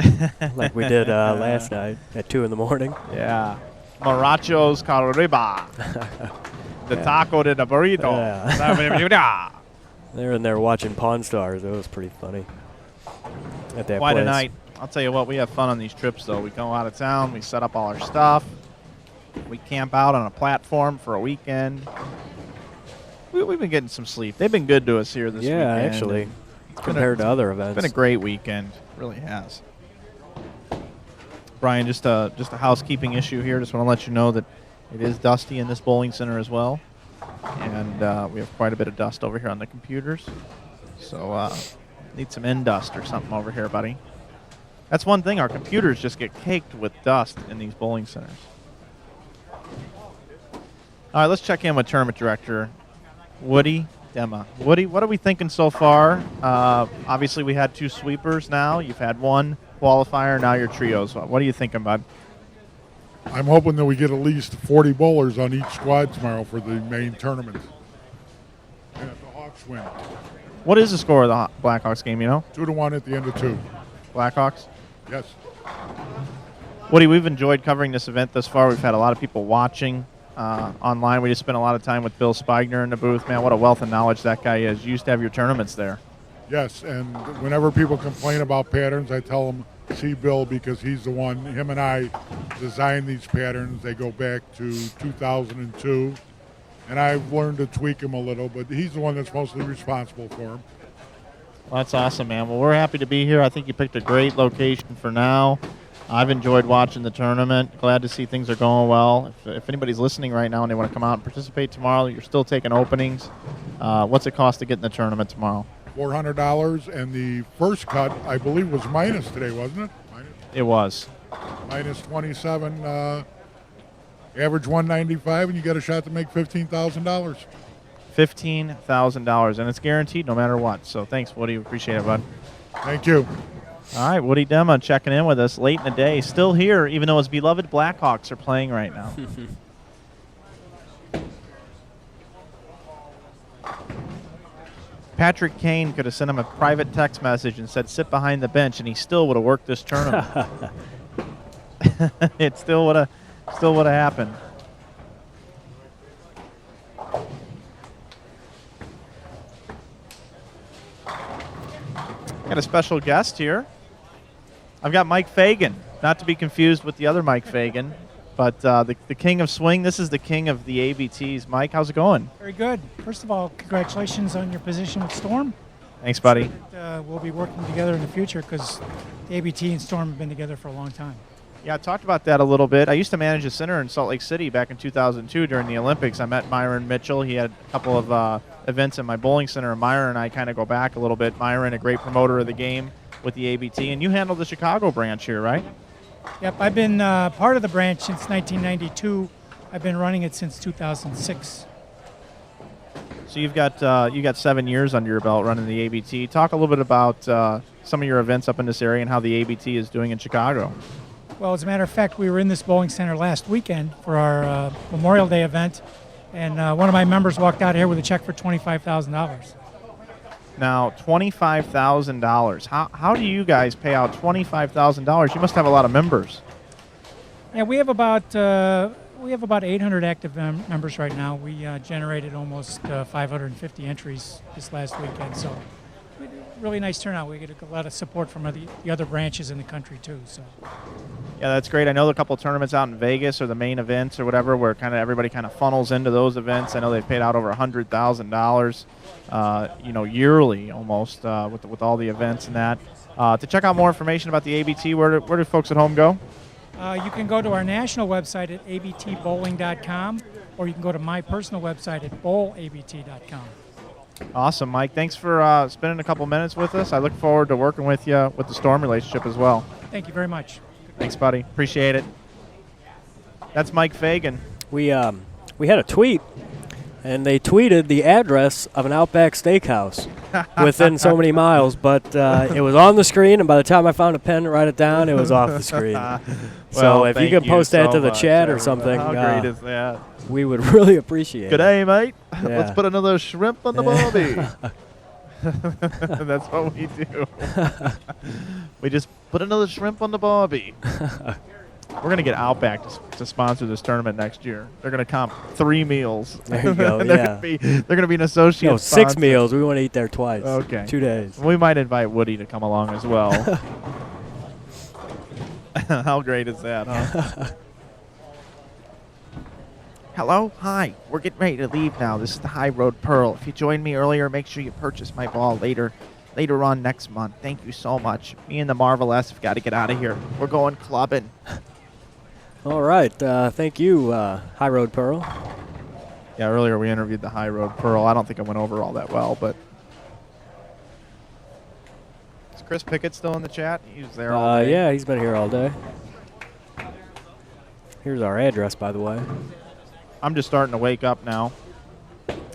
like we did last night at 2 in the morning. Yeah. Marachos Carriba. The taco de the burrito. Yeah. They're in there watching Pawn Stars. It was pretty funny at that Quite place. a night. I'll tell you what, we have fun on these trips, though. We go out of town, we set up all our stuff, we camp out on a platform for a weekend. We've been getting some sleep. They've been good to us here this weekend. Yeah, actually, compared to other events. It's been a great weekend. It really has. Brian, just a housekeeping issue here. Just want to let you know that it is dusty in this bowling center as well. And we have quite a bit of dust over here on the computers. So need some end dust or something over here, buddy. That's one thing. Our computers just get caked with dust in these bowling centers. All right, let's check in with Tournament Director Woody Demma. Woody, what are we thinking so far? Obviously, we had 2 sweepers now. You've had 1 qualifier. Now your trios. What are you thinking, bud? I'm hoping that we get at least 40 bowlers on each squad tomorrow for the main tournament. And if the Hawks Blackhawks win. What is the score of the Blackhawks game, you know? 2-1 at the end of 2. Blackhawks? Yes. Woody, we've enjoyed covering this event thus far. We've had a lot of people watching online. We just spent a lot of time with Bill Spigner in the booth. Man, what a wealth of knowledge that guy is. You used to have your tournaments there. Yes, and whenever people complain about patterns, I tell them, see Bill, because he's the one, him and I designed these patterns. They go back to 2002, and I've learned to tweak them a little, but he's the one that's mostly responsible for them. Well, that's awesome, man. Well, we're happy to be here. I think you picked a great location for now. I've enjoyed watching the tournament. Glad to see things are going well. If anybody's listening right now and they want to come out and participate tomorrow, you're still taking openings. What's it cost to get in the tournament tomorrow? $400, and the first cut, I believe, was minus today, wasn't it? It was. Minus 27, average 195, and you got a shot to make $15,000. $15,000, and it's guaranteed no matter what. So thanks, Woody. Appreciate it, bud. Thank you. All right, Woody Demma checking in with us late in the day. Still here, even though his beloved Blackhawks are playing right now. Patrick Kane could have sent him a private text message and said, sit behind the bench, and he still would have worked this tournament. It still would have happened. Got a special guest here. I've got Mike Fagan, not to be confused with the other Mike Fagan, but the king of swing. This is the king of the ABTs. Mike, how's it going? Very good. First of all, congratulations on your position with Storm. Thanks, buddy. We'll be working together in the future because the ABT and Storm have been together for a long time. Yeah, I talked about that a little bit. I used to manage a center in Salt Lake City back in 2002 during the Olympics. I met Myron Mitchell. He had a couple of events in my bowling center, and Myron and I kind of go back a little bit. Myron, a great promoter of the game with the ABT, and you handle the Chicago branch here, right? Yep, I've been part of the branch since 1992. I've been running it since 2006. So you've got you got 7 years under your belt running the ABT. Talk a little bit about some of your events up in this area and how the ABT is doing in Chicago. Well, as a matter of fact, we were in this bowling center last weekend for our Memorial Day event, and one of my members walked out here with a check for $25,000. Now, $25,000. How do you guys pay out $25,000? You must have a lot of members. Yeah, we have about 800 active members right now. We generated almost 550 entries this last weekend, so really nice turnout. We get a lot of support from the other branches in the country too. So. Yeah, that's great. I know a couple of tournaments out in Vegas or the main events or whatever where kind of everybody kind of funnels into those events. I know they've paid out over $100,000, yearly almost with all the events and that. To check out more information about the ABT, where do folks at home go? You can go to our national website at abtbowling.com, or you can go to my personal website at bowlabt.com. Awesome, Mike. Thanks for spending a couple minutes with us. I look forward to working with you with the Storm relationship as well. Thank you very much. Thanks, buddy. Appreciate it. That's Mike Fagan. We had a tweet, and they tweeted the address of an Outback Steakhouse within so many miles, but it was on the screen, and by the time I found a pen to write it down, it was off the screen. So if you could post that to the chat or something, how great is that? We would really appreciate it. G'day, mate. Yeah. Let's put another shrimp on the barbie. That's what we do. We just put another shrimp on the barbie. We're going to get Outback to sponsor this tournament next year. They're going to comp 3 meals. There you go, they're going to be an associate No, 6 sponsor. meals. We want to eat there twice. Okay. 2 days. We might invite Woody to come along as well. How great is that, huh? Hello? Hi. We're getting ready to leave now. This is the High Road Pearl. If you joined me earlier, make sure you purchase my ball later on next month. Thank you so much. Me and the Marvelous have got to get out of here. We're going clubbing. All right. Thank you, High Road Pearl. Yeah, earlier we interviewed the High Road Pearl. I don't think it went over all that well, but... Is Chris Pickett still in the chat? He was there all day. Yeah, he's been here all day. Here's our address, by the way. I'm just starting to wake up now,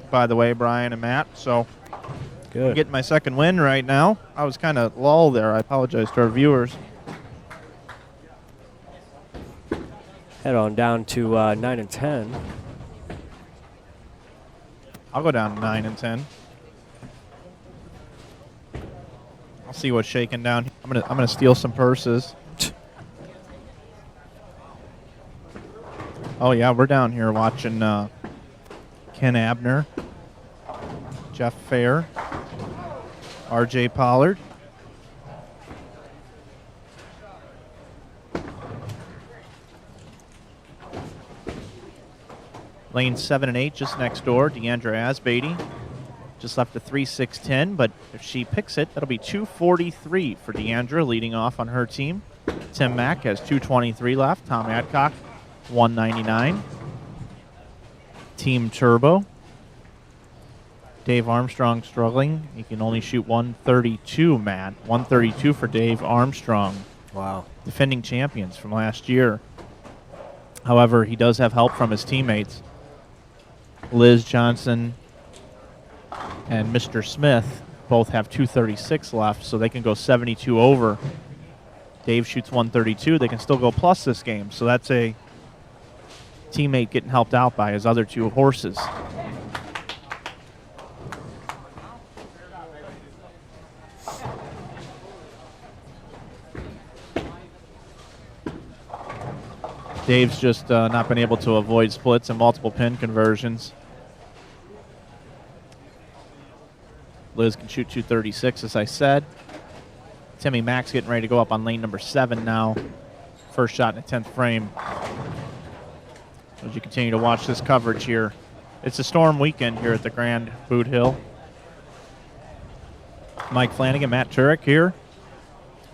by the way, Brian and Matt. So Good. I'm getting my second win right now. I was kind of lulled there. I apologize to our viewers. Head on down to 9 and 10. I'll go down to 9 and 10. See what's shaking down here. I'm gonna steal some purses. Oh yeah, we're down here watching Ken Abner, Jeff Fair, R.J. Pollard. Lane 7 and 8 just next door. Deandra Asbeatty just left a 3.610, but if she picks it, that'll be 243 for Deandra, leading off on her team. Tim Mack has 223 left. Tom Adcock, 199. Team Turbo. Dave Armstrong struggling. He can only shoot 132, Matt. 132 for Dave Armstrong. Wow. Defending champions from last year. However, he does have help from his teammates. Liz Johnson and Mr. Smith both have 236 left, so they can go 72 over. Dave shoots 132. They can still go plus this game, so that's a teammate getting helped out by his other two horses. Dave's just not been able to avoid splits and multiple pin conversions. Liz can shoot 236, as I said. Timmy Mack's getting ready to go up on lane number 7 now. First shot in the 10th frame. As you continue to watch this coverage here. It's a storm weekend here at the Grand Boot Hill. Mike Flanagan, Matt Turek here.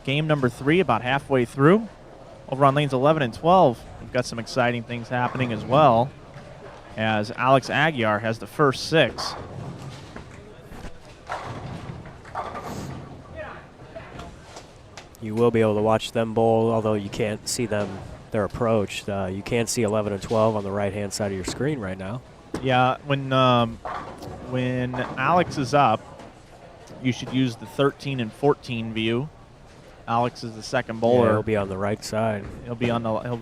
Game number 3, about halfway through. Over on lanes 11 and 12, we've got some exciting things happening as well, as Alex Aguiar has the first 6. You will be able to watch them bowl, although you can't see their approach. You can see 11 and 12 on the right-hand side of your screen right now. Yeah, when Alex is up, you should use the 13 and 14 view. Alex is the second bowler. Yeah, he'll be on the right side. He'll be on the he'll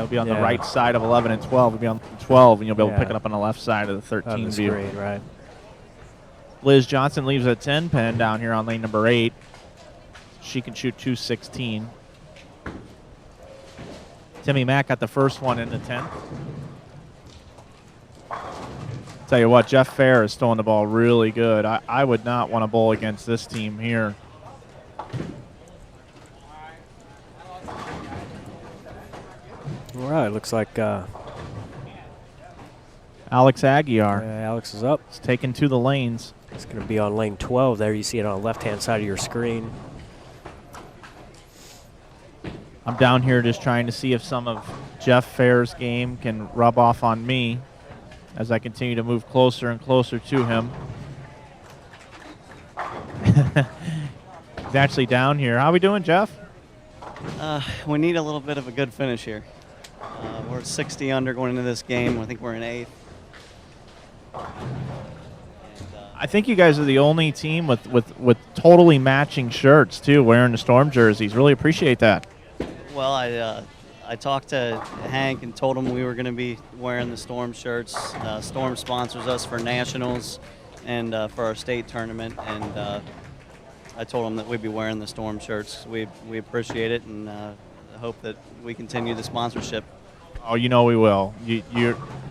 be on the right side of 11 and 12. He'll be on 12, and you'll be able to pick it up on the left side of the 13 on the view. Screen, right. Liz Johnson leaves a 10 pin down here on lane number 8. She can shoot 216. Timmy Mack got the first one in the 10th. Tell you what, Jeff Fair is throwing the ball really good. I would not want to bowl against this team here. All right, looks like Alex Aguiar. Alex is up. It's taken to the lanes. It's going to be on lane 12 there. You see it on the left-hand side of your screen. I'm down here just trying to see if some of Jeff Fair's game can rub off on me as I continue to move closer and closer to him. He's actually down here. How we doing, Jeff? We need a little bit of a good finish here. We're 60 under going into this game. I think we're in 8th. I think you guys are the only team with totally matching shirts, too, wearing the Storm jerseys. Really appreciate that. Well, I talked to Hank and told him we were going to be wearing the Storm shirts. Storm sponsors us for nationals and for our state tournament, and I told him that we'd be wearing the Storm shirts. We appreciate it, and hope that we continue the sponsorship. Oh, you know we will.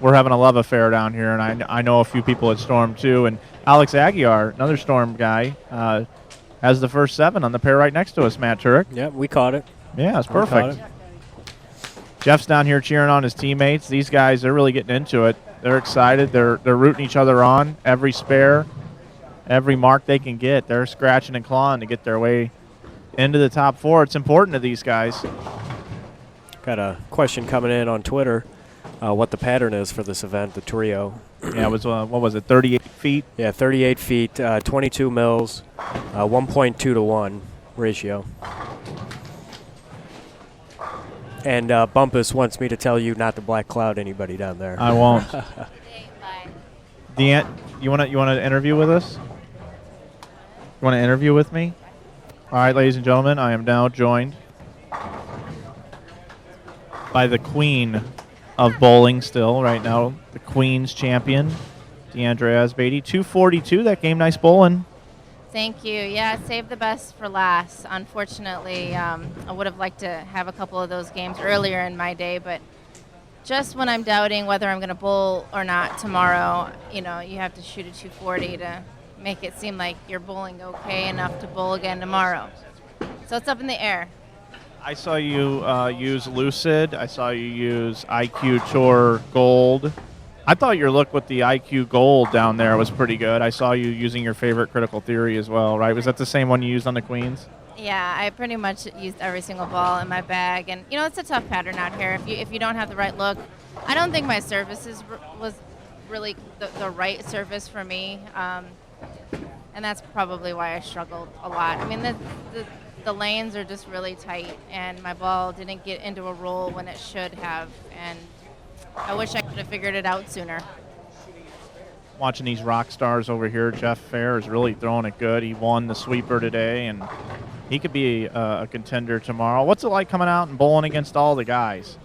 We're having a love affair down here, and I know a few people at Storm too. And Alex Aguiar, another Storm guy, has the first 7 on the pair right next to us, Matt Turek. Yep, we caught it. Yeah, it's perfect. Jeff's down here cheering on his teammates. These guys, they're really getting into it. They're excited. They're rooting each other on. Every spare, every mark they can get, they're scratching and clawing to get their way into the top 4. It's important to these guys. Got a question coming in on Twitter, what the pattern is for this event, the trio. Yeah, it was, what was it, 38 feet? Yeah, 38 feet, 22 mils, 1.2 to 1 ratio. And Bumpus wants me to tell you not to black cloud anybody down there. I won't. Deanne, you want to interview with us? You want to interview with me? All right, ladies and gentlemen, I am now joined by the queen of bowling still right now, the Queen's champion, Deandra Asbeatty. 242, that game, nice bowling. Thank you. Yeah, save the best for last. Unfortunately, I would have liked to have a couple of those games earlier in my day, but just when I'm doubting whether I'm going to bowl or not tomorrow, you have to shoot a 240 to make it seem like you're bowling okay enough to bowl again tomorrow. So it's up in the air. I saw you use Lucid. I saw you use IQ Tour Gold. I thought your look with the IQ Gold down there was pretty good. I saw you using your favorite Critical Theory as well, right? Was that the same one you used on the Queens? Yeah, I pretty much used every single ball in my bag, and it's a tough pattern out here. If you don't have the right look, I don't think my service was really the right service for me, and that's probably why I struggled a lot. I mean, the lanes are just really tight, and my ball didn't get into a roll when it should have, and I wish I could have figured it out sooner. Watching these rock stars over here, Jeff Fair is really throwing it good. He won the sweeper today, and he could be a contender tomorrow. What's it like coming out and bowling against all the guys?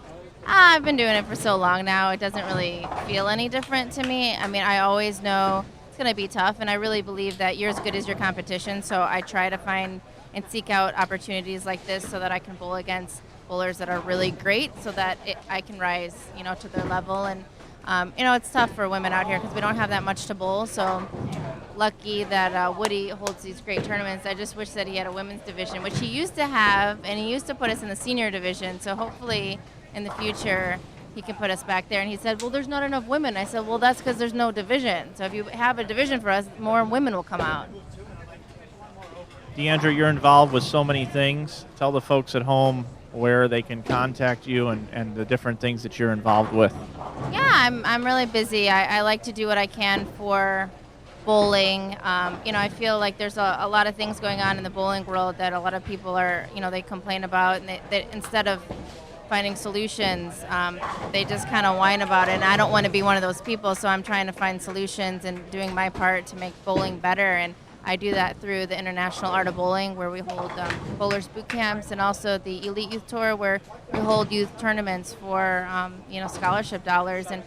I've been doing it for so long now, it doesn't really feel any different to me. I mean, I always know it's going to be tough, and I really believe that you're as good as your competition, so I try to find and seek out opportunities like this so that I can bowl against bowlers that are really great so that I can rise, to their level. And, it's tough for women out here because we don't have that much to bowl. So lucky that Woody holds these great tournaments. I just wish that he had a women's division, which he used to have, and he used to put us in the senior division. So hopefully in the future he can put us back there. And he said, well, there's not enough women. I said, well, that's because there's no division. So if you have a division for us, more women will come out. Deandra, you're involved with so many things. Tell the folks at home where they can contact you and the different things that you're involved with. Yeah, I'm really busy. I like to do what I can for bowling. I feel like there's a lot of things going on in the bowling world that a lot of people are, they complain about, and they instead of finding solutions, they just kind of whine about it. And I don't want to be one of those people, so I'm trying to find solutions and doing my part to make bowling better. And I do that through the International Art of Bowling, where we hold bowlers boot camps, and also the Elite Youth Tour, where we hold youth tournaments for scholarship dollars. And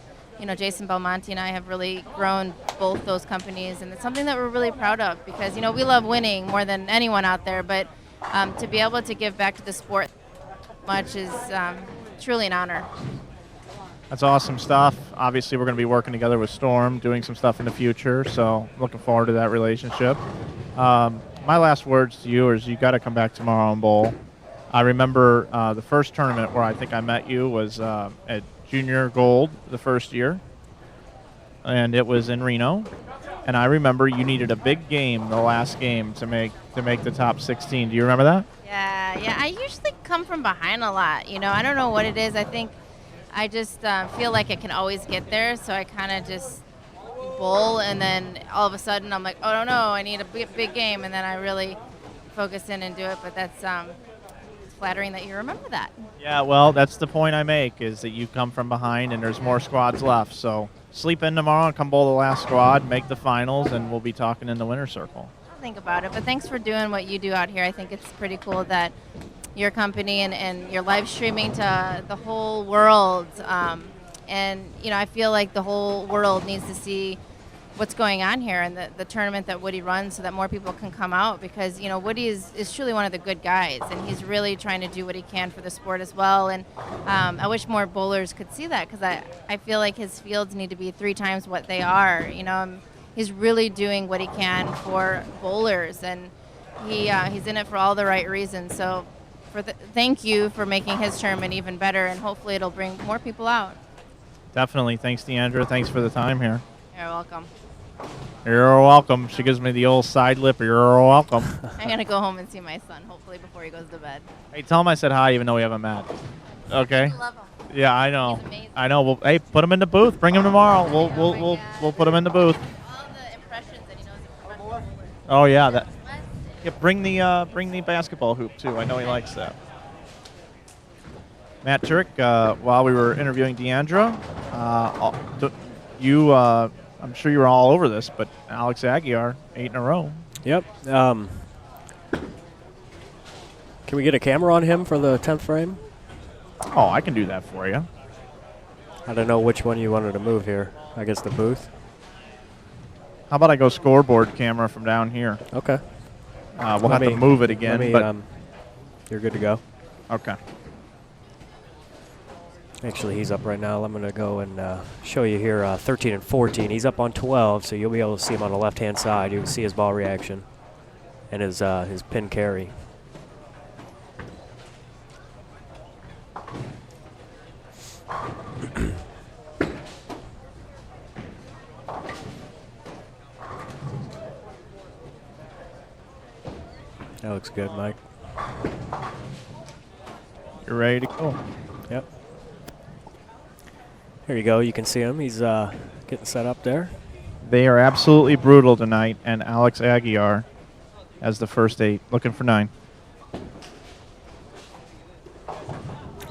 Jason Belmonte and I have really grown both those companies, and it's something that we're really proud of because we love winning more than anyone out there, but to be able to give back to the sport much is truly an honor. That's awesome stuff. Obviously, we're going to be working together with Storm, doing some stuff in the future, so looking forward to that relationship. My last words to you is you got to come back tomorrow and bowl. I remember the first tournament where I think I met you was at Junior Gold the first year, and it was in Reno. And I remember you needed a big game, the last game, to make the top 16. Do you remember that? Yeah. I usually come from behind a lot. I don't know what it is. I think I just feel like I can always get there, so I kind of just bowl, and then all of a sudden I'm like, oh no, I need a big game, and then I really focus in and do it. But that's it's flattering that you remember that. Yeah, well, that's the point I make, is that you come from behind and there's more squads left. So sleep in tomorrow and come bowl the last squad, make the finals, and we'll be talking in the winner's circle. I'll think about it, but thanks for doing what you do out here. I think it's pretty cool that your company and you're live streaming to the whole world. And I feel like the whole world needs to see what's going on here and the tournament that Woody runs so that more people can come out because, Woody is truly one of the good guys, and he's really trying to do what he can for the sport as well. And I wish more bowlers could see that because I feel like his fields need to be 3 times what they are. He's really doing what he can for bowlers, and he's in it for all the right reasons. So thank you for making his tournament even better, and hopefully it'll bring more people out. Definitely. Thanks, Deandra. Thanks for the time here. You're welcome. You're welcome. She gives me the old side lip. You're welcome. I'm going to go home and see my son, hopefully before he goes to bed. Hey, tell him I said hi even though we haven't met. Okay? I love him. Yeah, I know. He's amazing. I know. Well, hey, put him in the booth. Bring him tomorrow. We'll put him in the booth. All the impressions that he knows are Oh yeah, bring the basketball hoop too. I know he likes that. Matt Turek, while we were interviewing Deandra, I'm sure you were all over this, but Alex Aguiar, 8 in a row. Yep. Can we get a camera on him for the 10th frame? Oh, I can do that for you. I don't know which one you wanted to move here. I guess the booth. How about I go scoreboard camera from down here? Okay. We'll have to move it again. But you're good to go. Okay. Actually, he's up right now. I'm going to go and show you here 13 and 14. He's up on 12, so you'll be able to see him on the left-hand side. You can see his ball reaction and his pin carry. That looks good, Mike. You're ready to go. Yep. Here you go. You can see him. He's getting set up there. They are absolutely brutal tonight, and Alex Aguiar as the first 8, looking for 9.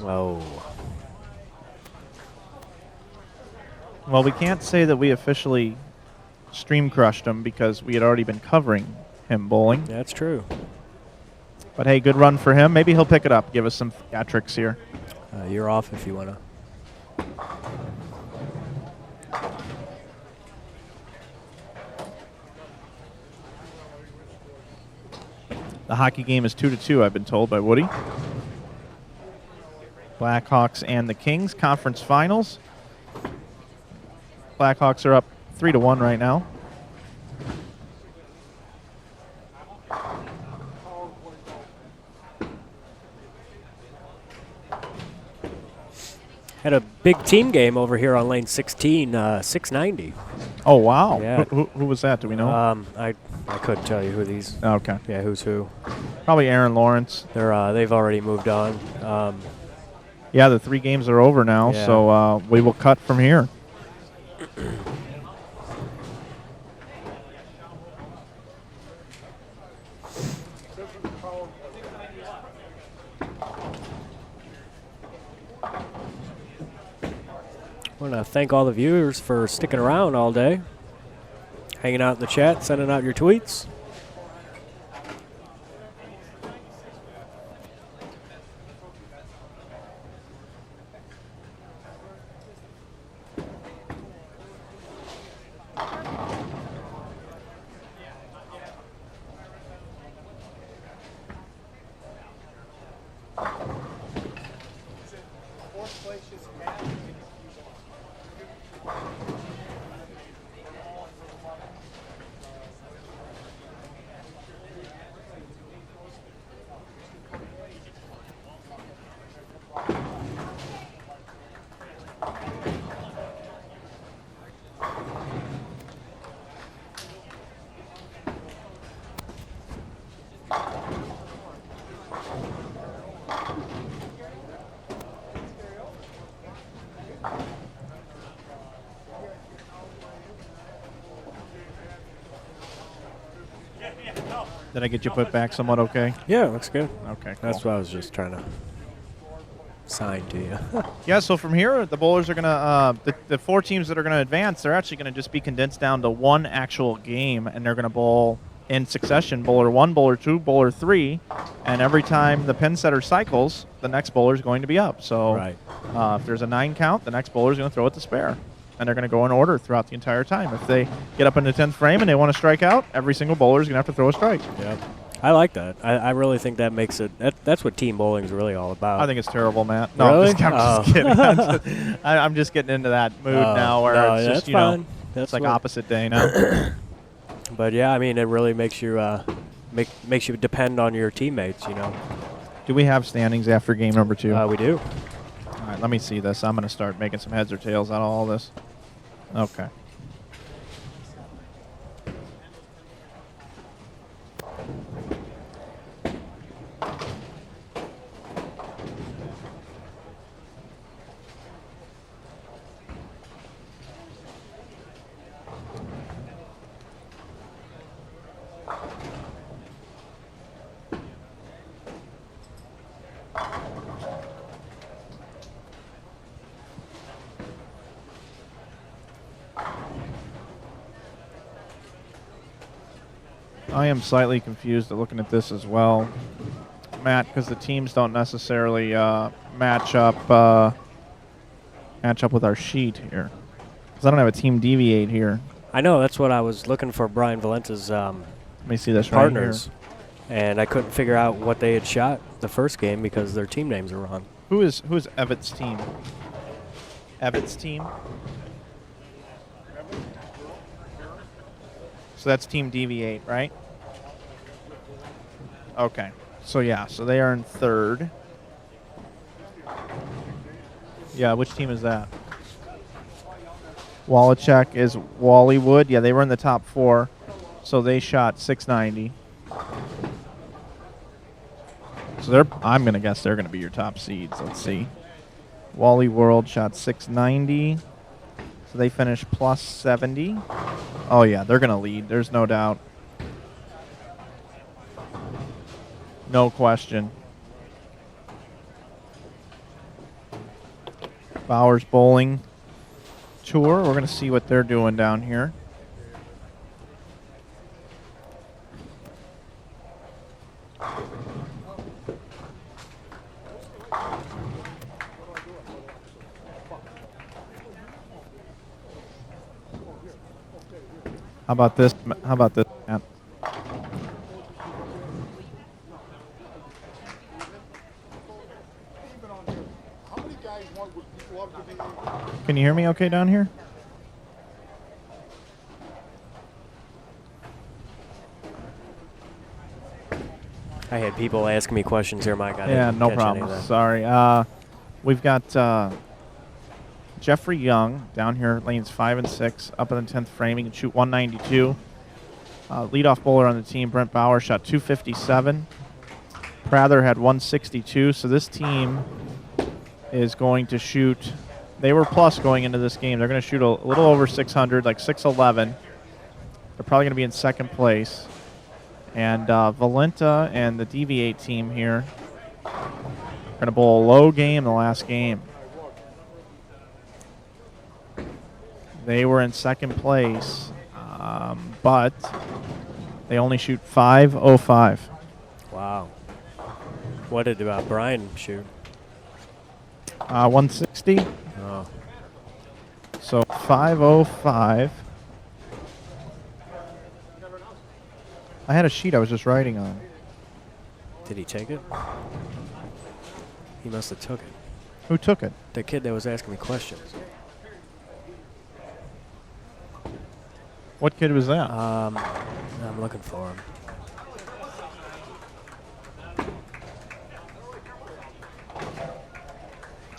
Oh. Well, we can't say that we officially stream crushed him because we had already been covering him bowling. That's true. But hey, good run for him. Maybe he'll pick it up. Give us some theatrics here. You're off if you want to. The hockey game is 2-2, I've been told by Woody. Blackhawks and the Kings, conference finals. Blackhawks are up 3-1 right now. Had a big team game over here on lane 16, 690. Oh, wow. Yeah. Who was that? Do we know? I couldn't tell you who these. Okay. Yeah, who's who. Probably Aaron Lawrence. They've already moved on. Yeah, the 3 games are over now, Yeah. so we will cut from here. I want to thank all the viewers for sticking around all day, hanging out in the chat, sending out your tweets. Did I get you put back somewhat okay? Yeah, looks good. Okay, cool. That's what I was just trying to sign to you. Yeah, so from here, the bowlers are going to, the 4 teams that are going to advance, they're actually going to just be condensed down to 1 actual game, and they're going to bowl in succession, bowler 1, bowler 2, bowler 3, and every time the pin setter cycles, the next bowler is going to be up. So Right. If there's a 9 count, the next bowler is going to throw it to spare, and they're going to go in order throughout the entire time. If they get up in the 10th frame and they want to strike out, every single bowler is going to have to throw a strike. Yep. I like that. I really think that makes it. That's what team bowling is really all about. I think it's terrible, Matt. No, Really? I'm just kidding. I'm just getting into that mood now where no, it's that's just, you know, fine. That's it's like what- opposite day now. But yeah, I mean, it really makes you makes you depend on your teammates. You know. Do we have standings after game number 2? We do. All right, let me see this. I'm going to start making some heads or tails out of all this. Okay. I am slightly confused at looking at this as well, Matt, because the teams don't necessarily match up with our sheet here. Because I don't have a team deviate here. I know, that's what I was looking for, Brian Valenta's Let me see this partners. right And I couldn't figure out what they had shot the first game because their team names are wrong. here. Who is Evatt's team? Evatt's team? So that's Team DV8, right? Okay. So, yeah, so they are in third. Yeah, which team is that? Wallachek is Wallywood. Yeah, they were in the top 4, so they shot 690. So I'm going to guess they're going to be your top seeds. Let's see. Wally World shot 690. So they finished plus 70. Oh, yeah, they're going to lead. There's no doubt. No question. Bowers Bowling Tour. We're going to see what they're doing down here. How about this? How about this, Matt? Can you hear me okay down here? I had people asking me questions here, Mike. I Yeah, didn't no catch any of problem. that. Sorry. We've got Jeffrey Young down here, lanes 5 and 6, up in the 10th framing, and shoot 192. Leadoff bowler on the team, Brent Bauer, shot 257. Prather had 162. So this team is going to shoot. They were plus going into this game. They're going to shoot a little over 600, like 611. They're probably going to be in second place. And Valenta and the DV8 team here are going to bowl a low game the last game. They were in second place, but they only shoot 505. Wow. What did Brian shoot? 160. Oh. So 505. I had a sheet I was just writing on. Did he take it? He must have took it. Who took it? The kid that was asking me questions. What kid was that? I'm looking for him.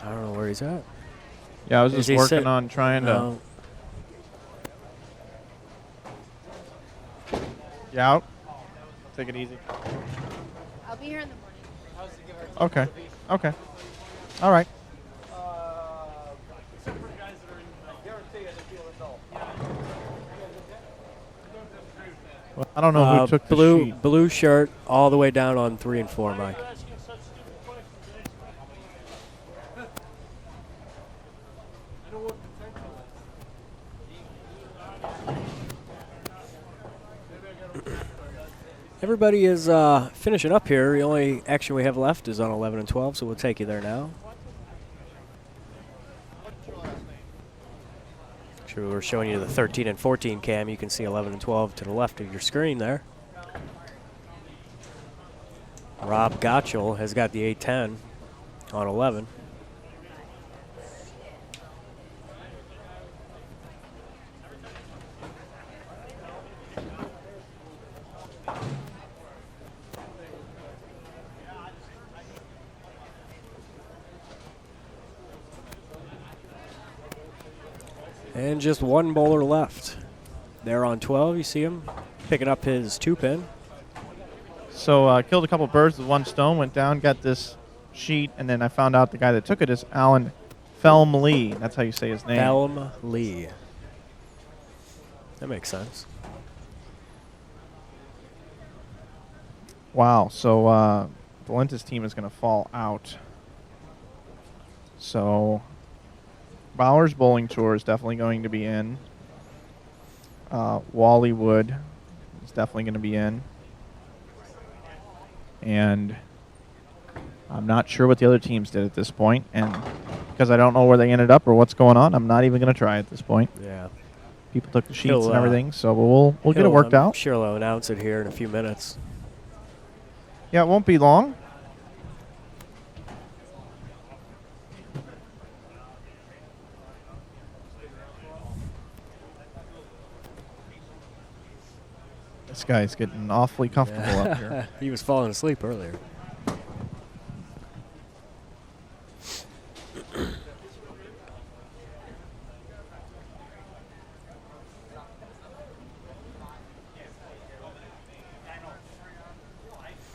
I don't know where he's at. Yeah, I was Is just he working sit- on trying to. No. You out? Take it easy. I'll be here in the morning. Okay. Okay. All right. Well, I don't know who took the sheet. Blue shirt all the way down on 3 and 4, Mike. Everybody is finishing up here. The only action we have left is on 11 and 12, so we'll take you there now. Sure, we're showing you the 13 and 14 cam. You can see 11 and 12 to the left of your screen there. Rob Gottschall has got the 810 on 11. And just one bowler left. There on 12, you see him picking up his 2-pin. So killed a couple birds with one stone, went down, got this sheet, and then I found out the guy that took it is Alan Felm Lee. That's how you say his name. Felm Lee. That makes sense. Wow. So Valenta's team is going to fall out. So Bowers Bowling Tour is definitely going to be in. Wallywood is definitely going to be in. And I'm not sure what the other teams did at this point. And because I don't know where they ended up or what's going on, I'm not even going to try at this point. Yeah. People took the sheets and everything, so we'll get it worked out. Sure, I'll announce it here in a few minutes. Yeah, it won't be long. This guy's getting awfully comfortable up here. He was falling asleep earlier.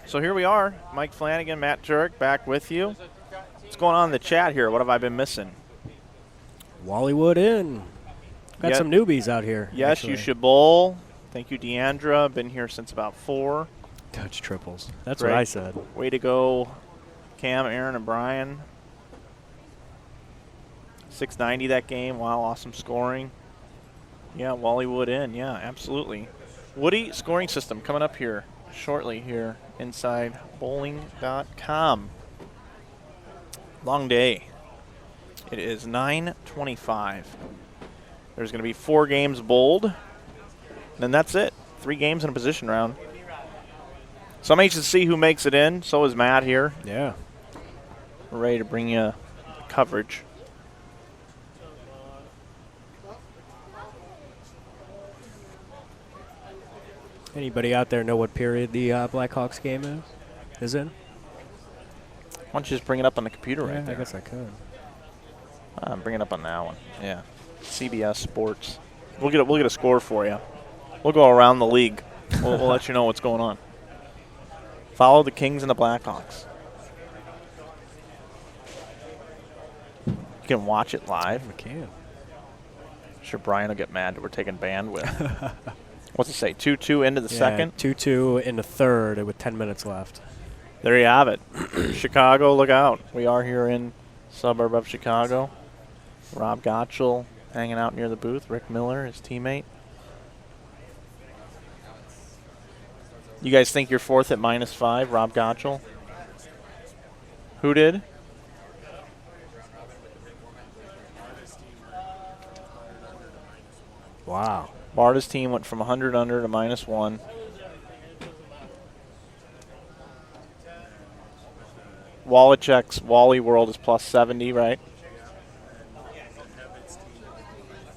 So here we are, Mike Flanagan, Matt Turek, back with you. What's going on in the chat here? What have I been missing? Wallywood in. Got some newbies out here. Yes, actually. you should bowl. Thank you, Deandra. Been here since about 4. Touch triples. That's Great. what I said. Way to go, Cam, Aaron, and Brian. 690 that game. Wow, awesome scoring. Yeah, Wallywood in. Yeah, absolutely. Woody scoring system coming up here shortly here inside bowling.com. Long day. It is 9:25. There's going to be 4 games bowled, and then that's it. 3 games in a position round. So I'm anxious to see who makes it in. So is Matt here. Yeah. We're ready to bring you coverage. Anybody out there know what period the Blackhawks game is in? Why don't you just bring it up on the computer right there? I guess I could. Bring it up on that one. Yeah. CBS Sports. We'll get a score for you. We'll go around the league. We'll let you know what's going on. Follow the Kings and the Blackhawks. You can watch it live. We can. Sure, Brian will get mad that we're taking bandwidth. What's it say? 2-2 into the second? 2-2 in the third with 10 minutes left. There you have it. Chicago, look out. We are here in suburb of Chicago. Rob Gottschall hanging out near the booth. Rick Miller, his teammate. You guys think you're fourth at -5, Rob Gottschall? Who did? Wow. Barta's team went from 100 under to -1. Wallachek's Wally World is +70, right?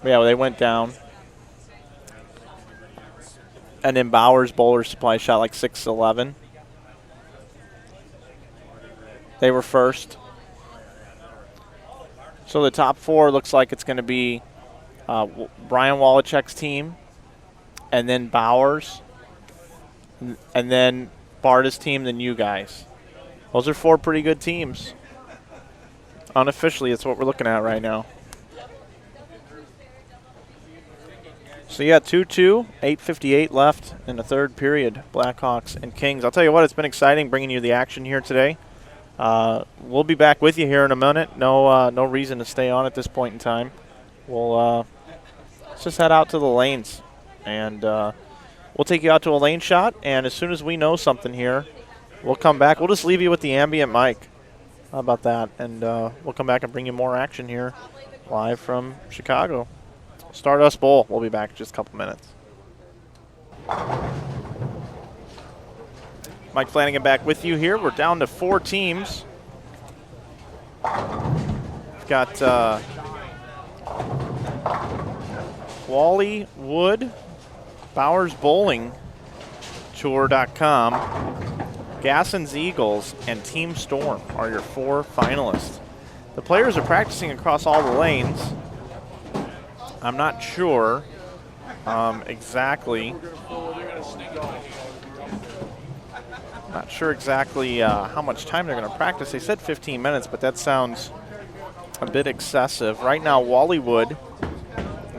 Yeah, well, they went down. And then Bauer's Bowler Supply shot like 611. They were first. So the top 4 looks like it's going to be Brian Wallachek's team, and then Bauer's, and then Barta's team, then you guys. Those are 4 pretty good teams. Unofficially, it's what we're looking at right now. So yeah, 2-2, 8:58 left in the third period, Blackhawks and Kings. I'll tell you what, it's been exciting bringing you the action here today. We'll be back with you here in a minute. No reason to stay on at this point in time. We'll let's just head out to the lanes, and we'll take you out to a lane shot, and as soon as we know something here, we'll come back. We'll just leave you with the ambient mic. How about that? And we'll come back and bring you more action here live from Chicago. Stardust Bowl. We'll be back in just a couple minutes. Mike Flanagan back with you here. We're down to 4 teams. We've got Wally Wood, Bowers Bowling Tour.com, Gasson's Eagles, and Team Storm are your 4 finalists. The players are practicing across all the lanes. I'm not sure exactly. How much time they're going to practice. They said 15 minutes, but that sounds a bit excessive. Right now, Wallywood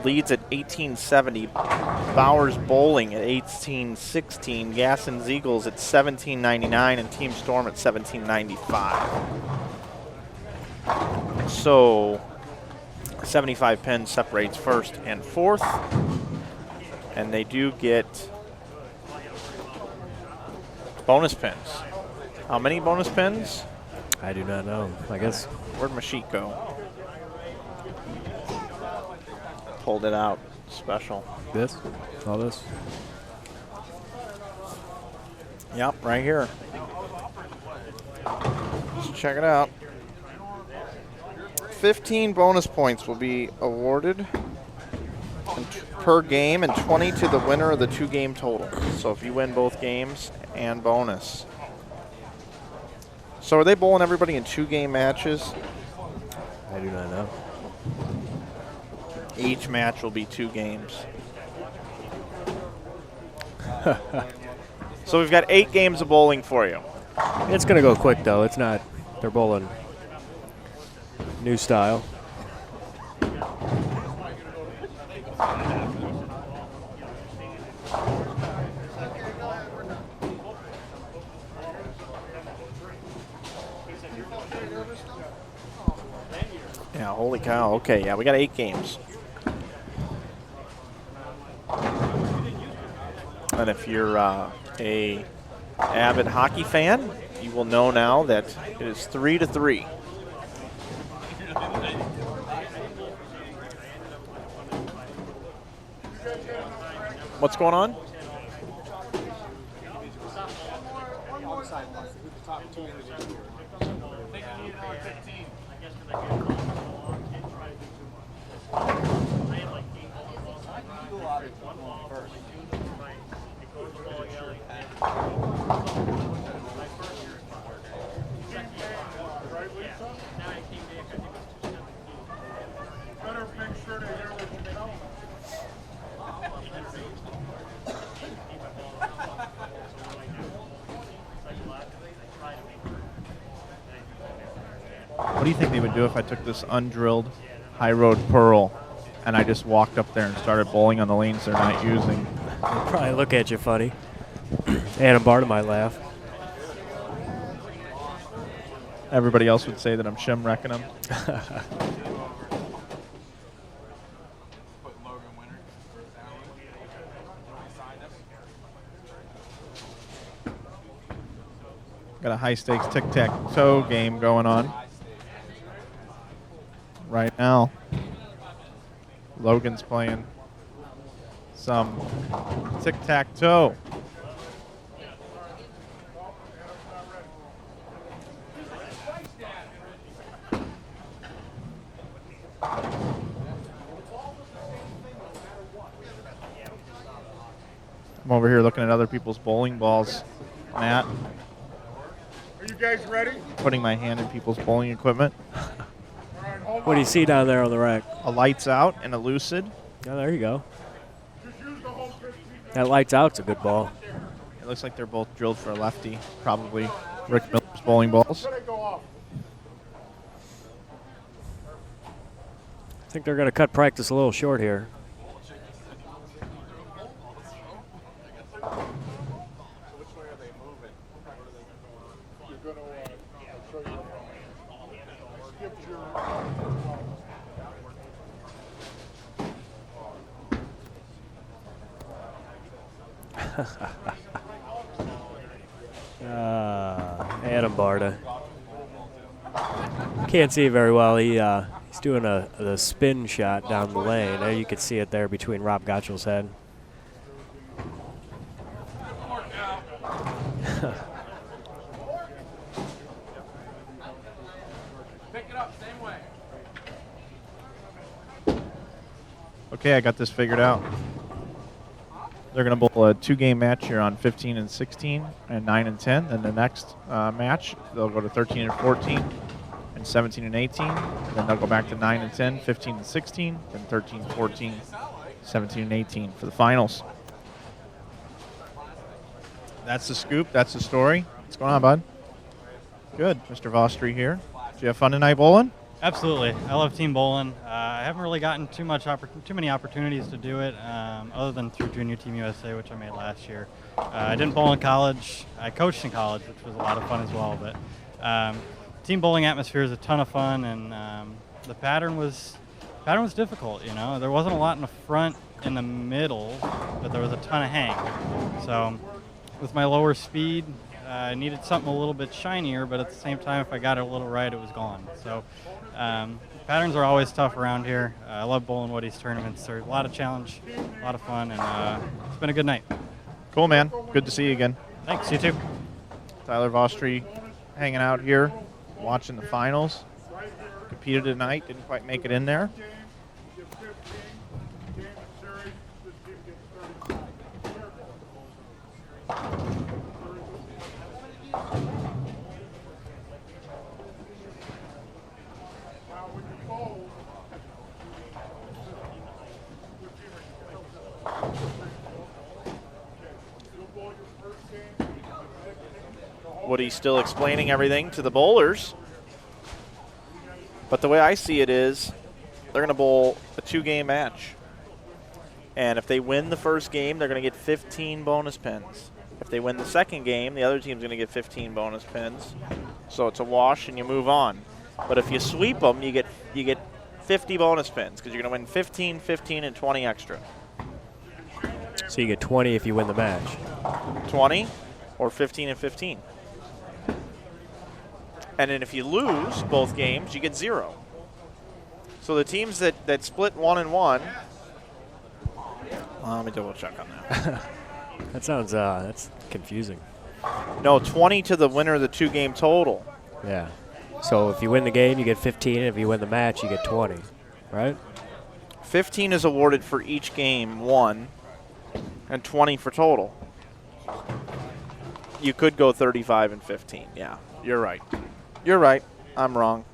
leads at 1870. Bowers Bowling at 1816. Gasson's Eagles at 1799, and Team Storm at 1795. So 75 pins separates first and fourth, and they do get bonus pins. How many bonus pins? I do not know. I guess. Where'd my sheet go? Pulled it out. special? This? All this? Yep, right here. Let's check it out. 15 bonus points will be awarded per game and 20 to the winner of the 2-game total. So if you win both games and bonus. So are they bowling everybody in 2-game matches? I do not know. Each match will be 2 games. So we've got 8 games of bowling for you. It's going to go quick, though. It's not. They're bowling new style. Yeah, holy cow. Okay, yeah, we got 8 games. And if you're a avid hockey fan, you will know now that it is 3-3. What's going on? What do you think they would do if I took this undrilled high road pearl and I just walked up there and started bowling on the lanes they're not using? They'll probably look at you funny. Adam Barta might laugh. Everybody else would say that I'm shim-wrecking them. Got a high-stakes tic-tac-toe game going on right now. Logan's playing some tic-tac-toe. I'm over here looking at other people's bowling balls. Matt. Are you guys ready? Putting my hand in people's bowling equipment. What do you see down there on the rack? A lights out and a lucid. Oh, there you go. That lights out's a good ball. It looks like they're both drilled for a lefty. Probably Rick Miller's bowling balls. I think they're going to cut practice a little short here. Adam Barta. Can't see it very well. He's doing the spin shot down the lane. There you can see it there between Rob Gottschall's head. Okay, I got this figured out. They're going to bowl a 2-game match here on 15 and 16 and 9 and 10. Then the next match, they'll go to 13 and 14 and 17 and 18. And then they'll go back to 9 and 10, 15 and 16, then 13, 14, 17 and 18 for the finals. That's the scoop. That's the story. What's going on, bud? Good. Mr. Vostry here. Did you have fun tonight bowling? Absolutely. I love team bowling. I haven't really gotten too many opportunities to do it other than through Junior Team USA, which I made last year. I didn't bowl in college. I coached in college, which was a lot of fun as well. But team bowling atmosphere is a ton of fun, and the pattern was difficult. You know, there wasn't a lot in the front, in the middle, but there was a ton of hang. So with my lower speed, I needed something a little bit shinier, but at the same time, if I got it a little right, it was gone. So patterns are always tough around here. I love bowling Woody's tournaments. They're a lot of challenge, a lot of fun, and it's been a good night. Cool, man. Good to see you again. Thanks, you too. Tyler Vostry hanging out here, watching the finals. Competed tonight, didn't quite make it in there. Woody's still explaining everything to the bowlers. But the way I see it is they're going to bowl a 2-game match. And if they win the first game, they're going to get 15 bonus pins. If they win the second game, the other team's going to get 15 bonus pins. So it's a wash and you move on. But if you sweep them, you get 50 bonus pins because you're going to win 15, 15, and 20 extra. So you get 20 if you win the match. 20 or 15 and 15. And then if you lose both games, you get 0. So the teams that split 1 and 1. Let me double check on that. That sounds that's confusing. No, 20 to the winner of the 2-game total. Yeah. So if you win the game, you get 15. And if you win the match, you get 20, right? 15 is awarded for each game won, and 20 for total. You could go 35 and 15. Yeah, you're right. You're right. I'm wrong.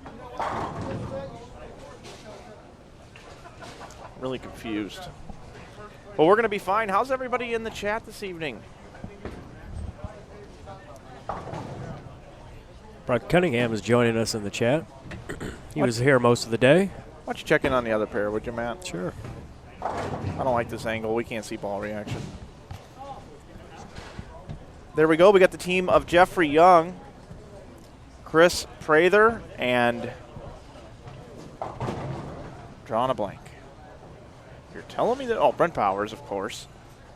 Really confused. But we're going to be fine. How's everybody in the chat this evening? Brock Cunningham is joining us in the chat. He was here most of the day. Why don't you check in on the other pair, would you, Matt? Sure. I don't like this angle. We can't see ball reaction. There we go. We got the team of Jeffrey Young, Chris Prather, and drawing a blank. You're telling me that? Oh, Brent Powers, of course.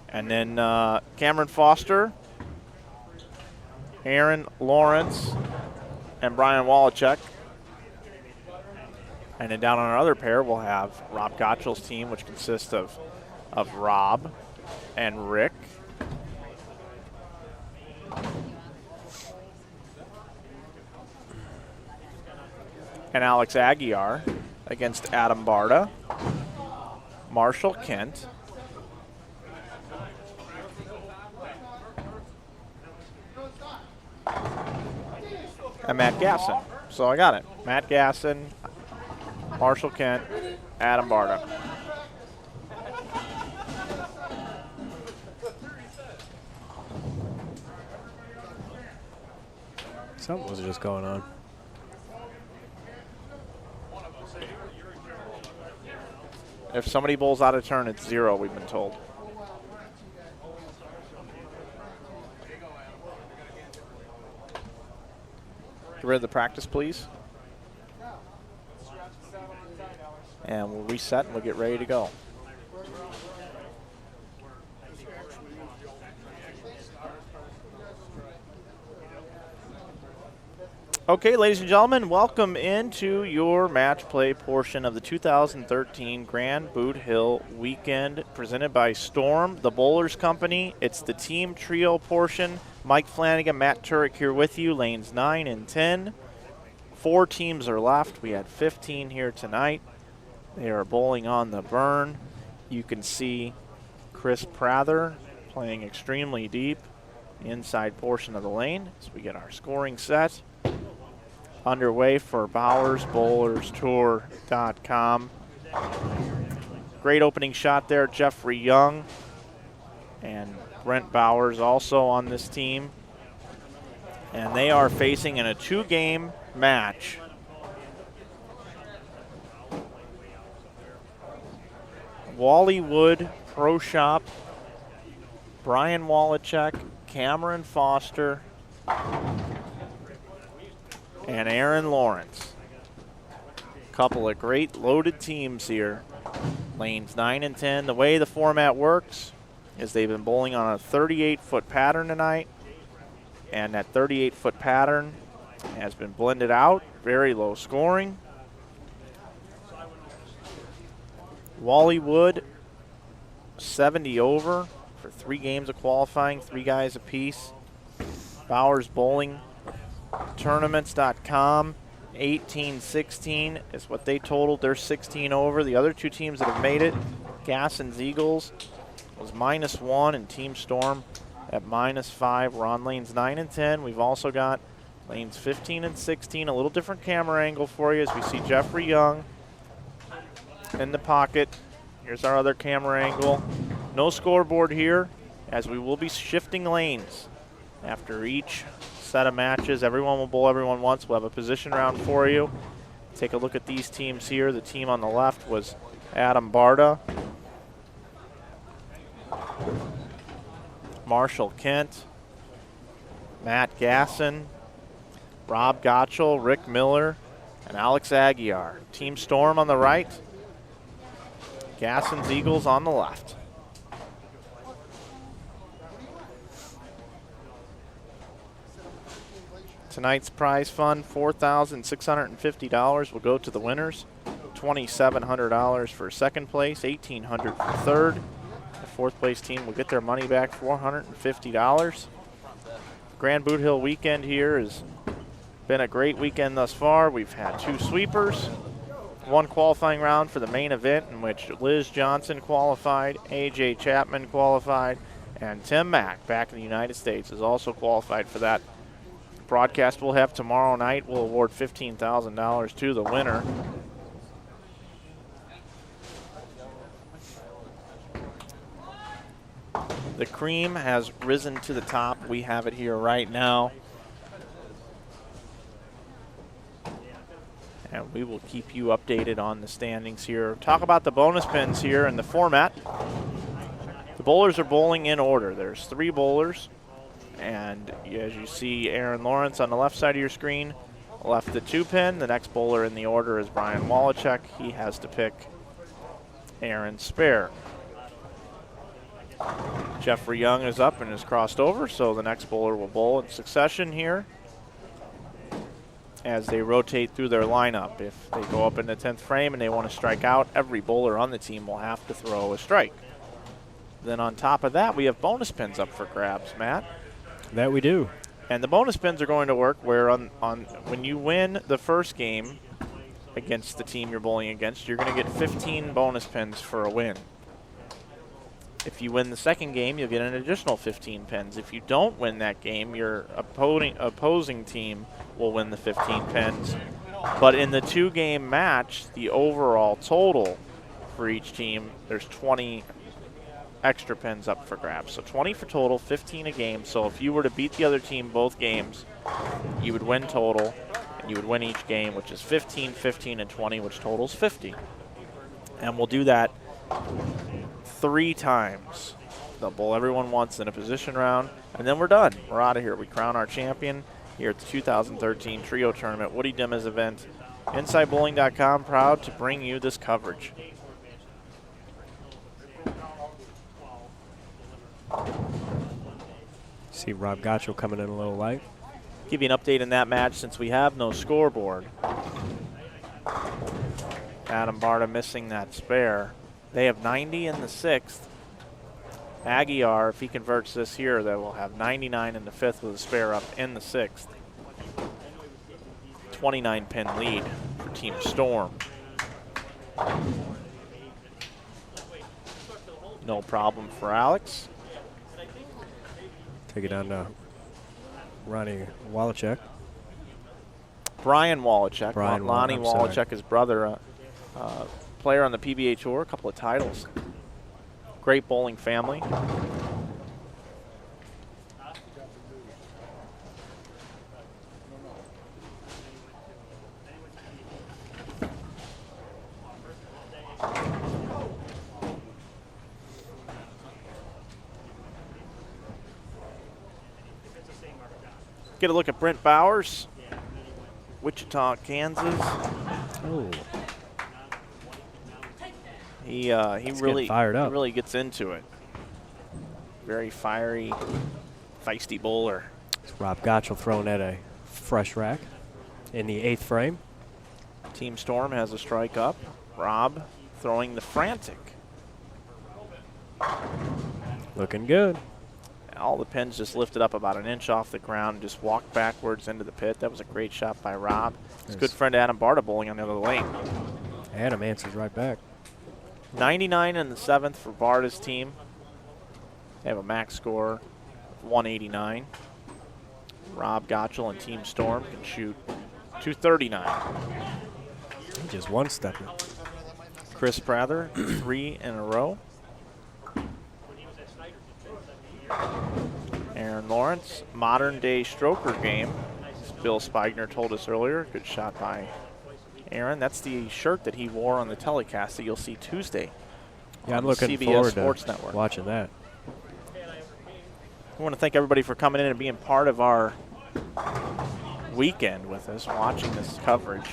And then Cameron Foster, Aaron Lawrence, and Brian Wallachek. And then down on our other pair, we'll have Rob Gottschall's team, which consists of Rob and Rick. And Alex Aguiar against Adam Barta, Marshall Kent, and Matt Gasson. So I got it. Matt Gasson, Marshall Kent, Adam Barta. Something was just going on. If somebody bowls out of turn, it's 0, we've been told. Get rid of the practice, please. And we'll reset and we'll get ready to go. Okay, ladies and gentlemen, welcome into your match play portion of the 2013 Grand Boot Hill Weekend presented by Storm, the Bowlers Company. It's the team trio portion. Mike Flanagan, Matt Turek here with you, lanes 9 and 10. 4 teams are left. We had 15 here tonight. They are bowling on the burn. You can see Chris Prather playing extremely deep, the inside portion of the lane as we get our scoring set underway for BowersBowlersTour.com. Great opening shot there, Jeffrey Young and Brent Bowers also on this team. And they are facing in a 2-game match. Wally Wood Pro Shop, Brian Wallachek, Cameron Foster, and Aaron Lawrence. Couple of great loaded teams here. Lanes 9 and 10. The way the format works is they've been bowling on a 38-foot pattern tonight, and that 38-foot pattern has been blended out, very low scoring. Wally Wood, 70 over for 3 games of qualifying, 3 guys apiece. Bowers Bowling Tournaments.com, 18-16 is what they totaled. They're 16 over. The other 2 teams that have made it, Gasson's Eagles was -1, and Team Storm at -5. We're on lanes 9 and 10. We've also got lanes 15 and 16, a little different camera angle for you as we see Jeffrey Young in the pocket. Here's our other camera angle. No scoreboard here, as we will be shifting lanes after each set of matches. Everyone will bowl everyone once. We'll have a position round for you. Take a look at these teams here. The team on the left was Adam Barta, Marshall Kent, Matt Gasson, Rob Gottschall, Rick Miller, and Alex Aguiar. Team Storm on the right, Gasson's Eagles on the left. Tonight's prize fund, $4,650 will go to the winners. $2,700 for second place, $1,800 for third. The fourth place team will get their money back, $450. Grand Boot Hill weekend here has been a great weekend thus far. We've had 2 sweepers, 1 qualifying round for the main event in which Liz Johnson qualified, AJ Chapman qualified, and Tim Mack back in the United States is also qualified for that. Broadcast we'll have tomorrow night will award $15,000 to the winner. The cream has risen to the top. We have it here right now. And we will keep you updated on the standings here. Talk about the bonus pins here and the format. The bowlers are bowling in order. There's 3 bowlers. And as you see, Aaron Lawrence on the left side of your screen left the 2 pin. The next bowler in the order is Brian Wallachek. He has to pick Aaron's spare. Jeffrey Young is up and is crossed over, so the next bowler will bowl in succession here as they rotate through their lineup. If they go up in the 10th frame and they want to strike out, every bowler on the team will have to throw a strike. Then on top of that, we have bonus pins up for grabs, Matt. That we do. And the bonus pins are going to work where on when you win the first game against the team you're bowling against, you're going to get 15 bonus pins for a win. If you win the second game, you'll get an additional 15 pins. If you don't win that game, your opposing team will win the 15 pins. But in the 2-game match, the overall total for each team, there's 20 extra pins up for grabs. So 20 for total, 15 a game. So if you were to beat the other team both games, you would win total, and you would win each game, which is 15, 15, and 20, which totals 50. And we'll do that 3 times. They'll bowl everyone once in a position round, and then we're done. We're out of here. We crown our champion here at the 2013 Trio Tournament, Woody Demma's event. InsideBowling.com proud to bring you this coverage. See Rob Gottschall coming in a little light. Give you an update in that match since we have no scoreboard. Adam Barta missing that spare. They have 90 in the 6th. Aguiar, if he converts this here, they will have 99 in the 5th with a spare up in the 6th. 29-pin lead for Team Storm. No problem for Alex. Take it down to Ronnie Wallachek. Brian Wallachek. Lonnie I'm sorry. Wallachek, his brother, player on the PBA Tour, a couple of titles. Great bowling family. Get a look at Brent Bowers, Wichita, Kansas. Oh. He really fired up. He really gets into it. Very fiery, feisty bowler. It's Rob Gottschall thrown at a fresh rack in the 8th frame. Team Storm has a strike up. Rob throwing the frantic. Looking good. All the pins just lifted up about an inch off the ground, just walked backwards into the pit. That was a great shot by Rob. His good friend Adam Barta bowling on the other lane. Adam answers right back. 99 in the 7th for Barta's team. They have a max score of 189. Rob Gottschall and Team Storm can shoot 239. Just one stepper. Chris Prather, 3 in a row. Aaron Lawrence, modern day stroker game. As Bill Spigner told us earlier. Good shot by Aaron. That's the shirt that he wore on the telecast that you'll see Tuesday. Yeah, I'm on looking CBS forward Sports to Network. watching that. I want to thank everybody for coming in and being part of our weekend with us, watching this coverage.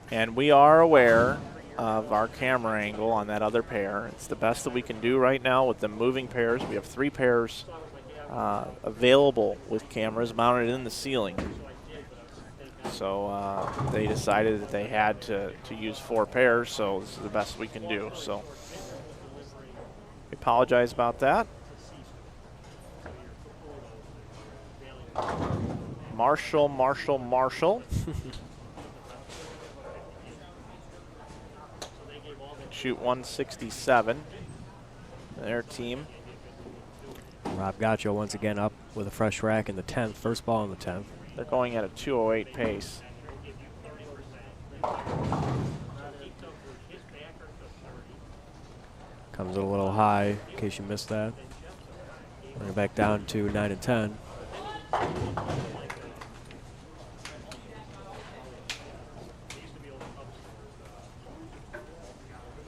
And we are aware of our camera angle on that other pair. It's the best that we can do right now with the moving pairs. We have 3 pairs available with cameras mounted in the ceiling. So they decided that they had to use 4 pairs, so this is the best we can do. So we apologize about that. Marshall. Shoot 167. Their team. Rob Gottschall once again up with a fresh rack in the 10th. First ball in the 10th. They're going at a 2:08 pace. Comes a little high in case you missed that. Bring it back down to 9 and 10.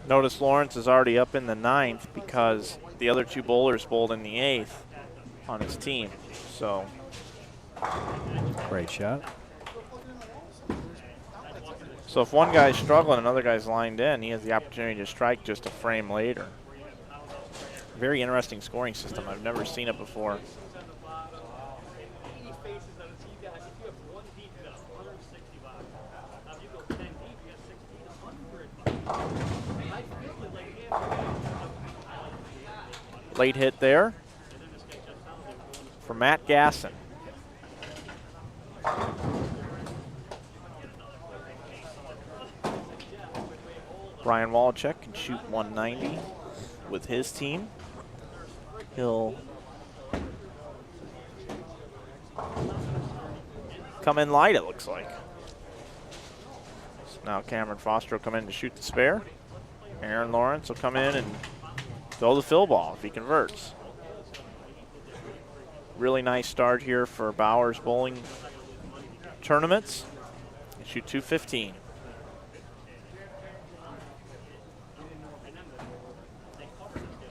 Notice Lawrence is already up in the 9th because the other 2 bowlers bowled in the 8th on his team. So great shot. So if one guy's struggling, another guy's lined in, he has the opportunity to strike just a frame later. Very interesting scoring system. I've never seen it before. Late hit there for Matt Gasson. Brian Walczek can shoot 190 with his team. He'll come in light, it looks like. So now Cameron Foster will come in to shoot the spare. Aaron Lawrence will come in and throw the fill ball if he converts. Really nice start here for Bowers Bowling Tournaments. They shoot 215.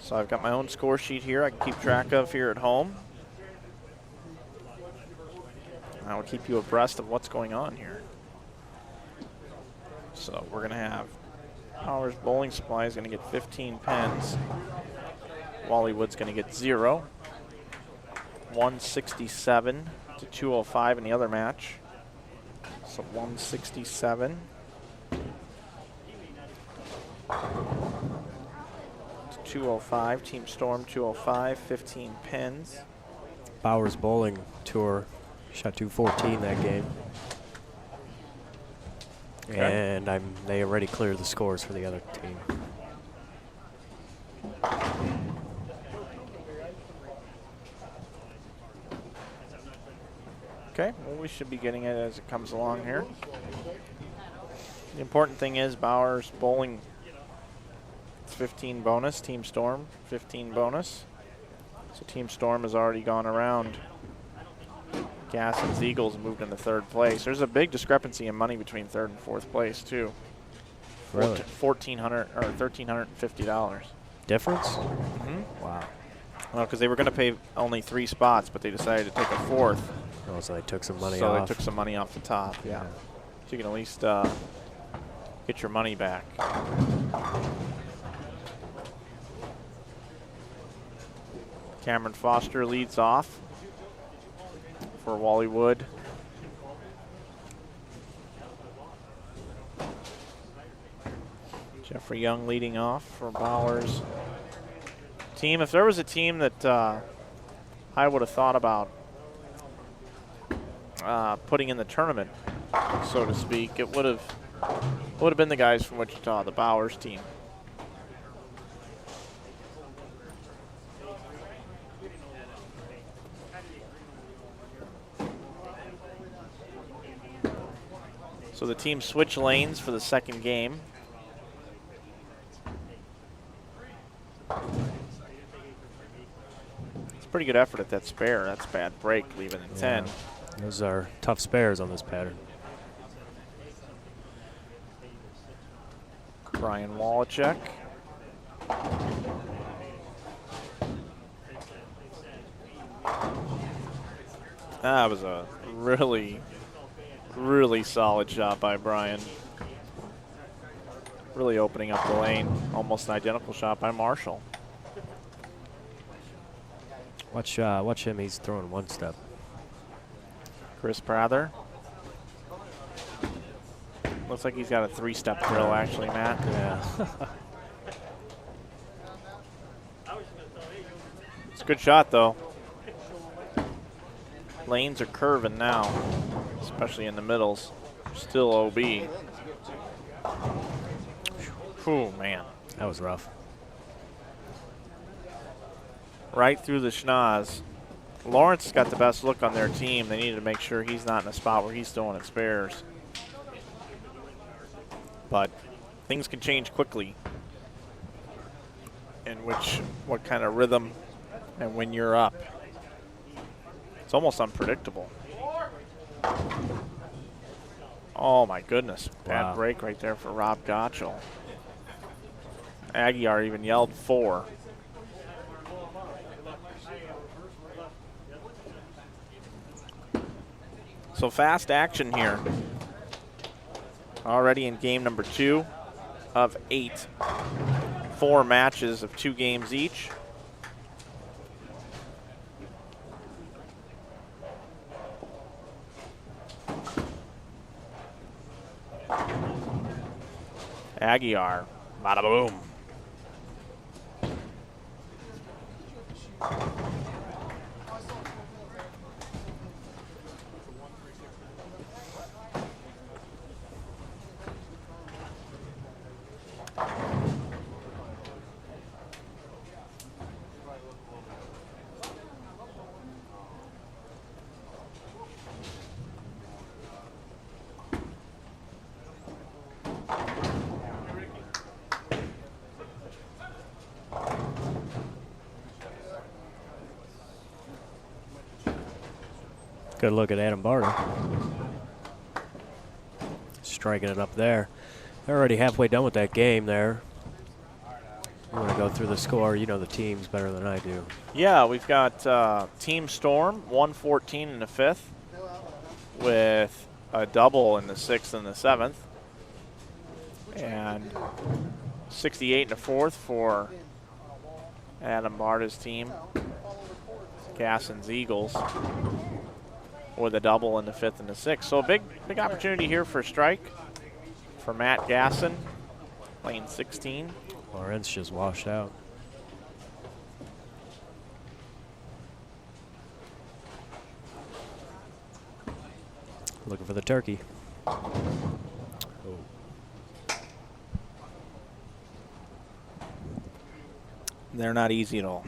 So I've got my own score sheet here I can keep track of here at home. I will keep you abreast of what's going on here. So we're going to have Powers Bowling Supply is going to get 15 pins. Wally Wood's going to get 0. 167 to 205 in the other match. So 167 to 205. Team Storm 205, 15 pins. Bowers Bowling Tour shot 214 that game. Okay. And they already cleared the scores for the other team. Okay, well, we should be getting it as it comes along here. The important thing is Bowers Bowling, it's 15 bonus. Team Storm, 15 bonus. So Team Storm has already gone around Gasson's Eagles and moved into 3rd place. There's a big discrepancy in money between 3rd and 4th place, too. Really? $1,400 or $1,350. Difference? Mm-hmm. Wow. Well, because they were going to pay only 3 spots, but they decided to take a 4th. Oh, so they took some money off. So they took some money off the top, yeah. So you can at least get your money back. Cameron Foster leads off for Wally Wood. For Young leading off for Bowers. Team, if there was a team that I would have thought about putting in the tournament, so to speak, it would have been the guys from Wichita, the Bowers team. So the team switch lanes for the second game. It's a pretty good effort at that spare. That's a bad break, leaving in 10. Those are tough spares on this pattern. Brian Wallachek. That was a really, really solid shot by Brian. Really opening up the lane. Almost an identical shot by Marshall. Watch him. He's throwing one step. Chris Prather. Looks like he's got a three-step throw, actually, Matt. Yeah. It's a good shot, though. Lanes are curving now, especially in the middles. Still OB. Oh, man. That was rough. Right through the schnoz. Lawrence got the best look on their team. They needed to make sure he's not in a spot where he's throwing at spares. But things can change quickly. In what kind of rhythm and when you're up. It's almost unpredictable. Oh my goodness. Bad break right there for Rob Gottschall. Aguiar even yelled 4. So fast action here. Already in game number 2 of 8. 4 matches of 2 games each. Aguiar, bada boom. Good look at Adam Barter. Striking it up there. They're already halfway done with that game there. You want to go through the score? You know the teams better than I do. Yeah, we've got Team Storm, 114 in the 5th, with a double in the 6th and the 7th. And 68 in the 4th for Adam Barta's team. Gasson's Eagles with a double in the 5th and the 6th. So a big opportunity here for a strike for Matt Gasson, lane 16. Lawrence just washed out. Looking for the turkey. Oh. They're not easy at all,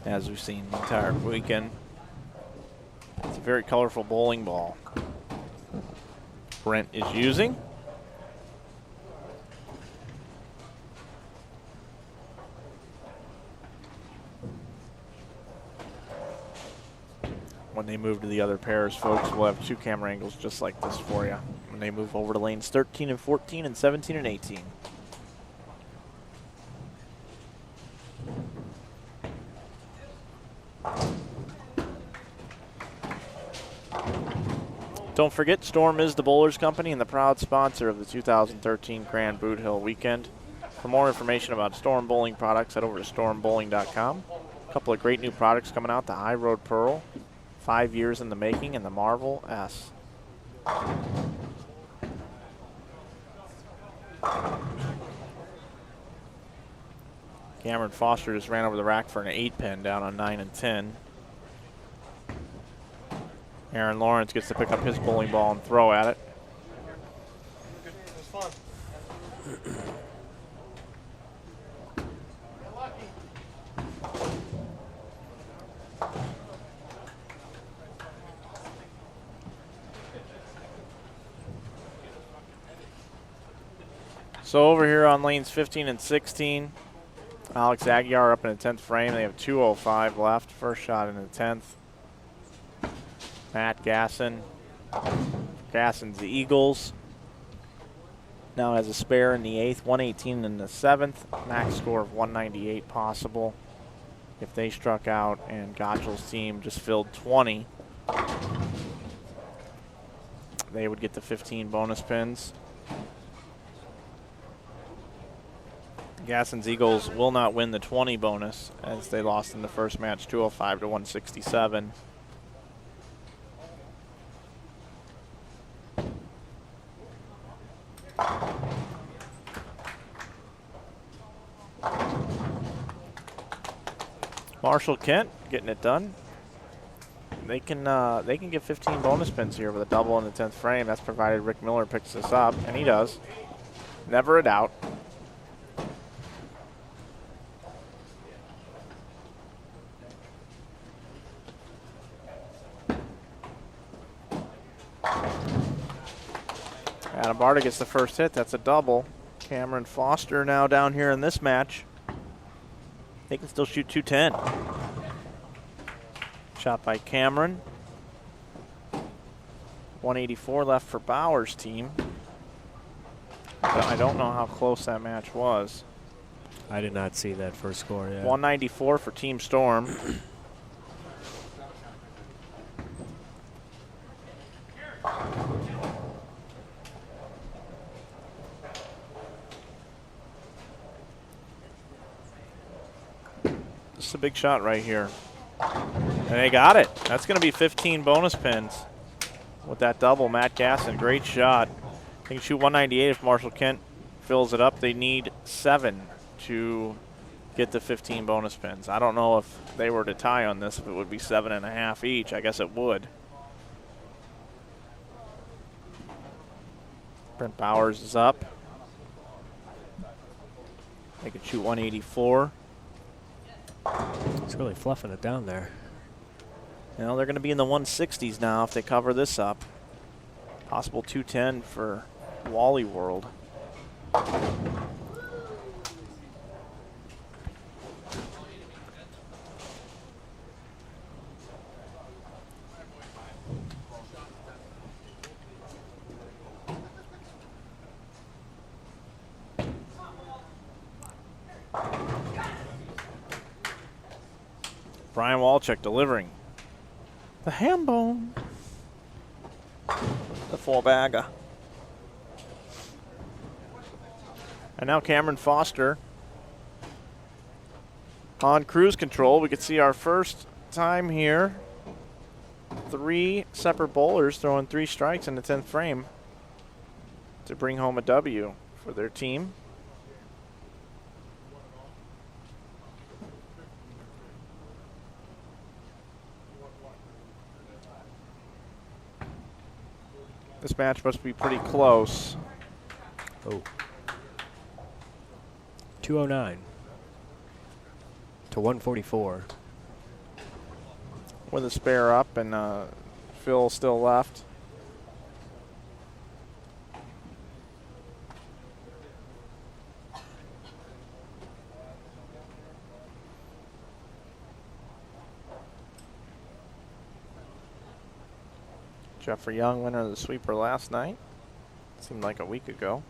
as we've seen the entire weekend. It's a very colorful bowling ball Brent is using. When they move to the other pairs, folks, we'll have 2 camera angles just like this for you when they move over to lanes 13 and 14 and 17 and 18. Don't forget, Storm is the Bowlers Company and the proud sponsor of the 2013 Grand Boot Hill Weekend. For more information about Storm Bowling products, head over to stormbowling.com. A couple of great new products coming out, the High Road Pearl, 5 years in the making, and the Marvel S. Cameron Foster just ran over the rack for an 8-pin down on 9 and 10. Aaron Lawrence gets to pick up his bowling ball and throw at it. So over here on lanes 15 and 16, Alex Aguiar up in the 10th frame. They have 2:05 left. First shot in the 10th. Matt Gasson. Gasson's the Eagles. Now has a spare in the 8th, 118 in the 7th. Max score of 198 possible. If they struck out and Gottschall's team just filled 20, they would get the 15 bonus pins. Gasson's Eagles will not win the 20 bonus as they lost in the first match 205 to 167. Marshall Kent getting it done. They can get 15 bonus pins here with a double in the 10th frame. That's provided Rick Miller picks this up, and he does. Never a doubt. Adam Barta gets the first hit. That's a double. Cameron Foster now down here in this match. They can still shoot 210. Shot by Cameron. 184 left for Bauer's team. I don't know how close that match was. I did not see that first score yet. 194 for Team Storm. This is a big shot right here. And they got it. That's going to be 15 bonus pins with that double. Matt Gasson, great shot. They can shoot 198 if Marshall Kent fills it up. They need 7 to get the 15 bonus pins. I don't know if they were to tie on this, if it would be 7.5 each. I guess it would. Brent Bowers is up. They could shoot 184. It's really fluffing it down there. You know, they're going to be in the 160s now if they cover this up. Possible 210 for Wally World. Brian Walchuk delivering the ham bone. The full bagger. And now Cameron Foster on cruise control. We could see our first time here. 3 separate bowlers throwing 3 strikes in the 10th frame to bring home a W for their team. This match must be pretty close. Oh. 209 to 144. With a spare up and Phil still left. Jeffrey Young, winner of the sweeper last night. Seemed like a week ago.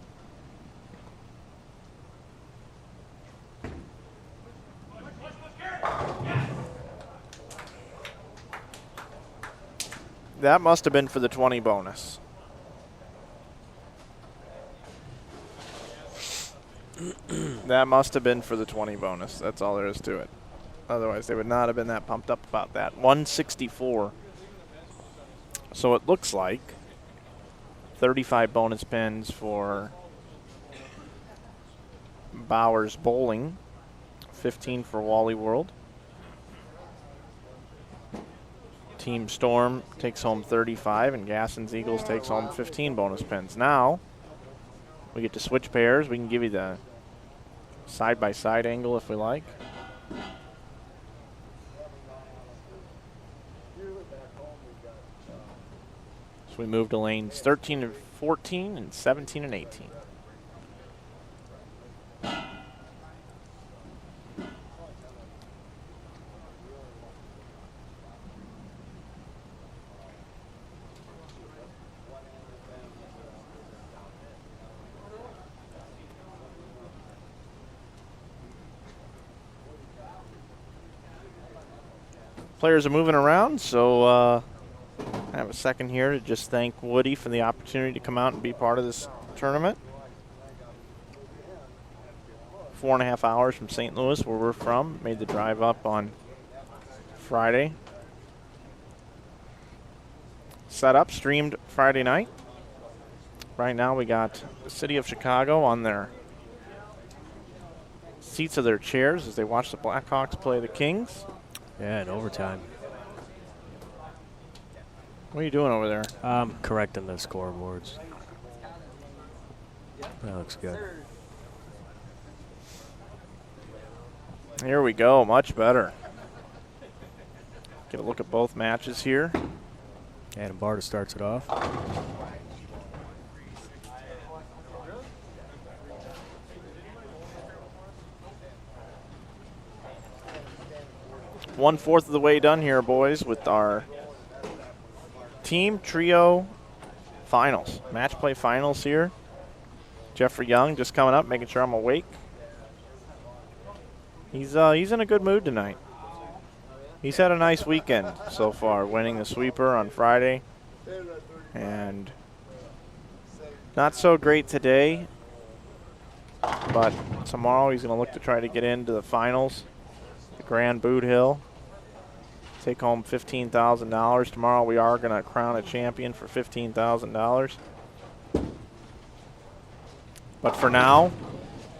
That must have been for the 20 bonus. That must have been for the 20 bonus. That's all there is to it. Otherwise, they would not have been that pumped up about that. 164. So it looks like 35 bonus pins for Bowers Bowling, 15 for Wally World. Team Storm takes home 35, and Gasson's Eagles takes home 15 bonus pins. Now, we get to switch pairs. We can give you the side-by-side angle if we like. So we move to lanes 13 and 14 and 17 and 18. Players are moving around, so I have a second here to just thank Woody for the opportunity to come out and be part of this tournament. 4.5 hours from St. Louis, where we're from. Made the drive up on Friday. Set up, streamed Friday night. Right now we got the city of Chicago on their seats of their chairs as they watch the Blackhawks play the Kings. Yeah, in overtime. What are you doing over there? I'm correcting the scoreboards. That looks good. Here we go, much better. Get a look at both matches here. Adam Barta starts it off. One-fourth of the way done here, boys, with our team trio finals, match play finals here. Jeffrey Young just coming up, making sure I'm awake. He's in a good mood tonight. He's had a nice weekend so far, winning the sweeper on Friday, and not so great today, but tomorrow he's going to look to try to get into the finals, the Grand Boot Hill. Take home $15,000. Tomorrow we are going to crown a champion for $15,000. But for now,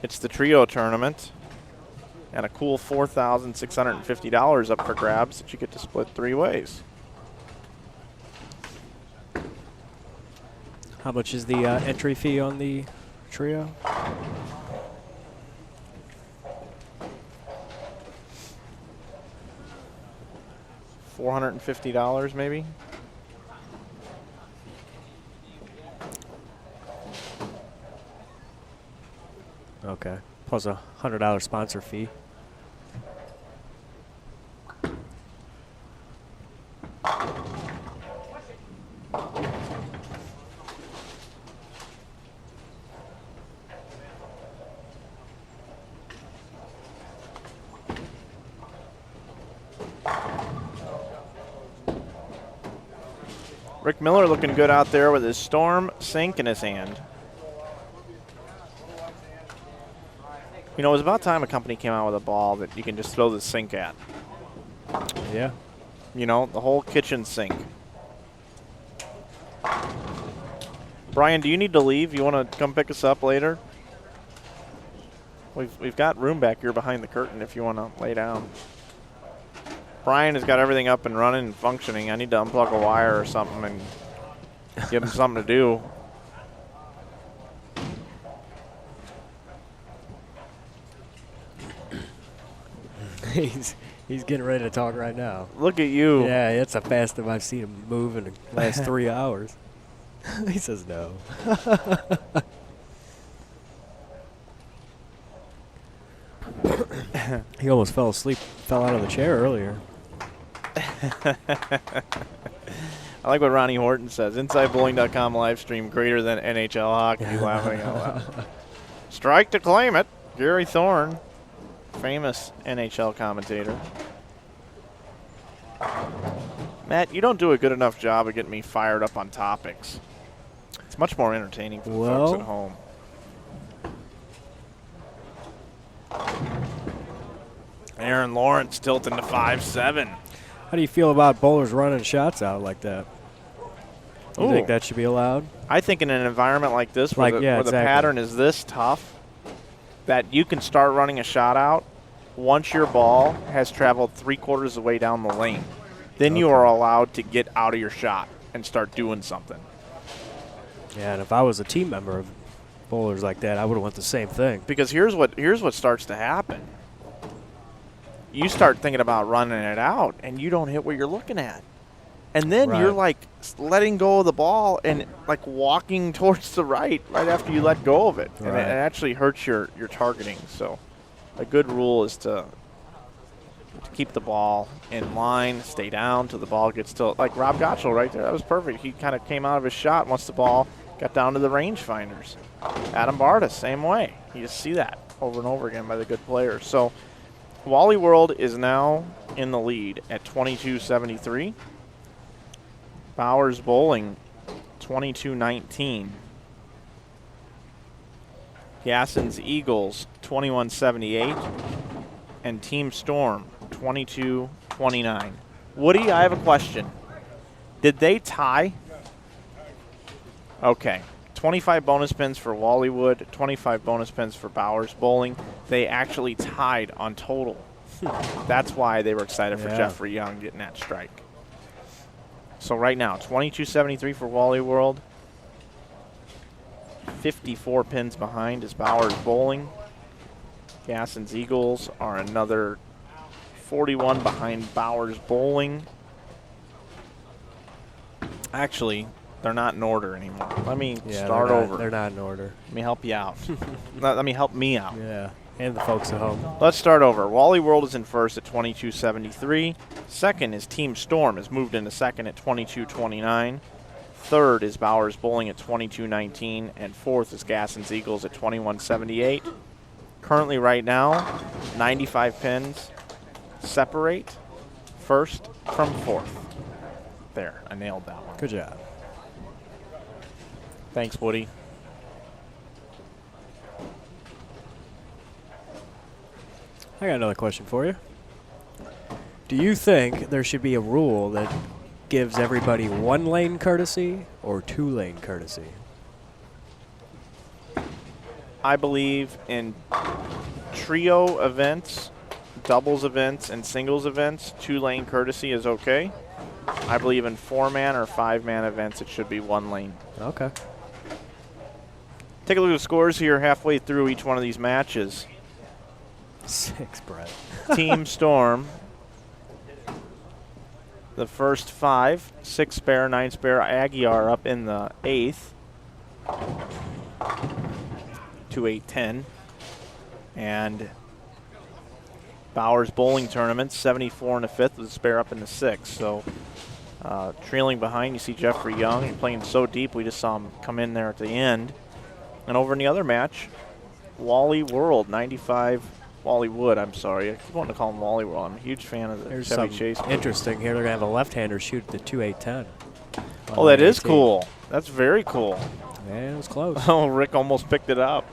it's the trio tournament and a cool $4,650 up for grabs that you get to split 3 ways. How much is the entry fee on the trio? $450 maybe. Okay, plus a $100 sponsor fee. Rick Miller looking good out there with his Storm sink in his hand. You know, it was about time a company came out with a ball that you can just throw the sink at. Yeah. You know, the whole kitchen sink. Brian, do you need to leave? You want to come pick us up later? We've got room back here behind the curtain if you want to lay down. Brian has got everything up and running and functioning. I need to unplug a wire or something and give him something to do. He's getting ready to talk right now. Look at you. Yeah, that's the fastest I've seen him move in the last 3 hours. He says no. He almost fell asleep, fell out of the chair earlier. I like what Ronnie Horton says. InsideBowling.com live stream greater than NHL hockey. Laughing out loud. Strike to claim it. Gary Thorne, famous NHL commentator. Matt, you don't do a good enough job of getting me fired up on topics. It's much more entertaining for the folks at home. Aaron Lawrence tilting to 5-7. How do you feel about bowlers running shots out like that? You think that should be allowed? I think in an environment like this where, the pattern is this tough, that you can start running a shot out once your ball has traveled 3/4 of the way down the lane. Then you are allowed to get out of your shot and start doing something. Yeah, and if I was a team member of bowlers like that, I would have went the same thing. Because here's what starts to happen. You start thinking about running it out, and you don't hit what you're looking at. And then you're like letting go of the ball and like walking towards the right after you let go of it. And it actually hurts your targeting. So a good rule is to keep the ball in line, stay down till the ball gets to, like Rob Gottschall right there. That was perfect. He kind of came out of his shot once the ball got down to the rangefinders. Adam Barta, same way. You just see that over and over again by the good players. So Wally World is now in the lead at 22-73. Bowers Bowling 22-19. Gasson's Eagles 21-78. And Team Storm 22-29. Woody, I have a question. Did they tie? Okay. 25 bonus pins for Wallywood, 25 bonus pins for Bowers Bowling. They actually tied on total. That's why they were excited for Jeffrey Young getting that strike. So right now, 22-73 for Wally World. 54 pins behind is Bowers Bowling. Gasson's Eagles are another 41 behind Bowers Bowling. Actually, they're not in order anymore. Let me start over. They're not in order. Let me help you out. Let me help me out. Yeah, and the folks at home. Let's start over. Wally World is in first at 22-73. Second is Team Storm, has moved into second at 22-29. Third is Bowers Bowling at 22-19. And fourth is Gasson's Eagles at 21-78. Currently right now, 95 pins separate first from fourth. There, I nailed that one. Good job. Thanks, Woody. I got another question for you. Do you think there should be a rule that gives everybody 1-lane courtesy or 2-lane courtesy? I believe in trio events, doubles events, and singles events, 2-lane courtesy is okay. I believe in 4-man or 5-man events, it should be 1 lane. Okay. Take a look at the scores here halfway through each one of these matches. 6, Brett. Team Storm, the first 5, 6 spare, 9 spare. Aguiar up in the 8th. 2-8-10. And Bowers Bowling Tournament, 74 in the 5th with a spare up in the 6th. So trailing behind, you see Jeffrey Young. He's playing so deep, we just saw him come in there at the end. And over in the other match, Wally World, 95. Wally Wood, I'm sorry. I keep wanting to call him Wally World. I'm a huge fan of the There's Chevy Chase. interesting here. They're going to have a left-hander shoot the 2-8-10. Oh, that is cool. That's very cool. Yeah, it was close. Oh, Rick almost picked it up.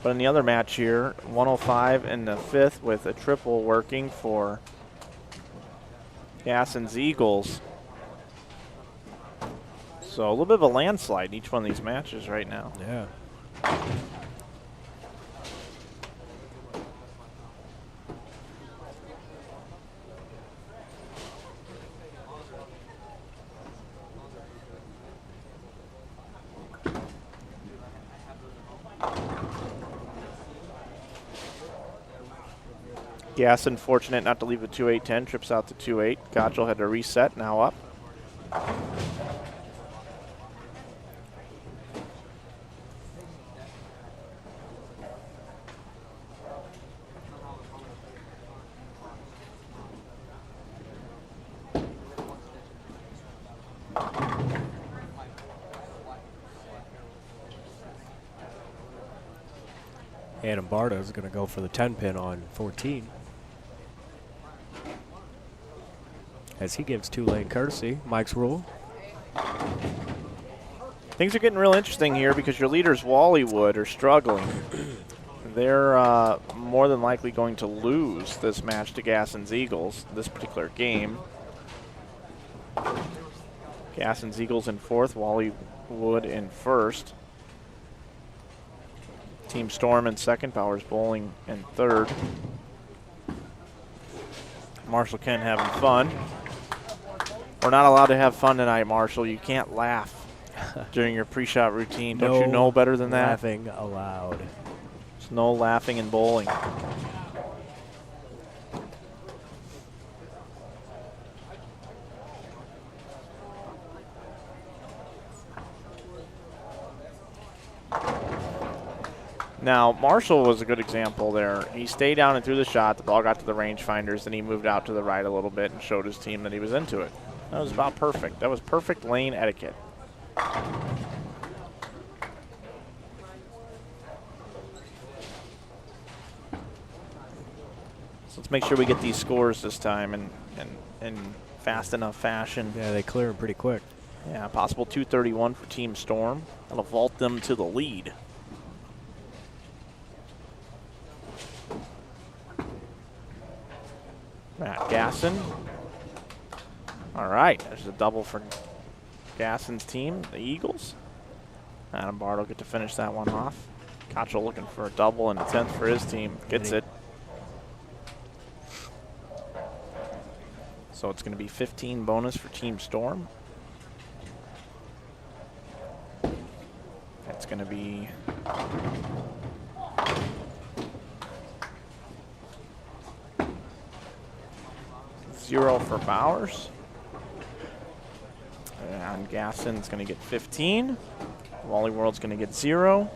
But in the other match here, 105 in the 5th with a triple working for Gasson's Eagles. So a little bit of a landslide in each one of these matches right now. Yeah. Gasson fortunate not to leave the 2-8-10, trips out to 2-8. Gottschall had to reset, now up. Adam Barta is going to go for the 10-pin on 14. As he gives 2-lane courtesy, Mike's rule. Things are getting real interesting here because your leaders, Wallywood, are struggling. They're more than likely going to lose this match to Gasson's Eagles, this particular game. Gasson's Eagles in 4th, Wallywood in 1st. Team Storm in second, Bowers Bowling in third. Marshall Kent having fun. We're not allowed to have fun tonight, Marshall. You can't laugh during your pre-shot routine. Don't you know better than that? Laughing allowed. There's no laughing in bowling. Now, Marshall was a good example there. He stayed down and threw the shot. The ball got to the rangefinders, and he moved out to the right a little bit and showed his team that he was into it. That was about perfect. That was perfect lane etiquette. So let's make sure we get these scores this time in fast enough fashion. Yeah, they clear them pretty quick. Yeah, possible 231 for Team Storm. That'll vault them to the lead. Matt Gasson. All right, there's a double for Gasson's team, the Eagles. Adam Bard will get to finish that one off. Cottrell looking for a double and a 10th for his team. Gets it. So it's going to be 15 bonus for Team Storm. That's going to be 0 for Bowers. And Gasson's going to get 15. Wally World's going to get 0.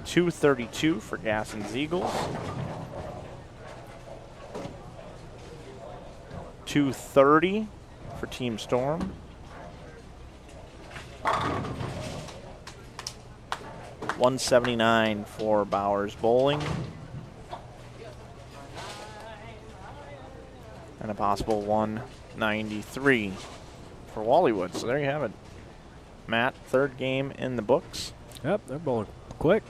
232 for Gasson's Eagles. 230 for Team Storm. 179 for Bowers Bowling. And a possible 193 for Wallywood. So there you have it. Matt, third game in the books. Yep, they're bowling quick.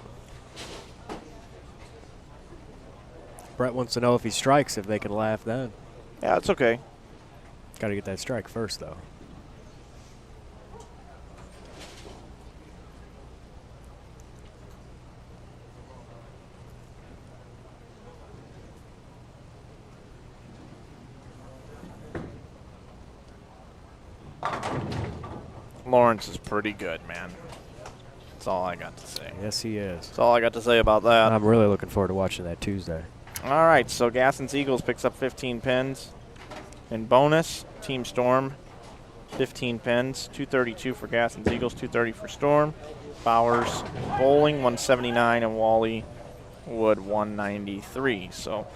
Brett wants to know if he strikes, if they can laugh then. Yeah, it's okay. Got to get that strike first, though. Lawrence is pretty good, man. That's all I got to say. Yes, he is. That's all I got to say about that. I'm really looking forward to watching that Tuesday. All right, so Gasson's Eagles picks up 15 pins. In bonus, Team Storm, 15 pins. 232 for Gasson's Eagles, 230 for Storm. Bowers Bowling, 179, and Wally Wood, 193. So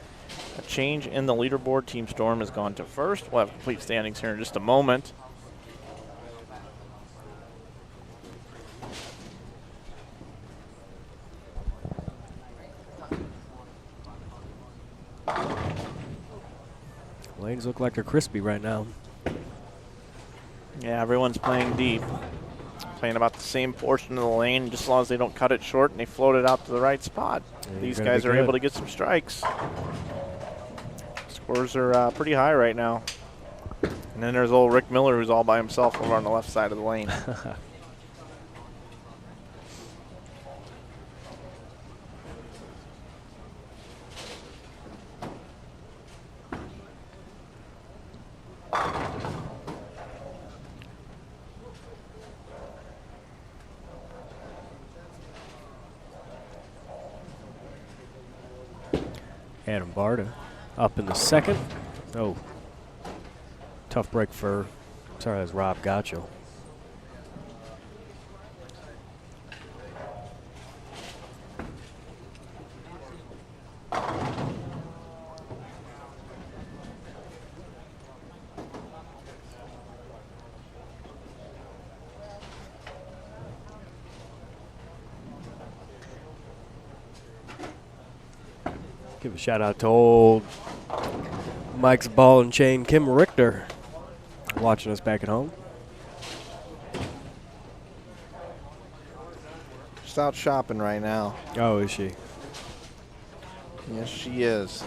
a change in the leaderboard. Team Storm has gone to first. We'll have complete standings here in just a moment. Lanes look like they're crispy right now. Yeah, everyone's playing deep. Playing about the same portion of the lane, just as long as they don't cut it short and they float it out to the right spot. Yeah, these guys are able to get some strikes. Scores are pretty high right now. And then there's old Rick Miller, who's all by himself over on the left side of the lane. Adam Barta up in the second. Oh, tough break for, sorry, that's Rob Gotcho. Give a shout out to old Mike's Ball and Chain, Kim Richter, watching us back at home. Just out shopping right now. Oh, is she? Yes, she is.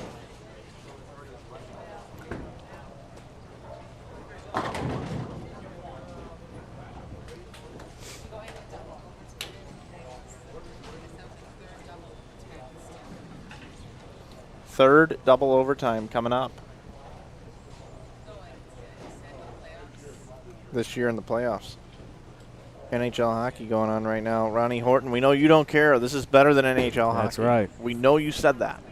Third double overtime coming up this year in the playoffs. NHL hockey going on right now. Ronnie Horton, we know you don't care. This is better than NHL hockey. That's right. We know you said that.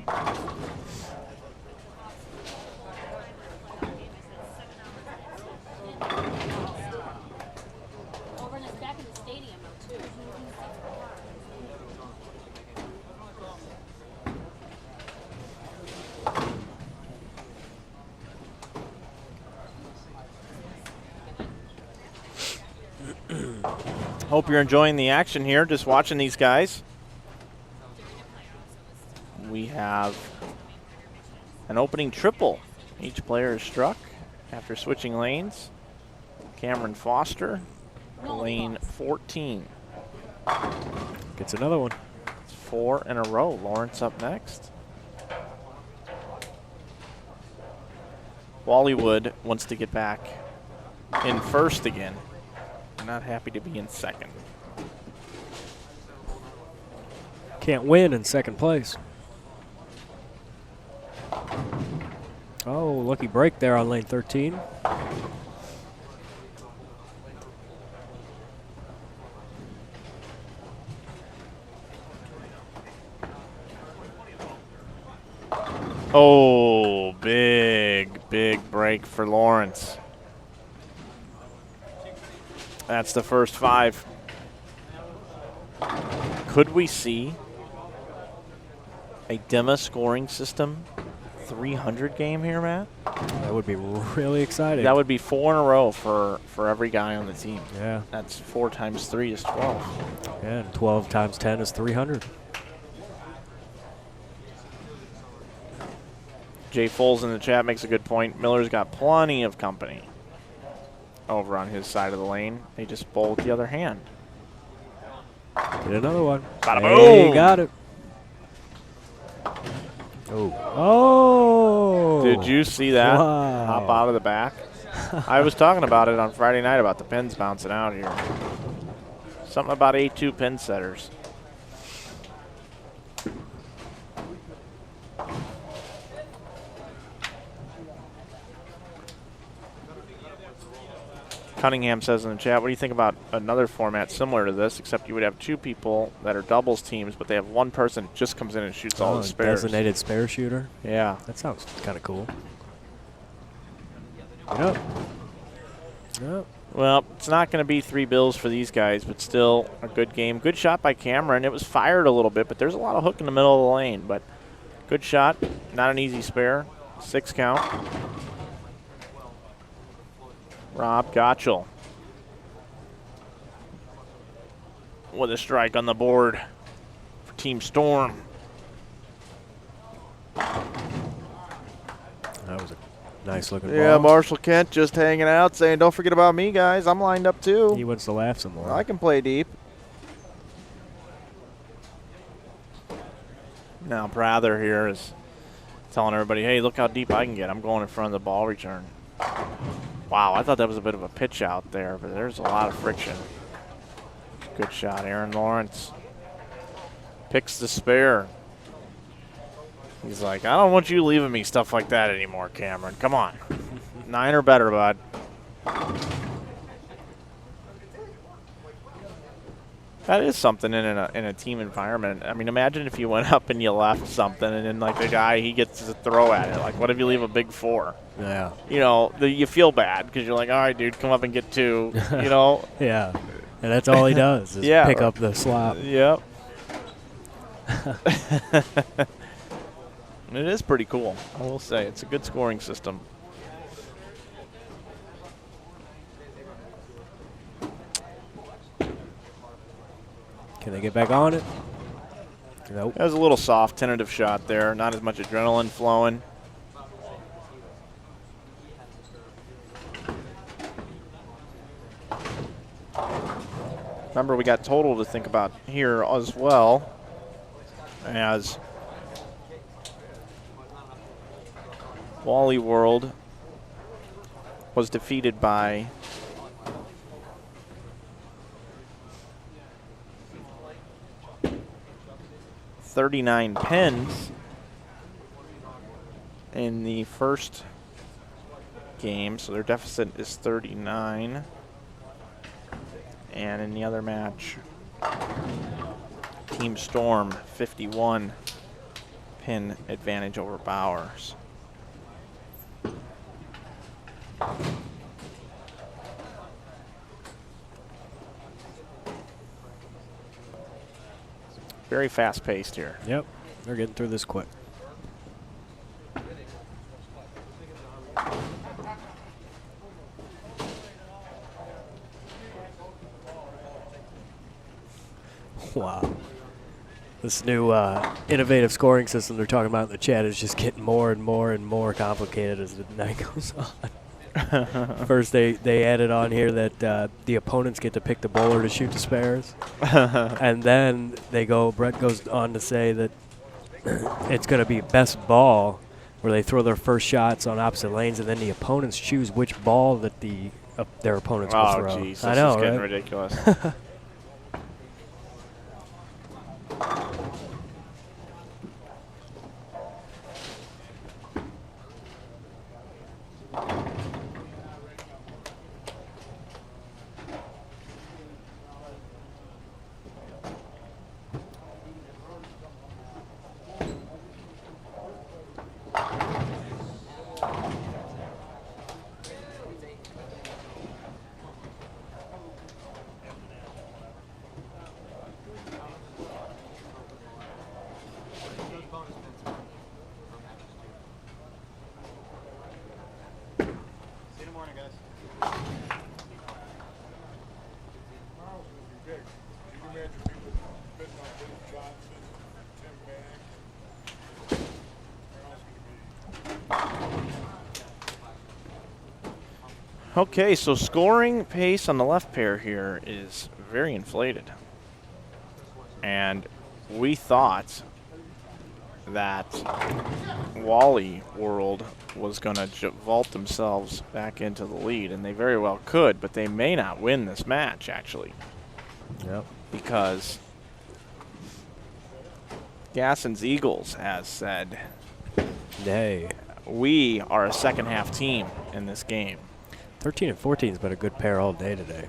Hope you're enjoying the action here, just watching these guys. We have an opening triple. Each player is struck after switching lanes. Cameron Foster, lane 14. Gets another one. It's 4 in a row. Lawrence up next. Wallywood wants to get back in first again. Not happy to be in second. Can't win in second place. Oh, lucky break there on lane 13. Oh, big break for Lawrence. That's the first 5. Could we see a Demma scoring system 300 game here, Matt? That would be really exciting. That would be 4 in a row for every guy on the team. Yeah. That's 4 times 3 is 12. Yeah, and 12 times 10 is 300. Jay Foles in the chat makes a good point. Miller's got plenty of company over on his side of the lane. They just bowl with the other hand. Get another one. Bada Hey, boom. got it. Oh. Did you see that? Wow. Hop out of the back. I was talking about it on Friday night about the pins bouncing out here. Something about A2 pin setters. Cunningham says in the chat, what do you think about another format similar to this, except you would have 2 people that are doubles teams, but they have 1 person that just comes in and shoots all the spares. Designated spare shooter. Yeah. That sounds kind of cool. Yep. Yep. Well, it's not going to be 3 bills for these guys, but still a good game. Good shot by Cameron. It was fired a little bit, but there's a lot of hook in the middle of the lane. But good shot. Not an easy spare. 6 count. Rob Gottschall with a strike on the board for Team Storm. That was a nice looking ball. Yeah, Marshall Kent just hanging out, saying, "Don't forget about me, guys. I'm lined up too. He wants to laugh some more. I can play deep." Now Prather here is telling everybody, hey, look how deep I can get. I'm going in front of the ball return. Wow, I thought that was a bit of a pitch out there, but there's a lot of friction. Good shot, Aaron Lawrence. Picks the spare. He's like, I don't want you leaving me stuff like that anymore, Cameron. Come on. 9 or better, bud. That is something in a team environment. I mean, imagine if you went up and you left something, and then like the guy, he gets to throw at it. Like, what if you leave a big 4? Yeah. You know, you feel bad because you're like, all right, dude, come up and get 2. You know. Yeah. And that's all he does is Yeah. pick up the slop. Yep. It is pretty cool, I will say. It's a good scoring system. Can they get back on it? Nope. That was a little soft, tentative shot there. Not as much adrenaline flowing. Remember, we got total to think about here as well, as Wally World was defeated by .39 pins in the first game, so their deficit is 39. And in the other match, Team Storm 51 pin advantage over Bowers. Very fast paced here. Yep, they're getting through this quick. Wow. This new innovative scoring system they're talking about in the chat is just getting more and more and more complicated as the night goes on. First, they added on here that the opponents get to pick the bowler to shoot the spares. And then Brett goes on to say that it's going to be best ball, where they throw their first shots on opposite lanes, and then the opponents choose which ball that their opponents will throw. Oh, jeez, I know, this is getting right? ridiculous. Okay, so scoring pace on the left pair here is very inflated. And we thought that Wally World was going to vault themselves back into the lead, and they very well could, but they may not win this match, actually. Yep. Because Gasson's Eagles has said, "Nay, we are a second half team in this game." 13 and 14 has been a good pair all day today.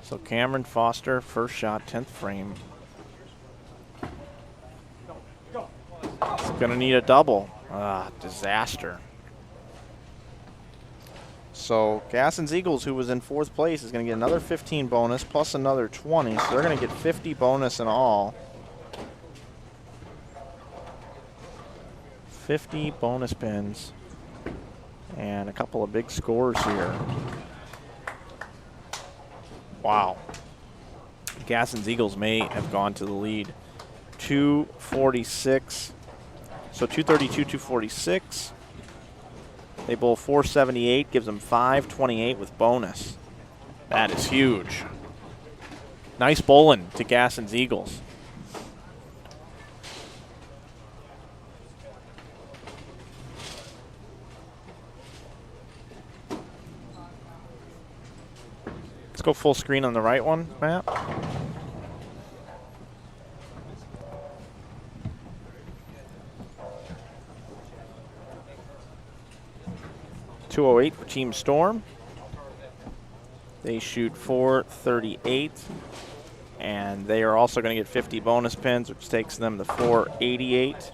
So Cameron Foster, first shot, 10th frame. It's going to need a double. Disaster. So Gasson's Eagles, who was in 4th place, is going to get another 15 bonus plus another 20. So they're going to get 50 bonus in all. 50 bonus pins. And a couple of big scores here. Wow. Gasson's Eagles may have gone to the lead. 246. So 232, 246. They bowl 478, gives them 528 with bonus. That is huge. Nice bowling to Gasson's Eagles. Let's go full screen on the right one, Matt. .208 for Team Storm. They shoot 438, and they are also going to get 50 bonus pins, which takes them to 488.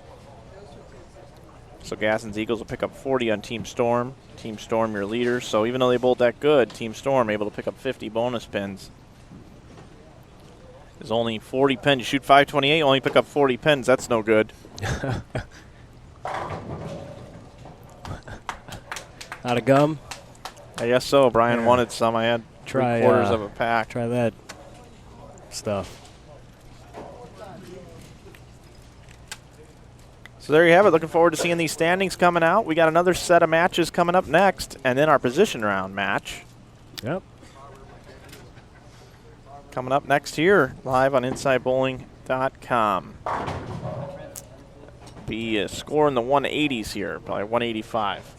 So Gasson's Eagles will pick up 40 on Team Storm. Team Storm, your leaders. So even though they bowled that good, Team Storm able to pick up 50 bonus pins. There's only 40 pins. You shoot 528, only pick up 40 pins. That's no good. Out of gum? I guess so. Brian wanted some. I had Try, 3/4 of a pack. Try that stuff. So there you have it. Looking forward to seeing these standings coming out. We got another set of matches coming up next, and then our position round match. Yep. Coming up next here, live on InsideBowling.com. Be a score in the 180s here, probably 185.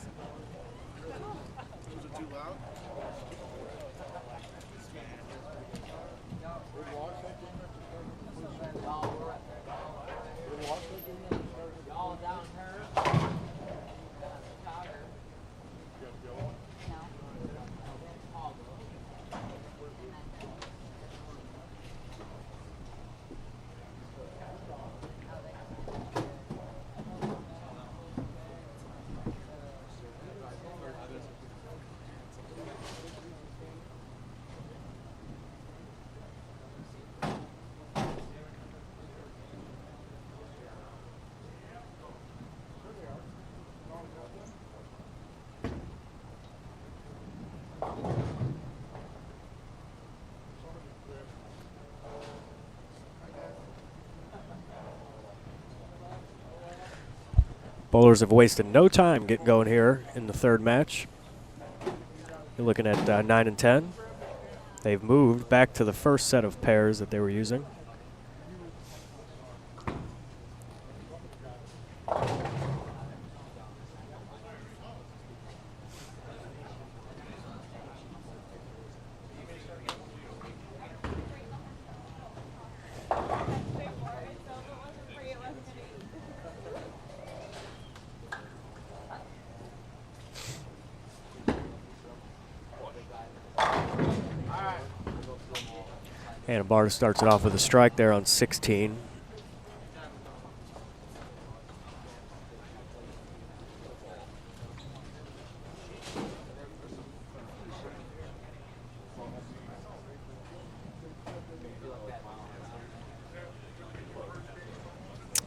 Bowlers have wasted no time getting going here in the third match. You're looking at 9 and 10. They've moved back to the first set of pairs that they were using. And Barta starts it off with a strike there on 16.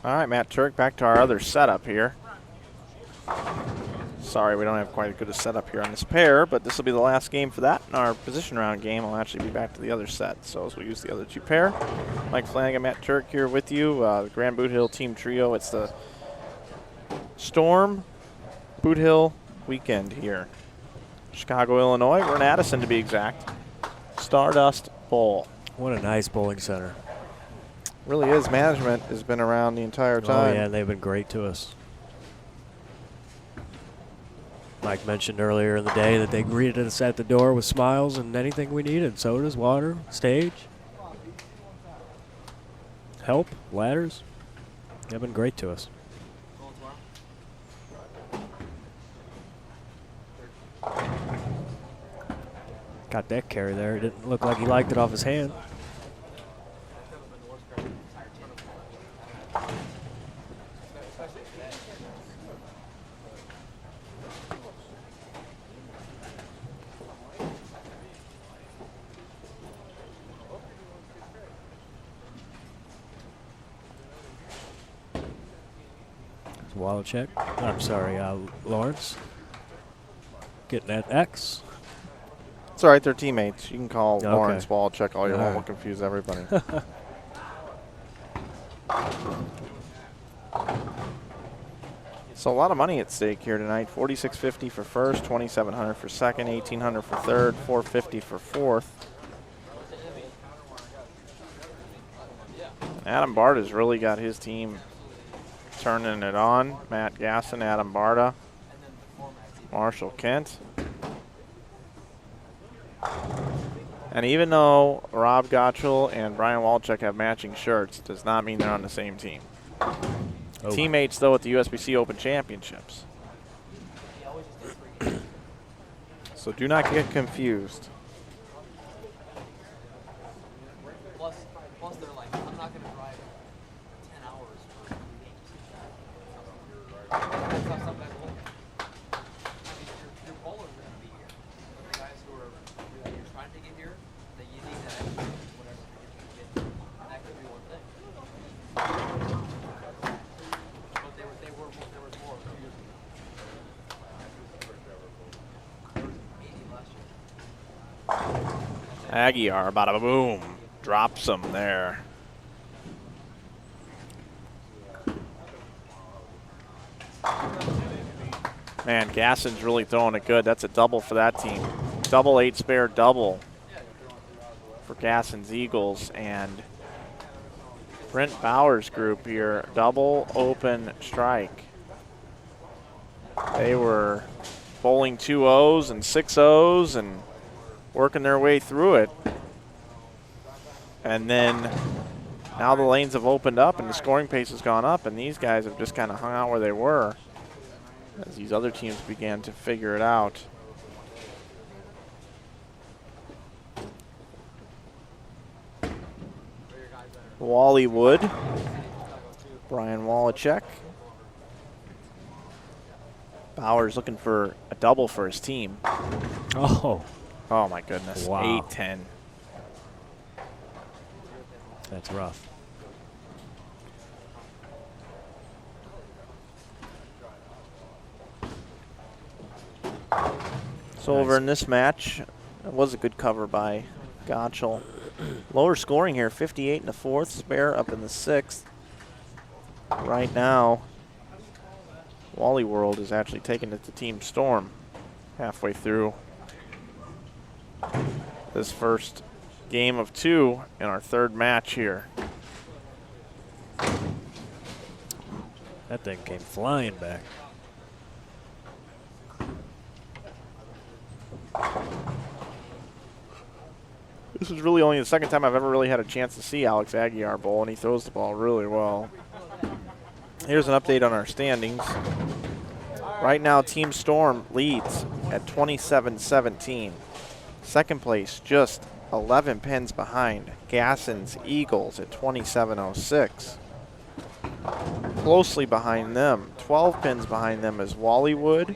All right, Matt Turek, back to our other setup here. Sorry, we don't have quite as good a setup here on this pair, but this will be the last game for that. And our position round game will actually be back to the other set. So as we use the other two pair, Mike Flanagan, Matt Turek here with you. The Grand Boot Hill Team Trio. It's the Storm Boot Hill weekend here. Chicago, Illinois. We're in Addison to be exact. Stardust Bowl. What a nice bowling center. Really is. Management has been around the entire time. Oh, yeah, they've been great to us. Mike mentioned earlier in the day that they greeted us at the door with smiles and anything we needed. Sodas, water, stage, help, ladders. They've been great to us. Got that carry there. It didn't look like he liked it off his hand. Wallachek. I'm sorry, Lawrence. Getting that X. It's all right. They're teammates. You can call Okay. Lawrence Wallachek all you want. All right. We'll confuse everybody. So a lot of money at stake here tonight. $46.50 for first, $2,700 for second, $1,800 for third, $450 for fourth. Adam Barta's really got his team turning it on. Matt Gasson, Adam Barta, Marshall Kent. And even though Rob Gottschall and Brian Walchuk have matching shirts, does not mean they're on the same team. Oh. Teammates, though, at the USBC Open Championships. So do not get confused. Plus they're like, I'm not going to drive 10 hours for games. That's how some guys look. I mean, your bowlers are going to be here. But the guys who are you're trying to get here, that you need that extra whatever to get. That could be one thing. But there was more 2 years ago. There was 80 last year. Aguiar, bada boom, drops him there. Man, Gasson's really throwing it good. That's a double for that team. Double 8 spare double for Gasson's Eagles. And Brent Bauer's group here, double open strike. They were bowling 2 O's and 6 O's and working their way through it. And then now the lanes have opened up and the scoring pace has gone up, and these guys have just kind of hung out where they were as these other teams began to figure it out. Wally Wood, Brian Wallachek. Bauer's looking for a double for his team. Oh. Oh my goodness, Wow. 8-10. That's rough. So over in this match, it was a good cover by Gottschall. Lower scoring here, 58 in the fourth, spare up in the sixth. Right now, Wally World is actually taking it to Team Storm halfway through this first game of 2 in our third match here. That thing came flying back. This is really only the second time I've ever really had a chance to see Alex Aguiar bowl, and he throws the ball really well. Here's an update on our standings. Right now, Team Storm leads at 27-17. Second place, just 11 pins behind Gasson's Eagles at 27-06. Closely behind them, 12 pins behind them is Wallywood,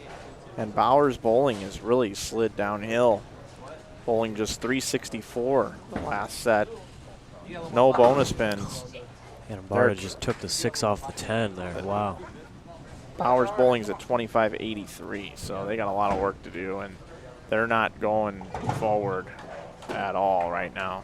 and Bowers Bowling has really slid downhill. Bowling just 364 the last set. No bonus pins. And Barta just took the 6 off the 10 there. Wow. Bowers Bowling's at 25-83, so they got a lot of work to do, and they're not going forward at all right now.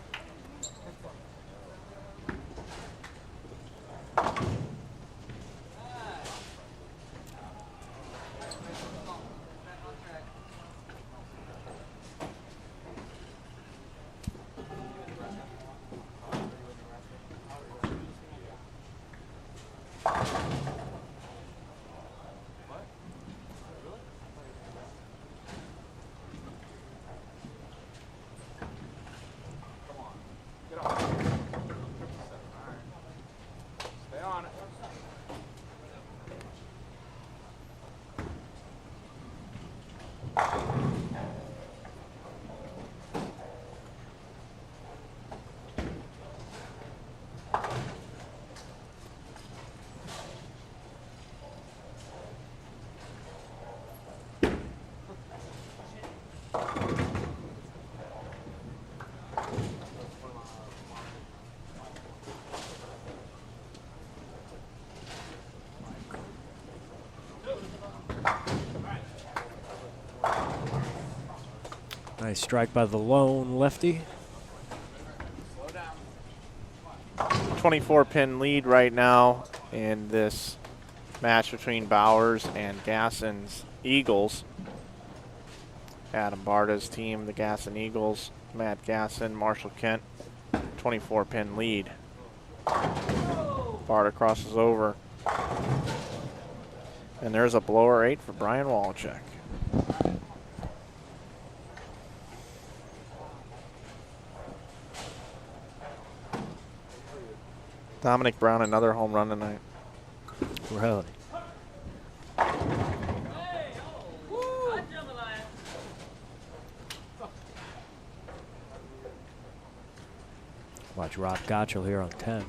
Nice strike by the lone lefty. 24-pin lead right now in this match between Bowers and Gasson's Eagles. Adam Barta's team, the Gasson Eagles, Matt Gasson, Marshall Kent, 24-pin lead. Barta crosses over. And there's a blower 8 for Brian Wallachek. Dominic Brown, another home run tonight. Really? Watch Rob Gottschall here on 10.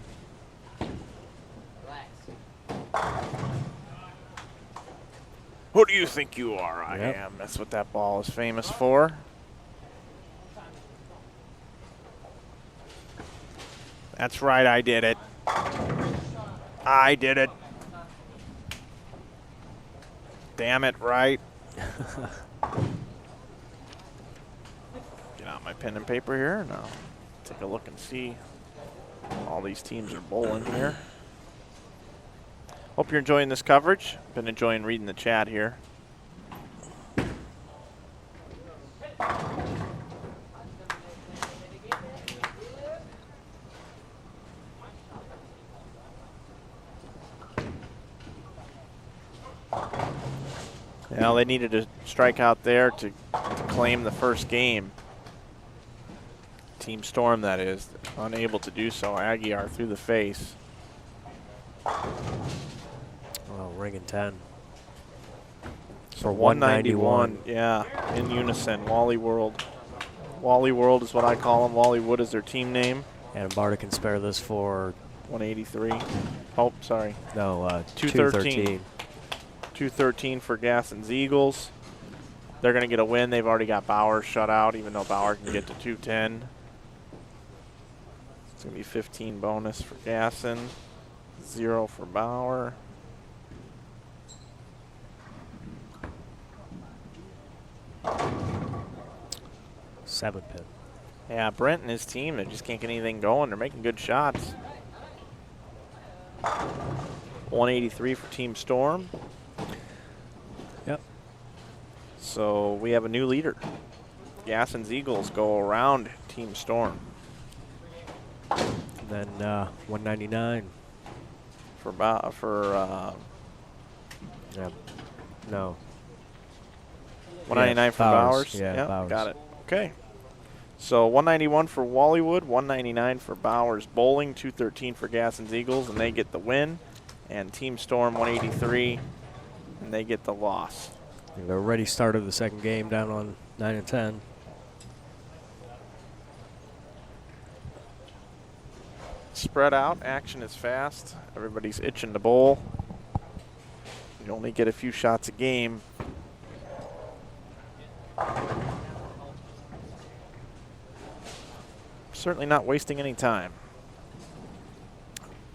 Who do you think you are? I Yep. am. That's what that ball is famous for. That's right, I did it. I did it. Damn it, right? Get out my pen and paper here, and I'll take a look and see. All these teams are bowling here. Hope you're enjoying this coverage. Been enjoying reading the chat here. Now they needed a strikeout there to claim the first game. Team Storm, that is, unable to do so. Aguiar through the face. Well, ringing 10. For 191, yeah, in unison. Wally World. Wally World is what I call them. Wallywood is their team name. And Barta can spare this for 183. Oh, sorry. No, 213. 213 for Gasson's Eagles. They're going to get a win. They've already got Bauer shut out, even though Bauer can get to 210. It's going to be 15 bonus for Gasson, 0 for Bauer. Seven pin. Yeah, Brent and his team, they just can't get anything going. They're making good shots. 183 for Team Storm. Yep. So we have a new leader. Gasson's Eagles go around Team Storm. Then 199. Yeah. No. 199 for Bowers. Yeah, Yep, Bowers. got it. Okay. So 191 for Wallywood, 199 for Bowers Bowling, 213 for Gasson's Eagles, and they get the win. And Team Storm 183, and they get the loss. They've already started the second game down on 9 and 10. Spread out, action is fast. Everybody's itching to bowl. You only get a few shots a game. Certainly not wasting any time.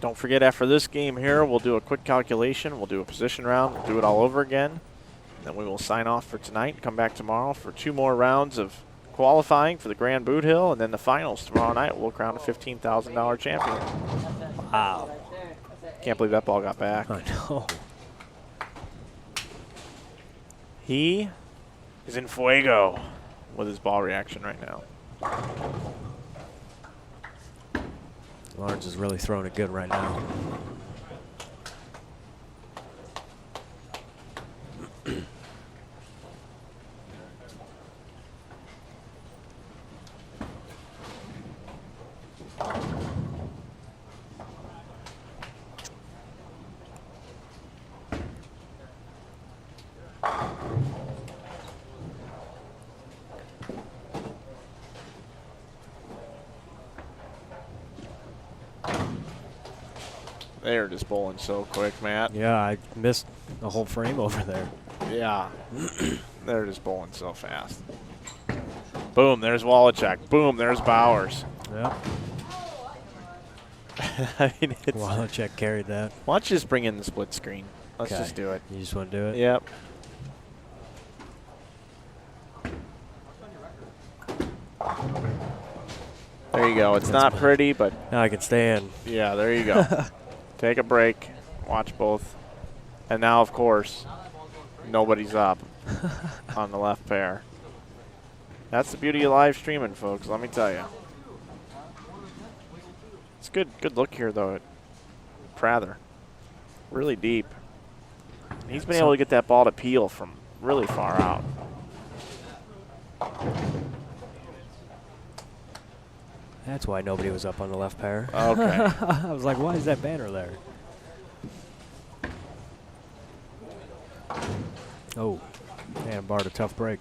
Don't forget, after this game here, we'll do a quick calculation. We'll do a position round. We'll do it all over again. Then we will sign off for tonight. Come back tomorrow for 2 more rounds of qualifying for the Grand Boot Hill, and then the finals tomorrow night. We'll crown a $15,000 champion. Wow. Can't believe that ball got back. I know. He is in fuego with his ball reaction right now. Lawrence is really throwing it good right now. They're just bowling so quick, Matt. Yeah, I missed the whole frame over there. Yeah. They're just bowling so fast. Boom, there's Wallachek. Boom, there's Bowers. Yep. I mean, it's Wallachek carried that. Why don't you just bring in the split screen? Let's Okay. just do it. You just want to do it? Yep. There you go. It's not pretty, but Now I can stand. yeah, there you go. Take a break. Watch both. And now, of course, nobody's up on the left pair. That's the beauty of live streaming, folks. Let me tell you. It's good look here, though, at Prather. Really deep. He's been able to get that ball to peel from really far out. That's why nobody was up on the left pair. Okay. I was like, why is that banner there? Oh, man, barred a tough break.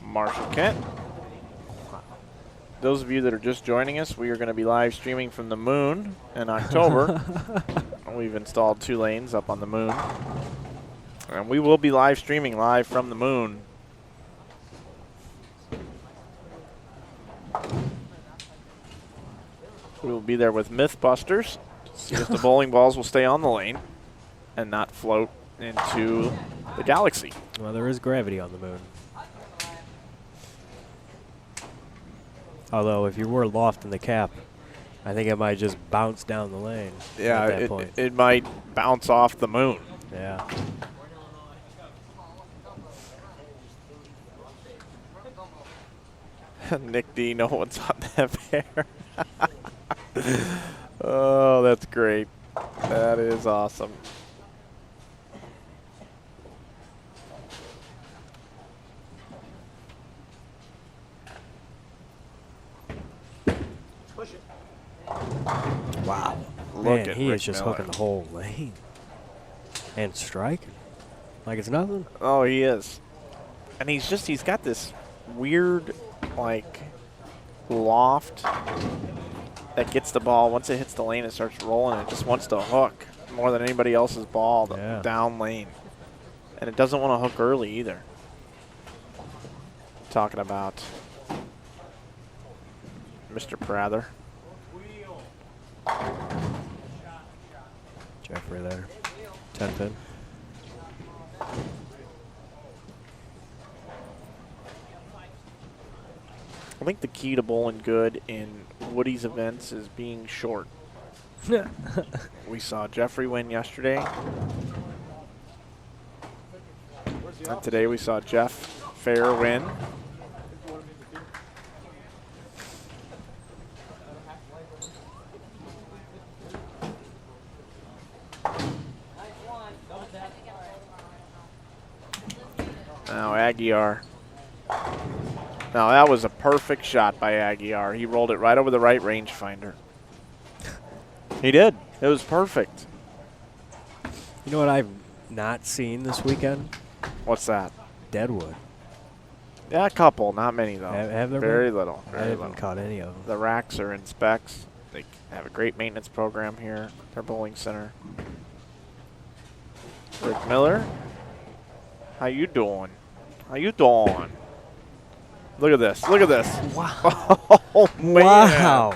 Marshall Kent. Those of you that are just joining us, we are going to be live streaming from the moon in October. We've installed 2 lanes up on the moon. And we will be live streaming live from the moon. We will be there with Mythbusters. See if the bowling balls will stay on the lane and not float into the galaxy. Well, there is gravity on the moon. Although, if you were loft in the cap, I think it might just bounce down the lane. Yeah, at that point. it might bounce off the moon. Yeah. Nick D, know what's on that pair. Oh, that's great. That is awesome. Wow. Look Man, at he Rick is just Miller. hooking the whole lane. And striking. Like it's nothing. Oh, he is. And he's got this weird, like, loft that gets the ball. Once it hits the lane, it starts rolling. It just wants to hook more than anybody else's ball, the down lane. And it doesn't want to hook early either. Talking about Mr. Prather. Jeffrey there. 10 pin. I think the key to bowling good in Woody's events is being short. We saw Jeffrey win yesterday. And today we saw Jeff Fair win. Now Aguiar. Now that was a perfect shot by Aguiar. He rolled it right over the right rangefinder. He did. It was perfect. You know what I've not seen this weekend? What's that? Deadwood. Yeah, a couple. Not many, though. Have there Very been? little. I Very haven't little. caught any of them. The racks are in specs. They have a great maintenance program here. Their bowling center. Rick Miller. How you doing? How you doing? Look at this. Look at this. Wow. Oh, man. Wow.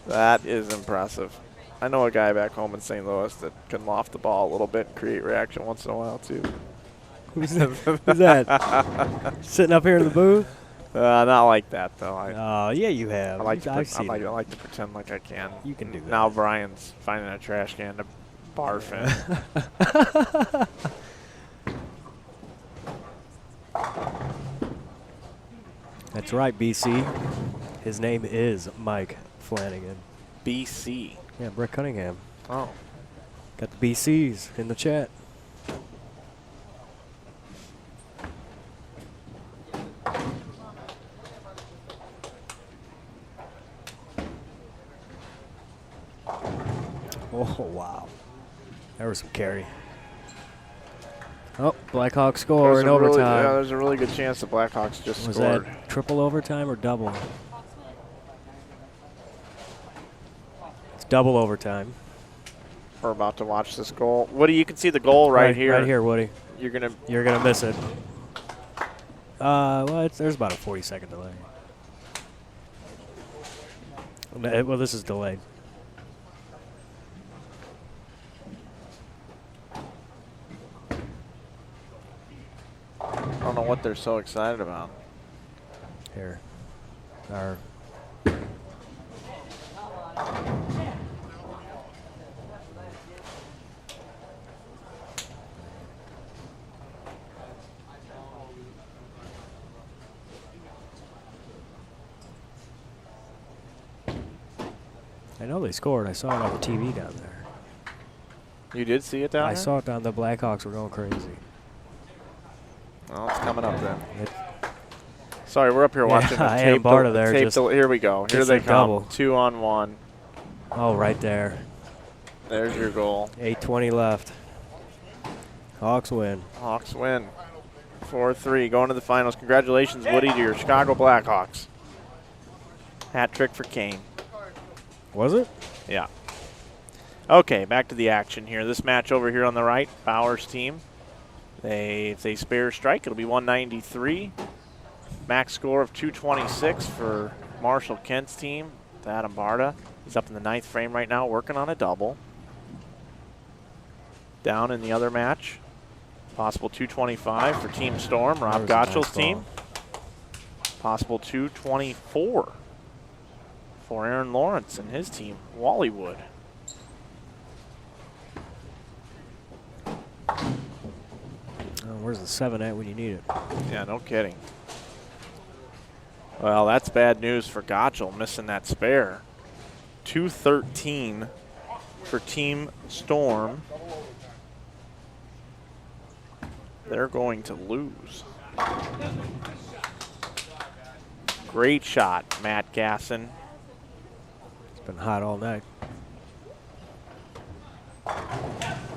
That is impressive. I know a guy back home in St. Louis that can loft the ball a little bit and create reaction once in a while, too. Who's that? Sitting up here in the booth? Not like that, though. Oh, yeah, you have. I like to I've I like to pretend like I can. You can do that. Now Brian's finding a trash can to barf in. That's right, BC. His name is Mike Flanagan. BC. Yeah, Brett Cunningham. Oh. Got the BCs in the chat. Oh, wow. There was some carry. Oh, Blackhawks score in overtime. There's a really good chance the Blackhawks just Was scored. that triple overtime or double? It's double overtime. We're about to watch this goal. Woody, you can see the goal right here. Right here, Woody. You're gonna miss it. Well, there's about a 40-second delay. Well, this is delayed. I don't know what they're so excited about. Here. I know they scored. I saw it on the TV down there. You did see it down there? I saw it down. The Blackhawks were going crazy. Well, it's coming up then. Sorry, we're up here watching the I tape. am part of there. Here we go. Here they come. Double. 2-on-1. Oh, right there. There's your goal. 8:20 left. Hawks win. Hawks win. 4-3. Going to the finals. Congratulations, Woody, to your Chicago Blackhawks. Hat trick for Kane. Was it? Yeah. Okay, back to the action here. This match over here on the right, Bauer's team. If they spare strike, it'll be 193. Max score of 226 for Marshall Kent's team. Adam Barta. He's up in the 9th frame right now, working on a double. Down in the other match, possible 225 for Team Storm, Rob Gottschall's team. Possible 224 for Aaron Lawrence and his team, Wallywood. Where's the 7 at when you need it? Yeah, no kidding. Well, that's bad news for Gottschall, missing that spare. 213 for Team Storm. They're going to lose. Great shot, Matt Gasson. It's been hot all night.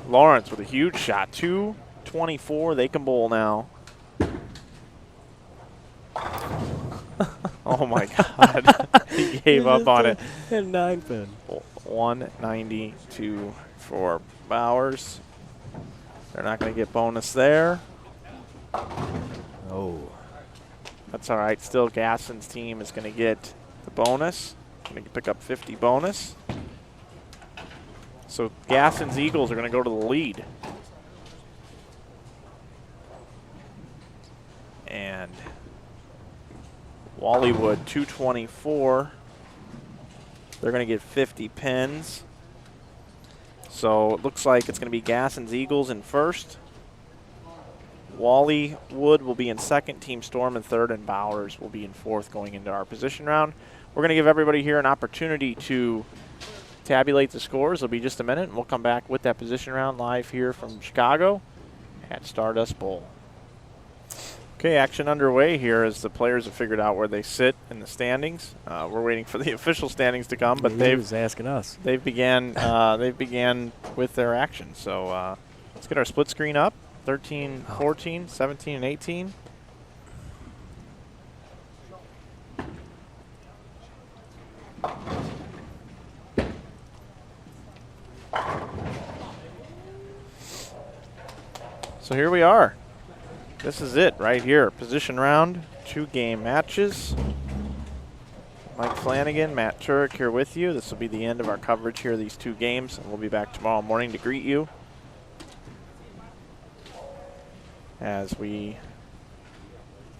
Lawrence with a huge shot, 224. They can bowl now. Oh my God. he gave up on it. And 9 pin. 192 for Bowers. They're not going to get bonus there. Oh. That's all right. Still, Gasson's team is going to get the bonus. Going to pick up 50 bonus. So Gasson's Eagles are going to go to the lead. And Wallywood 224. They're going to get 50 pins. So it looks like it's going to be Gasson's Eagles in first. Wallywood will be in second, Team Storm in third, and Bowers will be in fourth going into our position round. We're going to give everybody here an opportunity to tabulate the scores. It'll be just a minute, and we'll come back with that position round live here from Chicago at Stardust Bowl. Okay, action underway here as the players have figured out where they sit in the standings. We're waiting for the official standings to come, but they've asking us. They've began with their action. So let's get our split screen up. 13, 14, 17, and 18. So here we are. This is it right here. Position round, 2-game matches. Mike Flanagan, Matt Turek here with you. This will be the end of our coverage here, these 2 games, and we'll be back tomorrow morning to greet you as we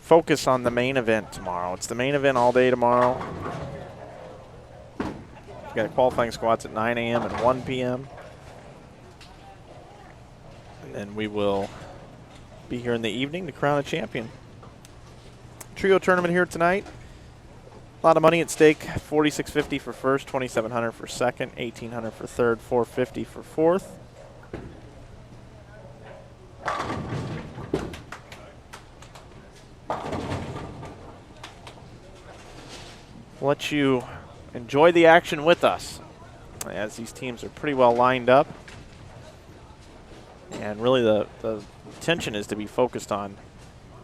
focus on the main event tomorrow. It's the main event all day tomorrow. We've got qualifying squats at 9 a.m. and 1 p.m. And then we will be here in the evening to crown a champion. Trio tournament here tonight. A lot of money at stake. $46.50 for first, $2,700 for second, $1,800 for third, $450 for fourth. Let you enjoy the action with us as these teams are pretty well lined up. And really the attention is to be focused on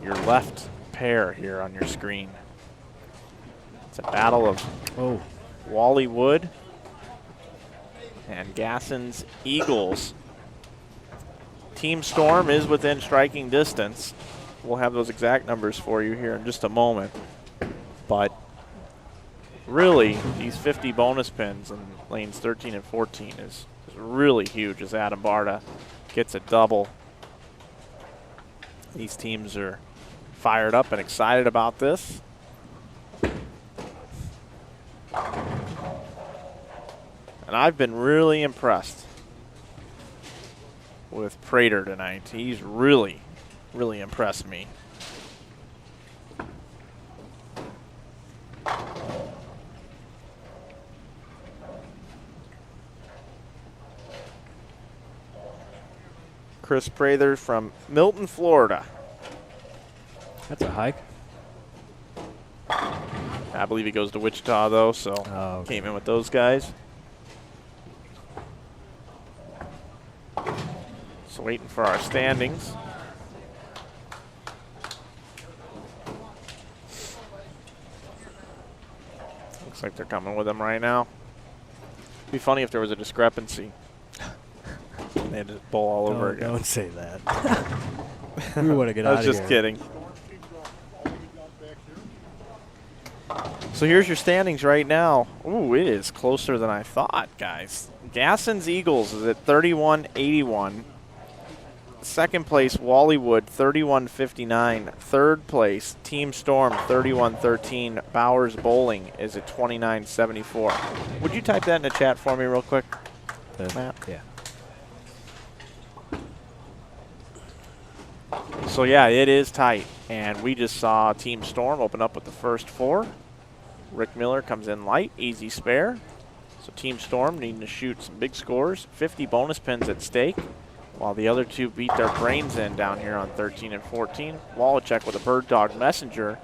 your left pair here on your screen. It's a battle of Wallywood and Gasson's Eagles. Team Storm is within striking distance. We'll have those exact numbers for you here in just a moment. But really, these 50 bonus pins in lanes 13 and 14 is really huge as Adam Barta gets a double. These teams are fired up and excited about this. And I've been really impressed with Prater tonight. He's really, really impressed me. Chris Prather from Milton, Florida. That's a hike. I believe he goes to Wichita, though, so came in with those guys. So waiting for our standings. Looks like they're coming with them right now. It'd be funny if there was a discrepancy. They had to bowl all over again. Don't say that. We want to get out of I here. was just kidding. So here's your standings right now. Ooh, it is closer than I thought, guys. Gasson's Eagles is at 31.81. Second place, Wallywood, 31.59. Third place, Team Storm, 31.13. Bowers Bowling is at 29.74. Would you type that in the chat for me real quick, Matt? Yeah. So, yeah, it is tight. And we just saw Team Storm open up with the first 4. Rick Miller comes in light, easy spare. So Team Storm needing to shoot some big scores. 50 bonus pins at stake, while the other 2 beat their brains in down here on 13 and 14. Wallachek with a Bird Dog Messenger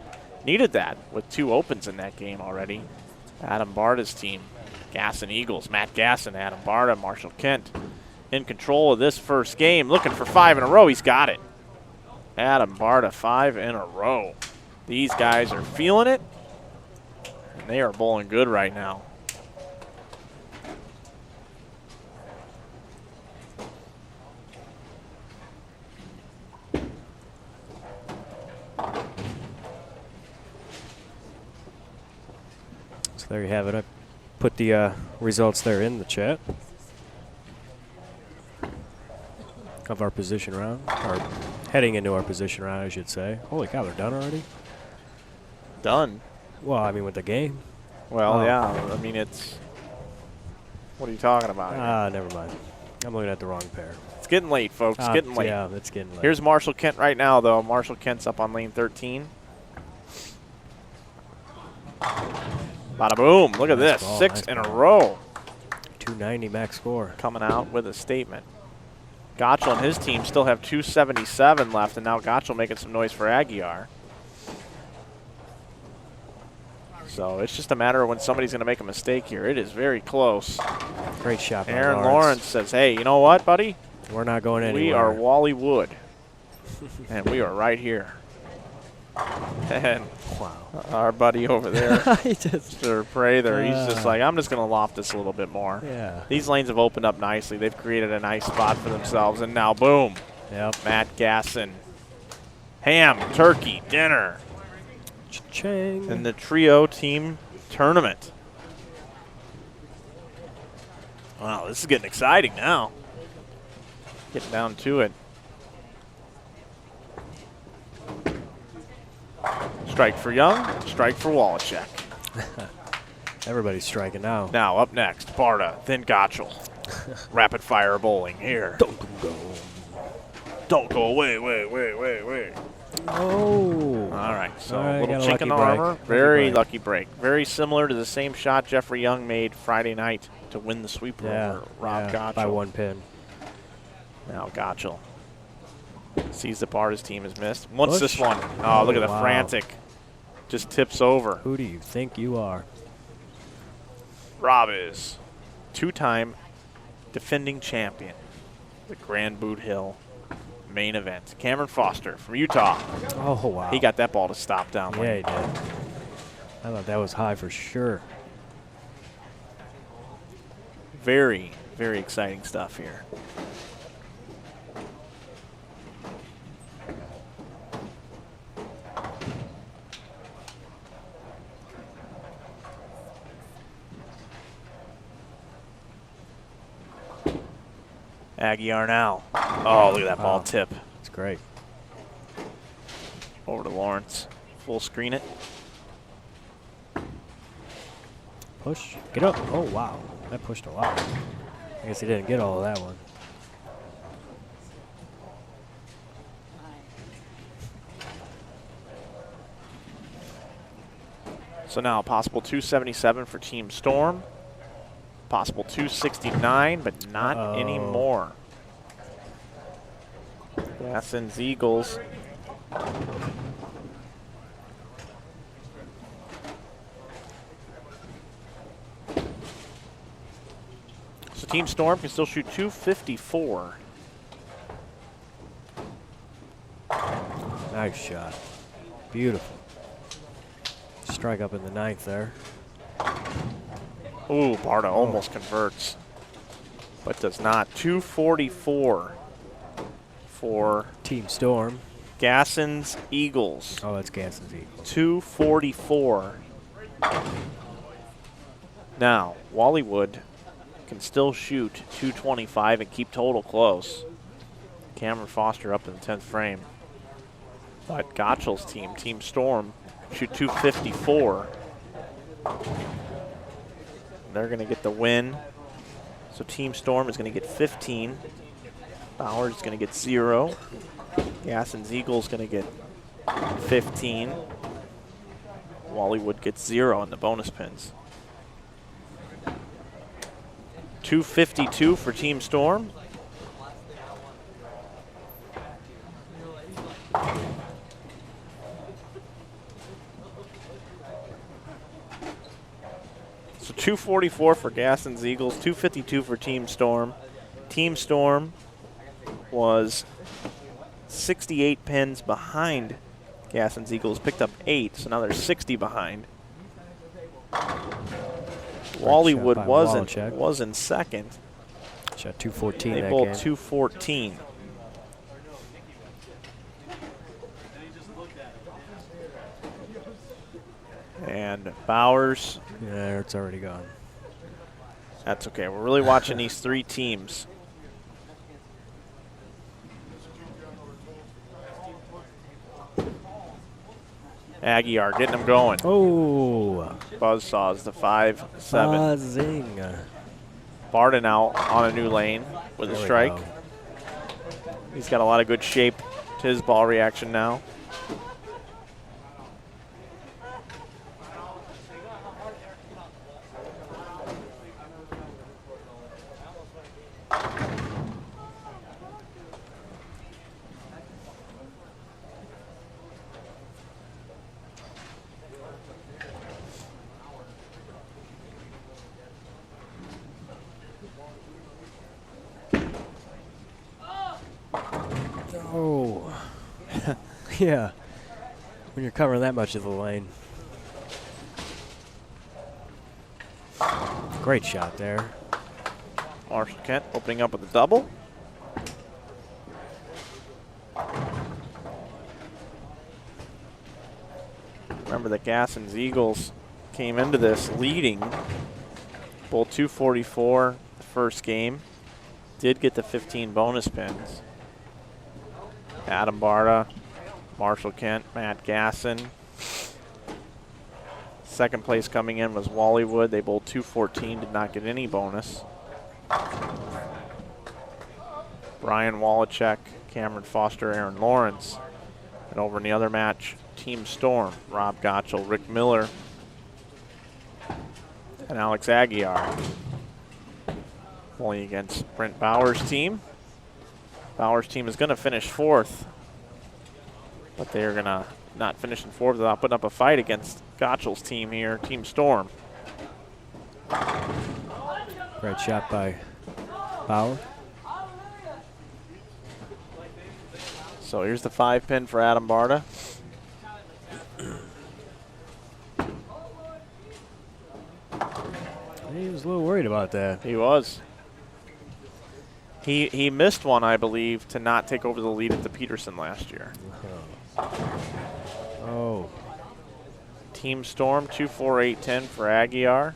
needed that with 2 opens in that game already. Adam Barta's team, Gasson Eagles, Matt Gasson, Adam Barta, Marshall Kent in control of this first game. Looking for 5 in a row. He's got it. Adam Barta, 5 in a row. These guys are feeling it. And they are bowling good right now. So there you have it. I put the results there in the chat of our position round, or heading into our position round, I should say. Holy cow, they're done already? Done? Well, I mean, with the game. Well, Oh. yeah. I mean, it's. What are you talking about? here? Never mind. I'm looking at the wrong pair. It's getting late, folks. It's getting late. Yeah, it's getting late. Here's Marshall Kent right now, though. Marshall Kent's up on lane 13. Bada boom. Look at Nice this. ball, 6 nice in a ball. row. 290 max score. Coming out with a statement. Gottschall and his team still have 277 left, and now Gottschall making some noise for Aguiar. So it's just a matter of when somebody's going to make a mistake here. It is very close. Great shot by Aaron Lawrence says, hey, you know what, buddy? We're not going anywhere. We are Wally Wood, and we are right here. And wow. Our buddy over there, He just- Mr. Prather, he's just like, I'm just going to loft this a little bit more. Yeah. These lanes have opened up nicely. They've created a nice spot for themselves, and now, boom. Yep. Matt Gasson. Ham, turkey, dinner. Chang. In the trio team tournament. Wow, this is getting exciting now. Getting down to it. Strike for Young, strike for Wallachek. Everybody's striking now. Now up next, Barta, then Gottschall. Rapid fire bowling here. Don't go. Don't go away, wait. Oh. All right, so All right, a little got a chink in the lucky break. armor. Very lucky break. Very similar to the same shot Jeffrey Young made Friday night to win the sweeper over Rob Gottschall. By 1 pin. Now Gottschall sees that Barta's team has missed. Wants Push. this one. Oh, look at the wow. frantic. Just tips over. Who do you think you are? Rob is two-time defending champion. The Grand Boot Hill main event. Cameron Foster from Utah. Oh, wow. He got that ball to stop down Yeah, lane. he did. I thought that was high for sure. Very, very exciting stuff here. Aguiar now. Oh, look at that ball tip. It's great. Over to Lawrence. Full screen it. Push. Get up. Oh, wow. That pushed a lot. I guess he didn't get all of that one. So now possible 277 for Team Storm. Possible 269, but not anymore. Gasson's Eagles. So Team Storm can still shoot 254. Nice shot. Beautiful. Strike up in the 9th there. Ooh, Barta almost converts, but does not. 244 for Team Storm. Gasson's Eagles. Oh, that's Gasson's Eagles. 244. Now, Wallywood can still shoot 225 and keep total close. Cameron Foster up in the 10th frame. But Gottschall's team, Team Storm, shoot 254. They're going to get the win. So Team Storm is going to get 15. Bauer's going to get 0. Gasson's Eagles going to get 15. Wallywood gets 0 in the bonus pins. 252 for Team Storm. So 244 for Gasson's Eagles, 252 for Team Storm. Team Storm was 68 pins behind Gasson's Eagles, picked up 8, so now they're 60 behind. Wallywood by wasn't Wallachek. was in second. Shot 214 They that bowled game. 214. And Bowers. Yeah, it's already gone. That's okay. We're really watching these three teams. Aguiar getting them going. Oh. Buzzsaws the 5-7. Buzzing. Barden out on a new lane with a There we strike. go. He's got a lot of good shape to his ball reaction now. Oh. Yeah. When you're covering that much of the lane. Great shot there. Marshall Kent opening up with a double. Remember the Gassens Eagles came into this leading. Bowl 244 the first game. Did get the 15 bonus pins. Adam Barta, Marshall Kent, Matt Gasson. Second place coming in was Wallywood. They bowled 214, did not get any bonus. Brian Wallachek, Cameron Foster, Aaron Lawrence. And over in the other match, Team Storm, Rob Gottschall, Rick Miller, and Alex Aguiar. Only against Brent Bauer's team. Bauer's team is going to finish fourth, but they're going to not finish in fourth without putting up a fight against Gottschall's team here, Team Storm. Great shot by Bauer. So here's the 5-pin for Adam Barta. He was a little worried about that. He was. He missed one, I believe, to not take over the lead at the Peterson last year. Oh. Team Storm, 2-4-8-10 for Aguiar.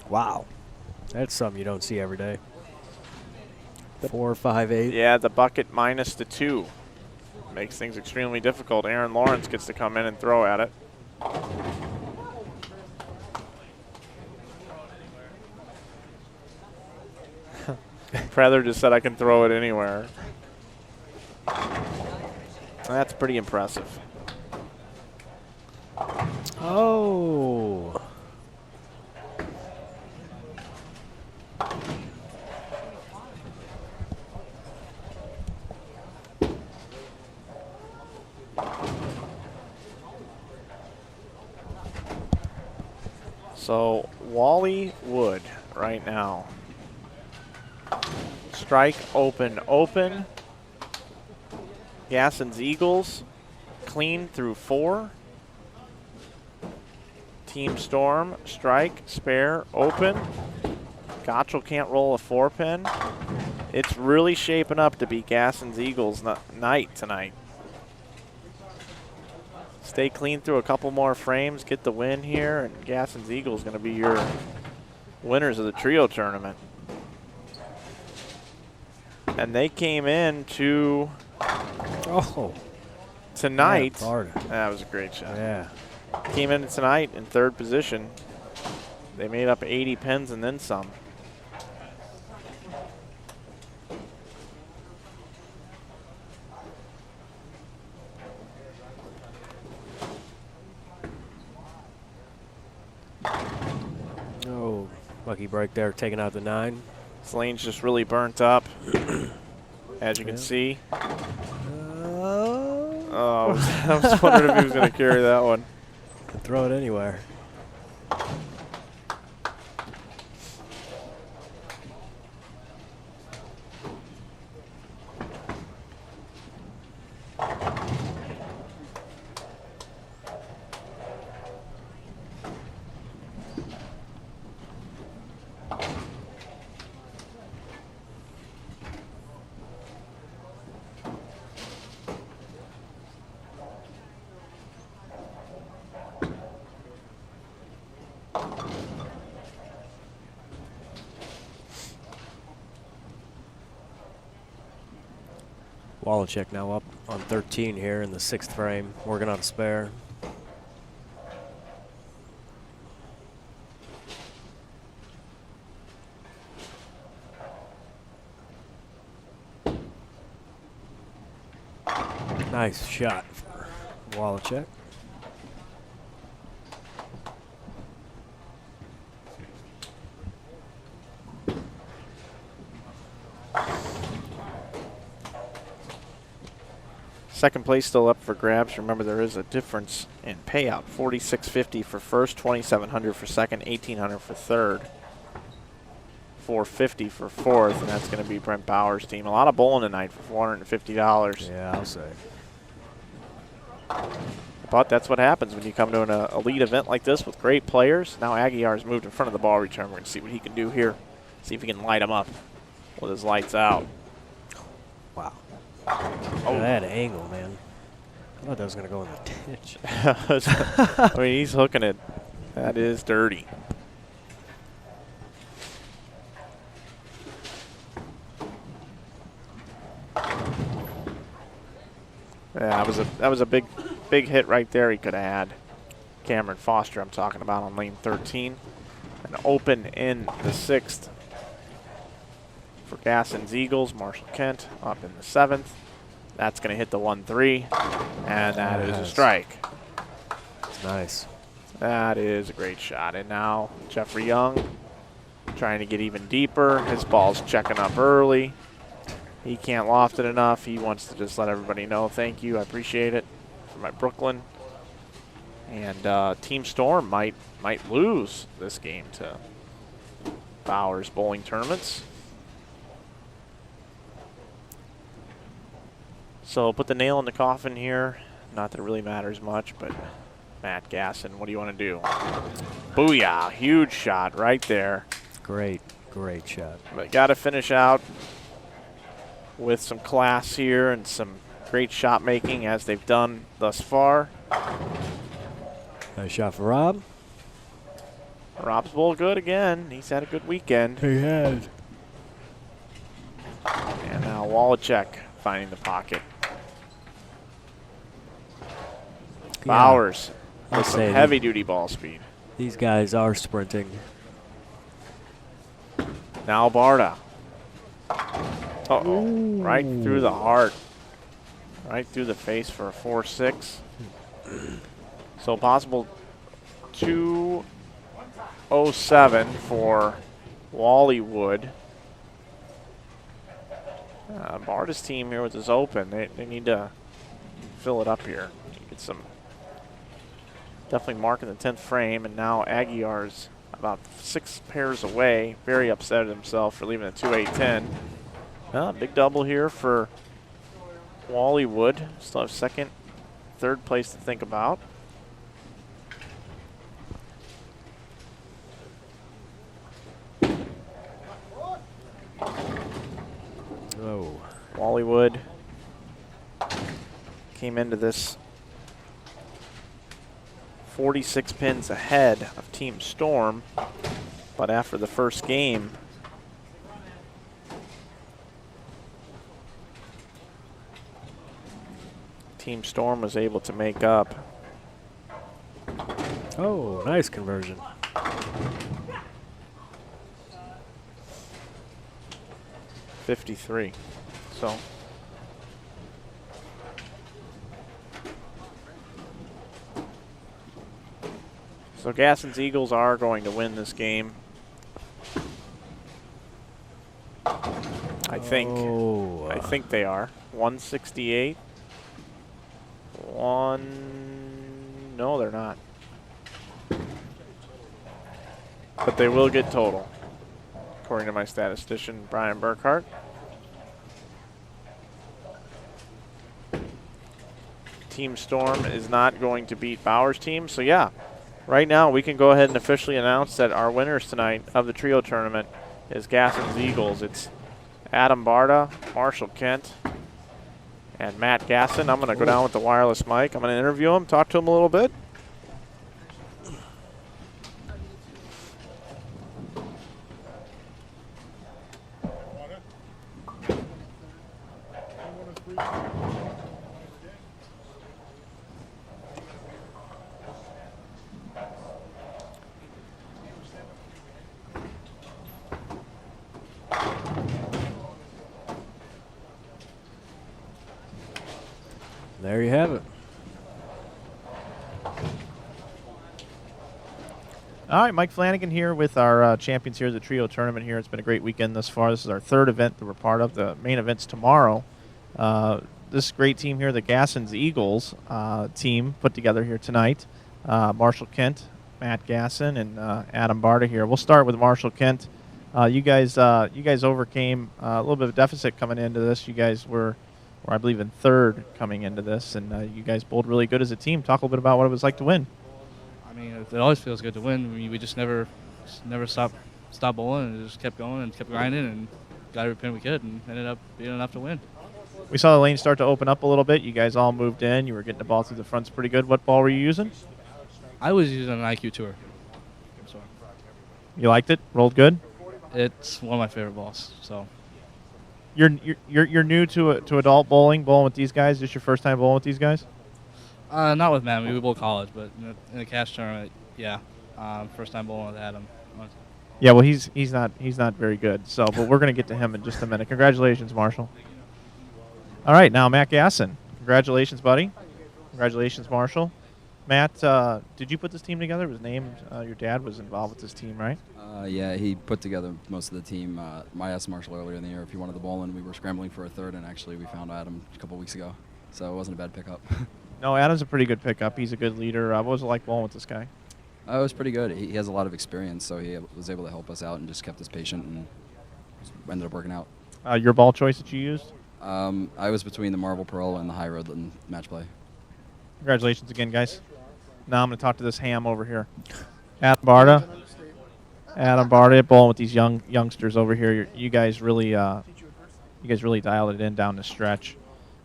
Wow. That's something you don't see every day. 4, 5, 8. Yeah, the bucket minus the 2. Makes things extremely difficult. Aaron Lawrence gets to come in and throw at it. Prather just said I can throw it anywhere. That's pretty impressive. Oh. So Wally Wood right now. Strike, open, open. Gassens Eagles clean through 4. Team Storm, strike, spare, open. Gottschall can't roll a 4-pin. It's really shaping up to be Gassens Eagles night tonight. Stay clean through a couple more frames, get the win here, and Gassens Eagles going to be your winners of the trio tournament. And they came in to tonight. Yeah, that was a great shot. Yeah. Came in tonight in 3rd position. They made up 80 pins and then some. Oh, lucky break there, taking out the 9. This lane's just really burnt up, as you can see. Oh, I was wondering if he was going to carry that one. Could throw it anywhere. Wallachek now up on 13 here in the 6th frame, working on a spare. Nice shot for Wallachek. Second place still up for grabs. Remember, there is a difference in payout. $46.50 for first, $2,700 for second, $1,800 for third, $450 for fourth, and that's going to be Brent Bauer's team. A lot of bowling tonight for $450. Yeah, I'll say. But that's what happens when you come to an elite event like this with great players. Now Aguiar's moved in front of the ball return. We're going to see what he can do here. See if he can light him up with his lights out. Wow. Oh, that angle, man. I thought that was going to go in the ditch. I mean, he's hooking it. That is dirty. Yeah, that was a big hit right there. He could have had Cameron Foster, I'm talking about, on lane 13. An open in the 6th for Gasson's Eagles. Marshall Kent up in the 7th. That's going to hit the 1-3, and that is a strike. It's nice. That is a great shot. And now Jeffrey Young trying to get even deeper. His ball's checking up early. He can't loft it enough. He wants to just let everybody know, thank you, I appreciate it, for my Brooklyn. And Team Storm might lose this game to Bauer's bowling tournaments. So put the nail in the coffin here. Not that it really matters much, but Matt Gasson, what do you want to do? Booyah, huge shot right there. Great shot. But got to finish out with some class here and some great shot making as they've done thus far. Nice shot for Rob. Rob's bowl good again. He's had a good weekend. He has. And now Wallachek finding the pocket. Bowers with some heavy-duty ball speed. These guys are sprinting. Now Barta. Uh-oh. Right through the heart. Right through the face for a 4-6. So possible 207 for Wallywood. Barta's team here with his open. They need to fill it up here. Get some. Definitely marking the 10th frame, and now Aguiar's about 6 pairs away. Very upset at himself for leaving a 2-8-10. Big double here for Wallywood. Still have second, third place to think about. Oh. Wallywood came into this 46 pins ahead of Team Storm, but after the first game, Team Storm was able to make up. Oh, nice conversion. $53. So Gasson's Eagles are going to win this game. I think they are. 168. No, they're not. But they will get total, according to my statistician, Brian Burkhart. Team Storm is not going to beat Bauer's team. So, yeah, right now we can go ahead and officially announce that our winners tonight of the trio tournament is Gasson's Eagles. It's Adam Barta, Marshall Kent, and Matt Gasson. I'm going to go down with the wireless mic. I'm going to interview him, talk to him a little bit. There you have it. All right, Mike Flanagan here with our champions here at the Trio Tournament here. It's been a great weekend thus far. This is our third event that we're part of. The main event's tomorrow. This great team here, the Gasson's Eagles team, put together here tonight. Marshall Kent, Matt Gasson, and Adam Barta here. We'll start with Marshall Kent. You guys overcame a little bit of a deficit coming into this. You guys were I believe, in third coming into this, and you guys bowled really good as a team. Talk a little bit about what it was like to win. I mean, it always feels good to win. We just never stopped bowling and just kept going and kept grinding and got every pin we could and ended up being enough to win. We saw the lane start to open up a little bit. You guys all moved in. You were getting the ball through the fronts pretty good. What ball were you using? I was using an IQ Tour. So you liked it? Rolled good? It's one of my favorite balls. So you're new to adult bowling with these guys. This your first time bowling with these guys? Not with Matt. We bowled college, but in the cash tournament, yeah. First time bowling with Adam. Yeah, well, he's not very good. So, but we're gonna get to him in just a minute. Congratulations, Marshall. All right, now Matt Gasson. Congratulations, buddy. Congratulations, Marshall. Matt, did you put this team together? It was named. Your dad was involved with this team, right? Yeah, he put together most of the team. I asked Marshall earlier in the year if he wanted the ball, and we were scrambling for a third, and actually we found Adam a couple weeks ago, so it wasn't a bad pickup. No, Adam's a pretty good pickup. He's a good leader. What was it like bowling with this guy? It was pretty good. He has a lot of experience, so he was able to help us out and just kept us patient, and ended up working out. Your ball choice that you used? I was between the Marvel Pearl and the High Road in match play. Congratulations again, guys. Now I'm going to talk to this ham over here. Adam Barta, bowling with these youngsters over here. You guys really dialed it in down the stretch.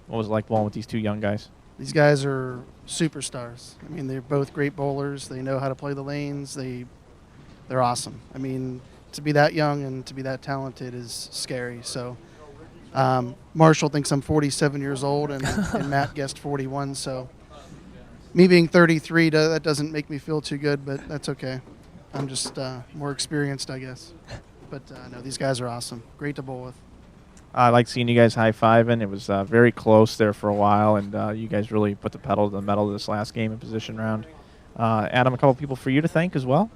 What was it like bowling with these two young guys? These guys are superstars. I mean, they're both great bowlers. They know how to play the lanes. They're awesome. I mean, to be that young and to be that talented is scary. So Marshall thinks I'm 47 years old, and Matt guessed 41. So me being 33, that doesn't make me feel too good, but that's okay. I'm just more experienced, I guess. But no, these guys are awesome. Great to bowl with. I like seeing you guys high-fiving. It was very close there for a while, and you guys really put the pedal to the metal this last game in position round. Adam, a couple people for you to thank as well.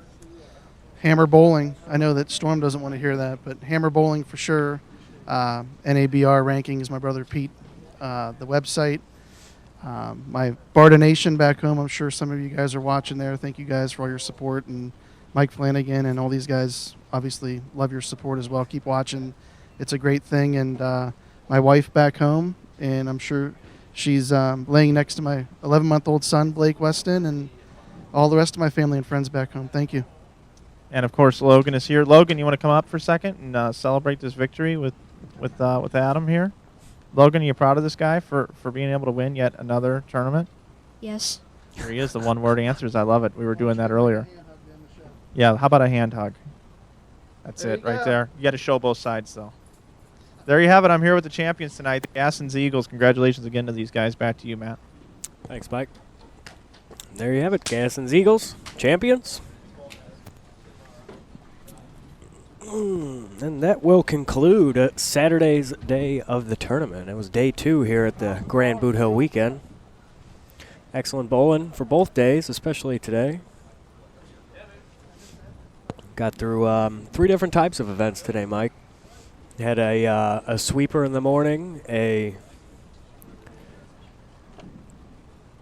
Hammer Bowling. I know that Storm doesn't want to hear that, but Hammer Bowling for sure. NABR ranking is my brother Pete. The website. My Barta Nation back home, I'm sure some of you guys are watching there. Thank you guys for all your support. And Mike Flanagan and all these guys obviously love your support as well. Keep watching. It's a great thing. And my wife back home, and I'm sure she's laying next to my 11-month-old son, Blake Weston, and all the rest of my family and friends back home. Thank you. And, of course, Logan is here. Logan, you want to come up for a second and celebrate this victory with Adam here? Logan, are you proud of this guy for being able to win yet another tournament? Yes. Here he is, the one-word answers. I love it. We were doing that earlier. Yeah, how about a hand hug? That's it right there. You got to show both sides, though. There you have it. I'm here with the champions tonight, the Gasson's Eagles. Congratulations again to these guys. Back to you, Matt. Thanks, Mike. There you have it, Gasson's Eagles, champions. And that will conclude Saturday's day of the tournament. It was day 2 here at the Grand Boot Hill weekend. Excellent bowling for both days, especially today. Got through 3 different types of events today, Mike. Had a sweeper in the morning, a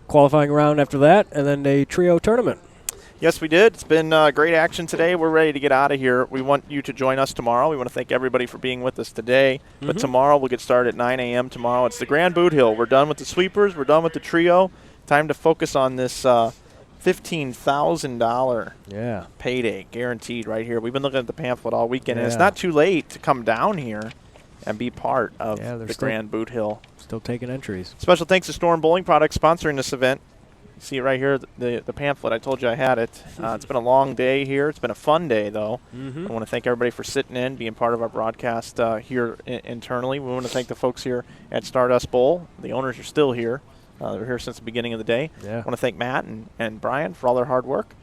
qualifying round after that, and then a trio tournament. Yes, we did. It's been great action today. We're ready to get out of here. We want you to join us tomorrow. We want to thank everybody for being with us today. But tomorrow we'll get started at 9 a.m. tomorrow. It's the Grand Boot Hill. We're done with the sweepers. We're done with the trio. Time to focus on this $15,000 payday guaranteed right here. We've been looking at the pamphlet all weekend, and it's not too late to come down here and be part of the Grand Boot Hill. Still taking entries. Special thanks to Storm Bowling Products sponsoring this event. You see it right here, the pamphlet. I told you I had it. It's been a long day here. It's been a fun day, though. I want to thank everybody for sitting in, being part of our broadcast here internally. We want to thank the folks here at Stardust Bowl. The owners are still here. They were here since the beginning of the day. I want to thank Matt and Brian for all their hard work.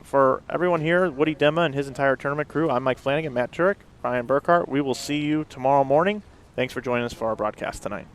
For everyone here, Woody Demma and his entire tournament crew, I'm Mike Flanagan, Matt Turek, Brian Burkhart. We will see you tomorrow morning. Thanks for joining us for our broadcast tonight.